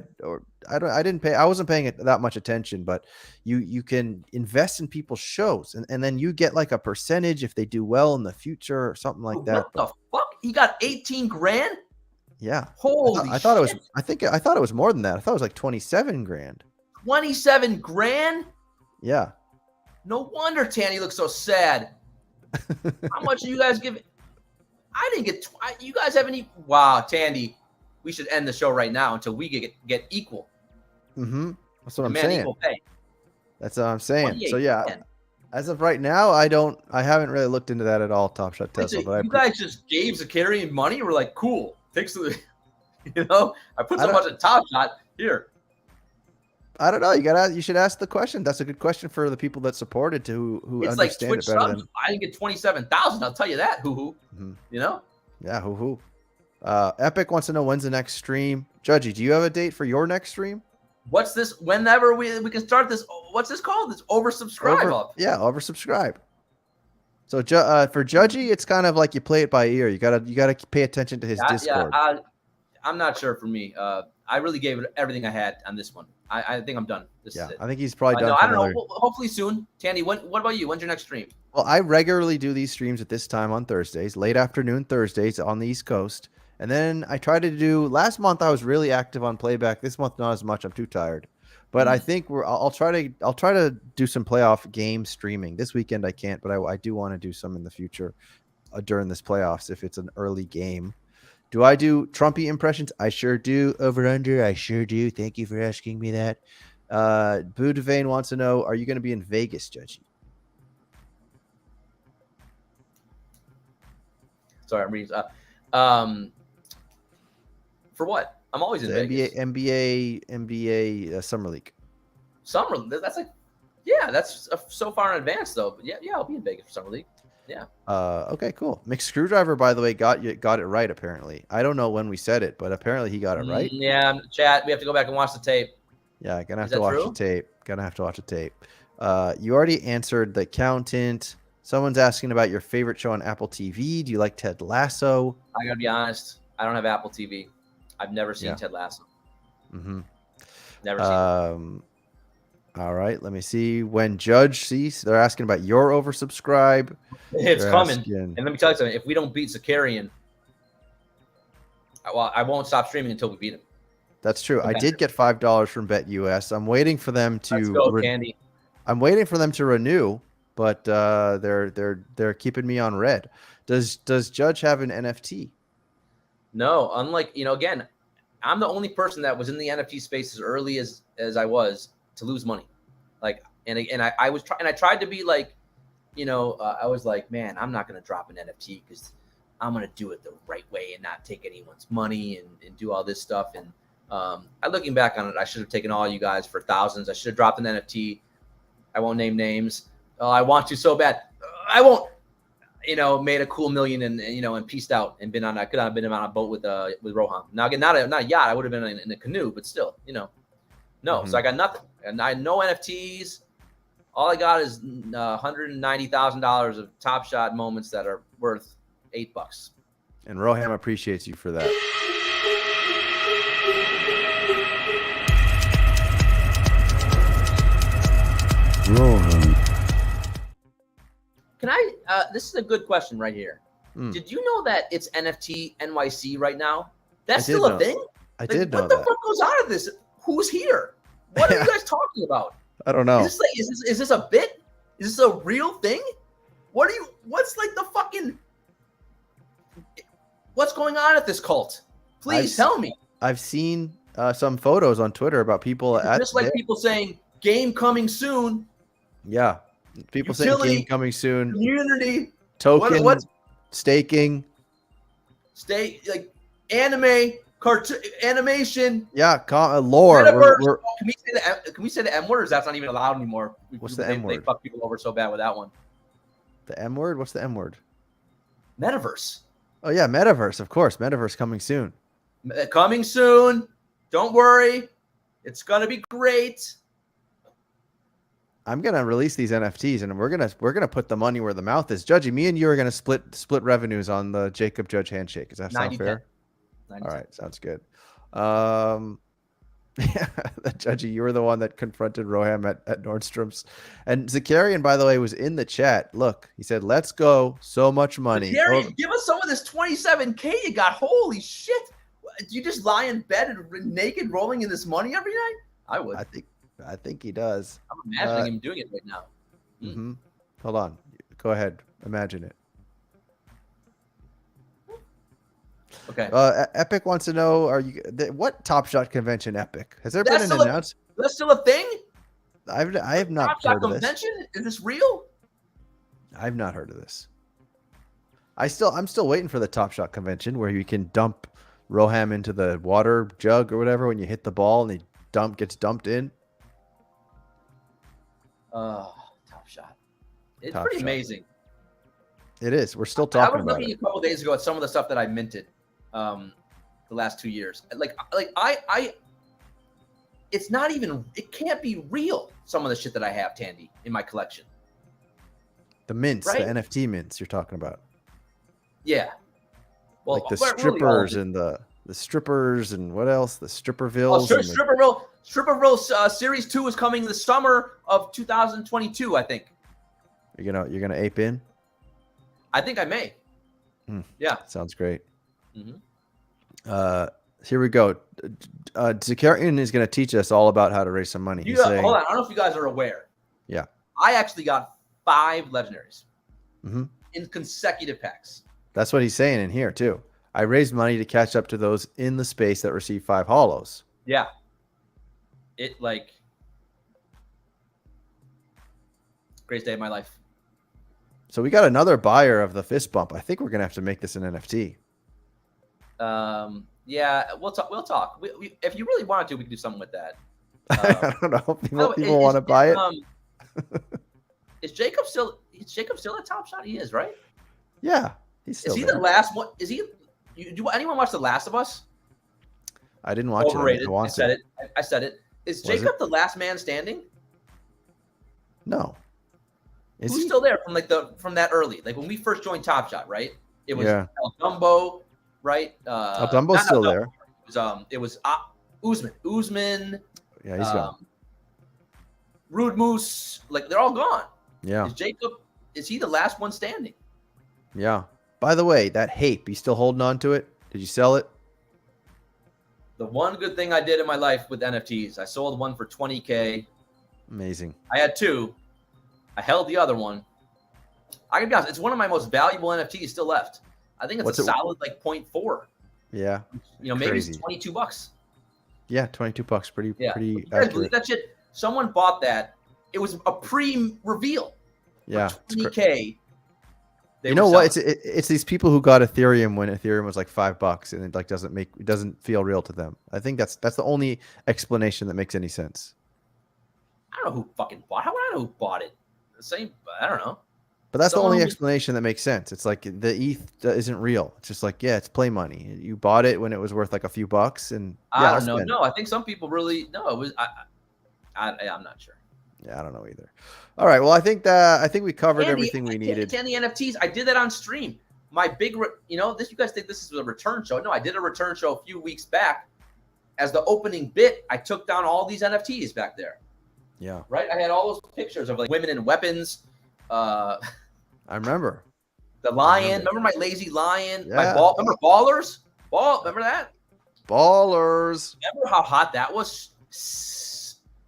wasn't paying it that much attention, but you can invest in people's shows and then you get like a percentage if they do well in the future or something like that. What the fuck? He got 18 grand? Yeah. Holy I thought it was more than that. I thought it was like 27 grand. 27 grand? Yeah. No wonder Tanny looks so sad. How much are you guys giving? I didn't get. You guys haven't even. Wow, Tandy, we should end the show right now until we get equal. That's what I'm Demand saying. equal pay. That's what I'm saying. So 28, yeah, 10. as of right now, I haven't really looked into that at all. Top Shot Wait, Tesla, so but you guys just gave Zakarian money. We're like, cool. Thanks to the, I put so much at Top Shot here. I don't know. You should ask the question. That's a good question for the people that supported who It's like understand Twitch it better subs. than. I didn't get 27,000. I'll tell you that. Hoo. Yeah, hoo. Epic wants to know when's the next stream. Judgy, do you have a date for your next stream? What's this? Whenever we can start this. What's this called? This oversubscribe up. Yeah, oversubscribe. So for Judgy, it's kind of like you play it by ear. You gotta pay attention to his Discord. Yeah, I'm not sure for me. I really gave it everything I had on this one. I think I'm done. This Yeah, is it. I think he's probably done. No, for I don't another... know. Hopefully soon. Tandy, what about you? When's your next stream? Well, I regularly do these streams at this time on Thursdays, late afternoon Thursdays on the East Coast. And then I try to do, last month I was really active on playback. This month, not as much. I'm too tired. But I think I'll try to do some playoff game streaming. This weekend I can't, but I do want to do some in the future during this playoffs if it's an early game. Do I do Trumpy impressions? I sure do. Over under, I sure do. Thank you for asking me that. Boo Devane wants to know, are you going to be in Vegas, Judgy? Sorry, I'm reading. For what? I'm always in Vegas. NBA Summer League. Summer. That's like, yeah, that's so far in advance though. But yeah, I'll be in Vegas for Summer League. Yeah. Okay, cool. Mixed Screwdriver, by the way, got it right. Apparently, I don't know when we said it, but apparently he got it right. Yeah, chat. We have to go back and watch the tape. Yeah, gonna have to watch the tape. You already answered the accountant. Someone's asking about your favorite show on Apple TV. Do you like Ted Lasso? I gotta be honest. I don't have Apple TV. I've never seen Ted Lasso. Mm-hmm. Never seen it. All right, let me see. When Judge sees, they're asking about your oversubscribe. It's coming. And let me tell you something. If we don't beat Zakarian, I won't stop streaming until we beat him. That's true. I did get $5 from BetUS. I'm waiting for them to. Let's go, Candy. I'm waiting for them to renew, but they're keeping me on red. Does Judge have an NFT? No, unlike, again, I'm the only person that was in the NFT space as early as I was to lose money. Like, and I was trying, and I tried to be like, I was like, man, I'm not going to drop an NFT because I'm going to do it the right way and not take anyone's money and do all this stuff. And looking back on it, I should have taken all you guys for thousands. I should have dropped an NFT. I won't name names. Oh, I want to so bad. I won't. Made a cool million and pieced out and been on. I could have been on a boat with Rohan. Now again, not a yacht. I would have been in a canoe, but still, no. Mm-hmm. So I got nothing, and I no NFTs. All I got is $190,000 of Top Shot moments that are worth $8. And Roham appreciates you for that. Rohan. Can I? This is a good question right here. Did you know that it's NFT NYC right now? That's still a thing? I did know that. What the fuck goes out of this? Who's here? What are you guys talking about? I don't know. Is this a bit? Is this a real thing? What's like the fucking, what's going on at this cult? Please tell me. I've seen some photos on Twitter about people just like people saying game coming soon. Yeah. People saying game coming soon. Community. Token. What? Staking. Like anime. Cartoon, animation, lore. Can we say the M word? Or is that's not even allowed anymore? What's the M word? They fuck people over so bad with that one. The M word? What's the M word? Metaverse. Oh yeah, metaverse. Of course, metaverse coming soon. Coming soon. Don't worry, it's gonna be great. I'm gonna release these NFTs, and we're gonna put the money where the mouth is. Judgy, me and you are gonna split revenues on the Jacob Judge handshake. Does that sound fair? All right, sounds good. Yeah, Judgy, you were the one that confronted Roham at Nordstrom's. And Zakarian, by the way, was in the chat. Look, he said, let's go. So much money. Zakarian, give us some of this 27K you got. Holy shit. Do you just lie in bed and naked rolling in this money every night? I would. I think he does. I'm imagining him doing it right now. Mm-hmm. Hold on. Go ahead. Imagine it. Okay. Epic wants to know: what Top Shot convention? Epic, has there been an announcement? That's still a thing. I have not Top Shot heard of convention? this. Is this real? I've not heard of this. I'm still waiting for the Top Shot convention where you can dump Roham into the water jug or whatever when you hit the ball and he gets dumped in. Top Shot. It's pretty amazing. It is. We're still talking about it. I was looking a couple days ago at some of the stuff that I minted the last 2 years. Like it's not even, it can't be real, some of the shit that I have, Tandy, in my collection. The mints, right? The NFT mints you're talking about. Yeah. Well, like the strippers and the the strippers and what else? The Oh, Strippervilles. and the- Stripperville Series 2 is coming the summer of 2022, I think. you're gonna ape in. I think I may. Yeah. Sounds great. Mhm. Here we go. DGCourtroom is going to teach us all about how to raise some money. He's saying, Hold on. I don't know if you guys are aware. Yeah. I actually got 5 legendaries Mhm. in consecutive packs. That's what he's saying in here too. I raised money to catch up to those in the space that receive 5 hollows. Yeah. Greatest day of my life. So we got another buyer of the fist bump. I think we're going to have to make this an NFT. Yeah, we'll talk. We, if you really wanted to, we could do something with that. I don't know. By the way, People want to buy it. Is Jacob still at Top Shot? He is, right? Yeah. He's still Is he there. the last one? Is he? Do anyone watch The Last of Us? I didn't watch Overrated. it. I said it. I said it. Is Was Jacob the last man standing? No. Is Who's he? still there from that early? Like when we first joined Top Shot, right? It was Yeah. El Dumbo, right? El Dumbo's not still El there. Dumbo. It was Usman. Usman. Yeah, he's gone. Rude Moose. Like they're all gone. Yeah. Is he the last one standing? Yeah. By the way, that Hape, you still holding on to it? Did you sell it? The one good thing I did in my life with NFTs, I sold one for $20K. Amazing. I had 2. I held the other one. I can be honest, it's one of my most valuable NFTs still left. I think it's What's a it- solid like 0.4. Yeah. Maybe Crazy. it's $22. Yeah, $22. Pretty Yeah. pretty You guys believe accurate. that shit? Someone bought that. It was a pre-reveal. Yeah. For it's cra- 20K. You know what? It's these people who got Ethereum when Ethereum was like $5 and it like doesn't feel real to them. I think that's the only explanation that makes any sense. I don't know who fucking bought. How would I know who bought it? The same. I don't know. But that's Someone the only who- explanation that makes sense. It's like the ETH isn't real. It's just like, yeah, it's play money. You bought it when it was worth like a few bucks, and yeah, I I'll don't know. spend it. No, I think some people really. No, it was. I'm not sure. Yeah, I don't know either. All right, well, I think we covered everything we needed. And the NFTs, I did that on stream. My big, this you guys think this is a return show? No, I did a return show a few weeks back. As the opening bit, I took down all these NFTs back there. Yeah, Right, I had all those pictures of like women in weapons. I remember. The lion. Remember my lazy lion? My Yeah. ball. Remember Ballers? Remember that? Ballers, Remember how hot that was?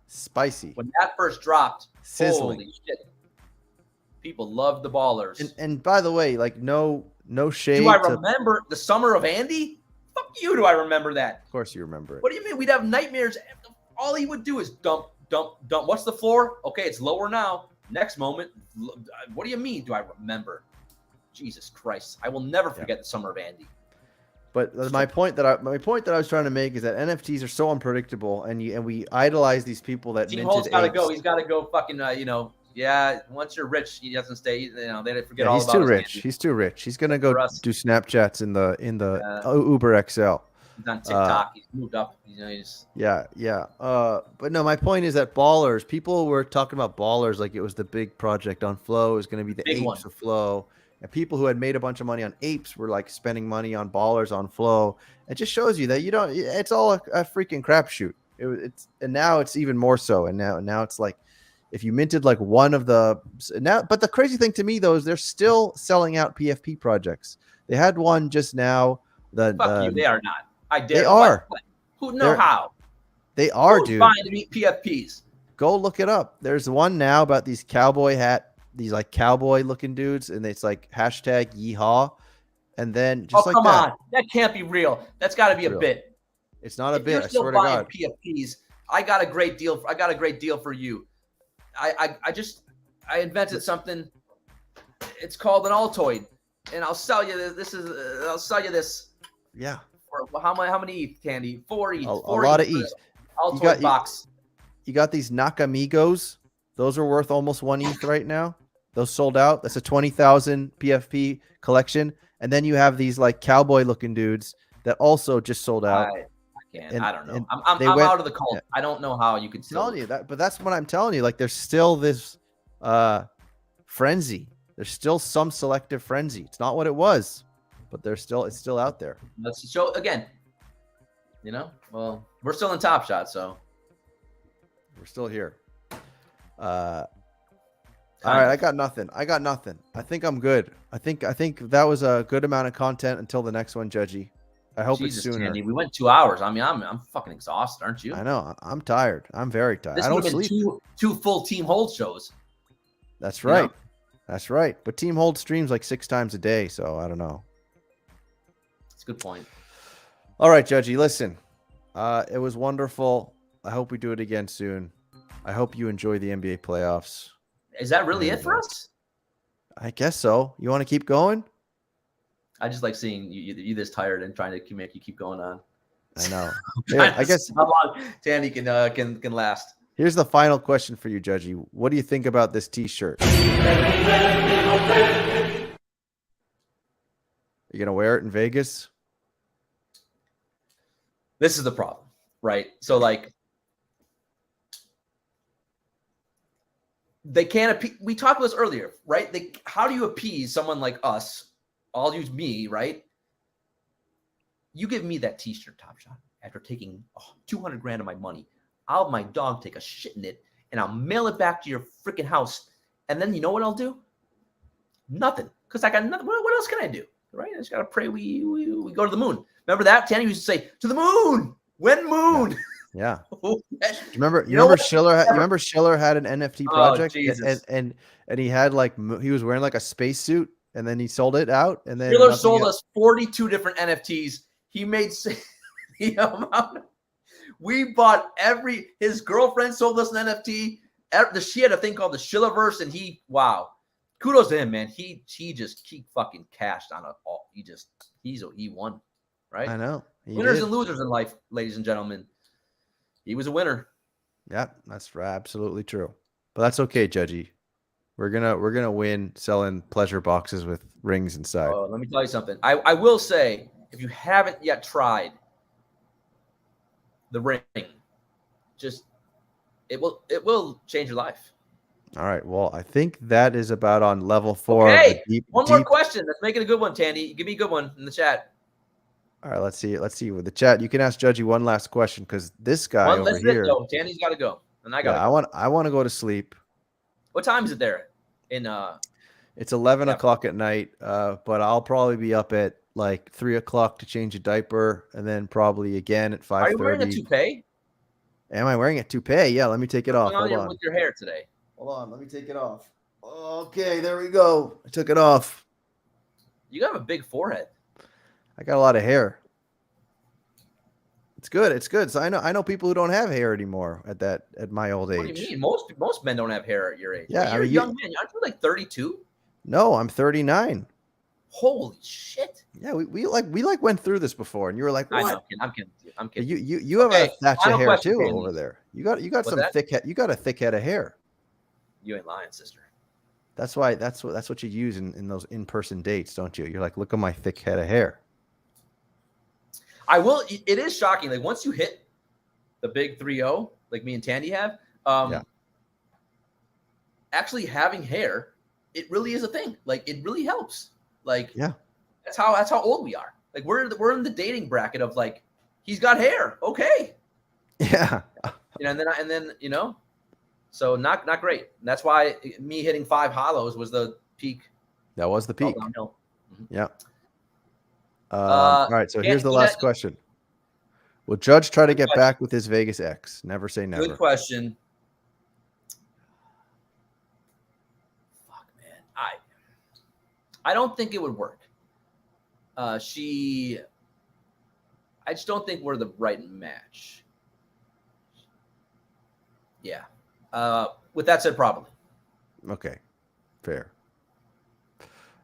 spicy, When that first dropped, sizzling. holy shit. People loved the Ballers. And by the way, like no shade. Do I to- remember the summer of Andy? Fuck you, do I remember that? Of course, you remember it. What do you mean? We'd have nightmares. All he would do is dump. What's the floor? Okay, it's lower now. Next moment. What do you mean? Do I remember? Jesus Christ. I will never forget the summer of Andy. But my point that I was trying to make is that NFTs are so unpredictable, and we idolize these people that Team minted Holt's got to apes. go. He's got to go fucking, yeah, once you're rich, he doesn't stay, they forget Yeah, all he's about too his rich. Andy. He's too rich. He's gonna go For us. do Snapchats in the Yeah. Uber XL. He's on TikTok. He's moved up. He's Yeah. But no, my point is that Ballers, people were talking about Ballers like it was the big project on Flow. It was going to be the Big apes one. of Flow. And people who had made a bunch of money on apes were like spending money on Ballers on Flow. It just shows you that it's all a freaking crapshoot. And now it's even more so. And now it's like, if you minted like one of the now, but the crazy thing to me though is they're still selling out PFP projects. They had one just now. fuck you. They are not. I dare. They are. What? Who They're- know how? They are, Who's dude. buying PFPs? Go look it up. There's one now about these these like cowboy looking dudes, and it's like hashtag yeehaw. And then just Oh, like come that. on. That can't be real. That's got to be a Real. bit. It's not a If bit. you're I still swear to buying God. PFPs, I got a great deal. I got a great deal for you. I invented something. It's called an Altoid, and I'll sell you this. I'll sell you this Yeah. for how many ETH, Candy? 4 ETH. A 4 lot of for ETH. the Altoid box. You got these Nakamigos. Those are worth almost 1 ETH right now. Those sold out. That's a 20,000 PFP collection. And then you have these like cowboy looking dudes that also just sold out. I can't. And- I don't know. and I'm they went- out of the cult. yeah. I don't know how you could I'm still. telling you that, but that's what I'm telling you. Like there's still this frenzy. There's still some selective frenzy. It's not what it was, but it's still out there. Let's show again. You know, well, we're still in Top Shot, so We're still here. All right, I got nothing. I think I'm good. I think that was a good amount of content until the next one, Judgy. I hope Jesus, it's sooner. Tandy, we went 2 hours. I mean, I'm fucking exhausted, aren't you? I know. I'm tired. I'm very tired. This I would don't have been sleep. two full Team Hold shows. That's you right. know? That's right. But Team Hold streams like 6 times a day, so I don't know. That's a good point. All right, Judgy, listen. It was wonderful. I hope we do it again soon. I hope you enjoy the NBA playoffs. Is that really it for us? I guess so. You want to keep going? I just like seeing you this tired and trying to make you keep going on. I know. Yeah, I guess how long Tandy can last. here's the final question for you, Judgy. What do you think about this T-shirt? You gonna wear it in Vegas? This is the problem, right? So like, they can't. We talked about this earlier, right? How do you appease someone like us? I'll use me, right? You give me that T-shirt, Top Shot, after taking 200 grand of my money. I'll have my dog take a shit in it, and I'll mail it back to your freaking house. And then you know what I'll do? Nothing, because I got nothing. What else can I do? Right? I just gotta pray we go to the moon. Remember that? Tanny used to say, "To the moon, when moon." Yeah. You Remember Schiller? Remember Schiller had an NFT project, Jesus. and he had he was wearing like a spacesuit, and then he sold it out, and then Schiller sold us 42 different NFTs. He made the amount. We bought his girlfriend sold us an NFT. She had a thing called the Schillerverse, and wow. Kudos to him, man. He fucking cashed on he won, right? I know. Winners and losers in life, ladies and gentlemen. He was a winner. Yeah, that's absolutely true. But that's okay, Judgy. We're gonna win selling pleasure boxes with rings inside. Oh, let me tell you something. I will say, if you haven't yet tried the ring, it will change your life. All right. Well, I think that is about on level 4. Okay. One more question. Let's make it a good one, Tandy. Give me a good one in the chat. All right. Let's see with the chat. You can ask Judgy one last question because this guy over here. Tandy's got to go, and I got. Yeah, I want to go to sleep. What time is it there? It's 11 o'clock at night. But I'll probably be up at like 3 o'clock to change a diaper, and then probably again at 5:30. Are you wearing a toupee? Am I wearing a toupee? Yeah. Let me take it off. What's Hold on. with your hair today? Hold on. Let me take it off. Okay, there we go. I took it off. You have a big forehead. I got a lot of hair. It's good. It's good. So I know people who don't have hair anymore at my old age. What do you mean? Most men don't have hair at your age. Yeah, you're a young man. Aren't you like 32? No, I'm 39. Holy shit! Yeah, we went through this before, and you were like, "What?" I know. I'm kidding. You have a thatch of hair too Tandy. over there. You got some that? thick head. You got a thick head of hair. You ain't lying, sister. That's what you use in those in-person dates, don't you? You're like, look at my thick head of hair. I will. It is shocking. Like once you hit the big 3-0, like me and Tandy have, actually having hair, it really is a thing. Like it really helps. Like that's how old we are. Like we're in the dating bracket of like he's got hair. Okay. Yeah. And then so not great. And that's why me hitting 5 hollows was the peak. That was the peak. Mm-hmm. Yeah. All right. So here's the last question. Will Judge try to get back with his Vegas ex? Never say never. Good question. Fuck, man. I don't think it would work. I just don't think we're the right match. Yeah. With that said, probably. Okay. Fair.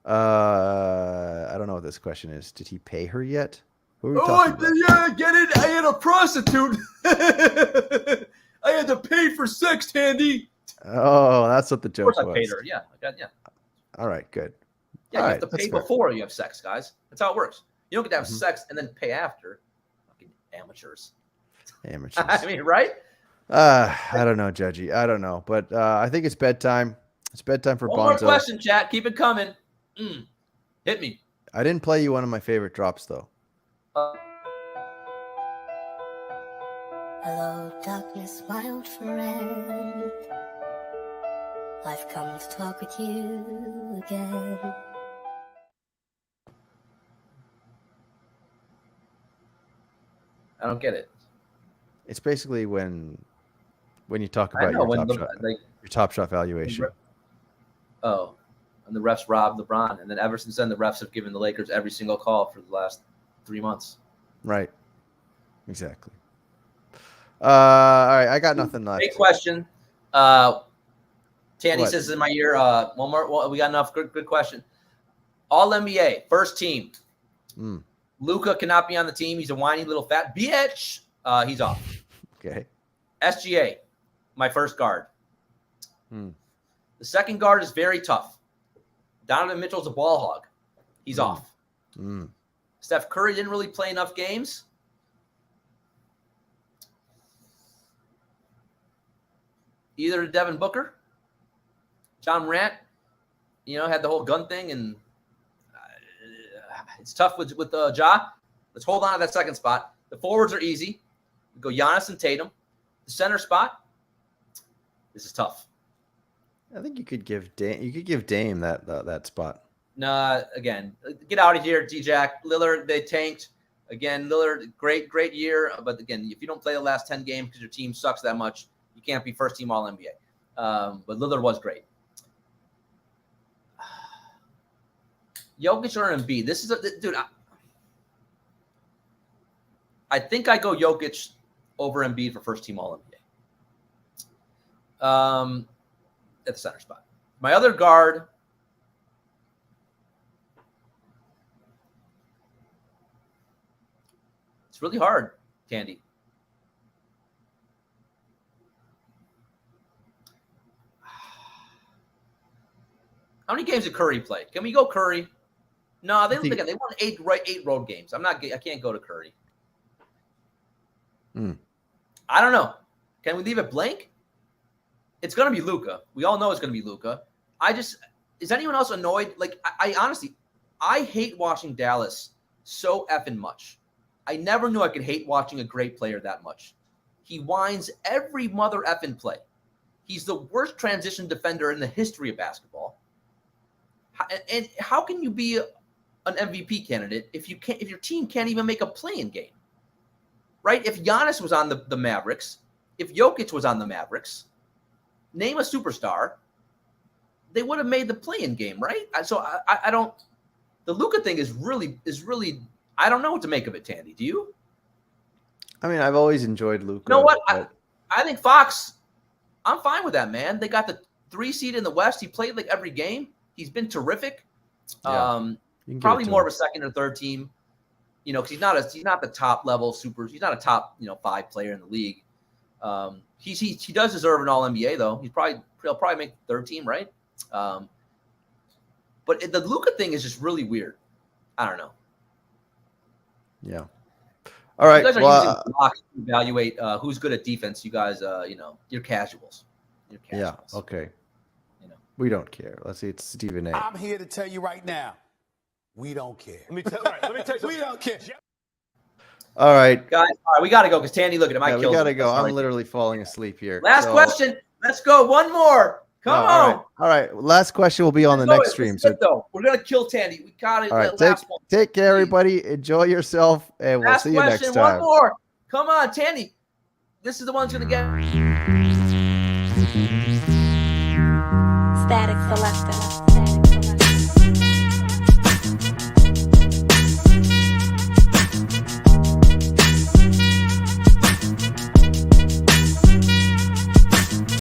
I don't know what this question is. Did he pay her yet? Who are we talking about? Yeah, get it. I had a prostitute. I had to pay for sex, Tandy. Oh, that's what the joke was. Of course I paid her. Yeah. All right, good. Yeah, All you right, have to pay before you have sex, guys. That's how it works. You don't get to have sex and then pay after. Fucking amateurs. I mean, right? I don't know, Judgy. I don't know. But I think it's bedtime. It's bedtime for Bonzo. One more question, chat. Keep it coming. Hit me. I didn't play you one of my favorite drops, though. Hello, darkness, my old friend. I've come to talk with you again. I don't get it. It's basically when you talk I about know your top shot valuation. Oh, and the refs robbed LeBron, and then ever since then, the refs have given the Lakers every single call for the last 3 months. Right. Exactly. All right, I got nothing left. Great question. Tandy What? says in my ear, one more. Well, we got enough. Good question. All NBA, first team. Luka cannot be on the team. He's a whiny little fat bitch. He's off. Okay. SGA, my first guard. The second guard is very tough. Donovan Mitchell's a ball hog. He's off. Steph Curry didn't really play enough games. Either Devin Booker, John Morant, had the whole gun thing, and it's tough with Ja. Let's hold on to that second spot. The forwards are easy. We go Giannis and Tatum. The center spot, this is tough. I think you could give Dame that spot. Nah, again, get out of here, D-Jack. Lillard, they tanked. Again, Lillard, great year. But again, if you don't play the last 10 games because your team sucks that much, you can't be first team All-NBA. But Lillard was great. Jokic or Embiid? This is dude. I think I go Jokic over Embiid for first team All-NBA. At the center spot. My other guard. It's really hard, Tandy. How many games did Curry play? Can we go Curry? No, they won eight road games. I can't go to Curry. I don't know. Can we leave it blank? It's going to be Luka. We all know it's going to be Luka. Is anyone else annoyed? Like, I honestly, I hate watching Dallas so effing much. I never knew I could hate watching a great player that much. He whines every mother effing play. He's the worst transition defender in the history of basketball. And how can you be an MVP candidate if your team can't even make a play-in game? Right? If Giannis was on the Mavericks, if Jokic was on the Mavericks, name a superstar, they would have made the play-in game, right? So I don't. The Luka thing is really. I don't know what to make of it, Tandy. Do you? I mean, I've always enjoyed Luka. You know what? I think Fox. I'm fine with that, man. They got the 3 seed in the West. He played like every game. He's been terrific. Yeah, probably more of a second or third team. Because he's not the top level super. He's not a top 5 player in the league. He does deserve an All NBA though. He'll probably make the third team, right? But the Luka thing is just really weird. I don't know. Yeah. All right. You guys are using blocks to evaluate who's good at defense. You guys, you're casuals. Yeah. Okay. We don't care. Let's see. It's Stephen A. I'm here to tell you right now, we don't care. Let me tell you We don't care. All right. Guys, all right, we got to go because Tandy, look at him. We got to go. I'm literally falling asleep here. Last question. Let's go. One more. Come on. All right. Last question will be on the next stream. So we're going to kill Tandy. We got it. All right. Take care, everybody. Enjoy yourself, and we'll see you next time. One more. Come on, Tandy. This is the one who's going to get. Static Selector.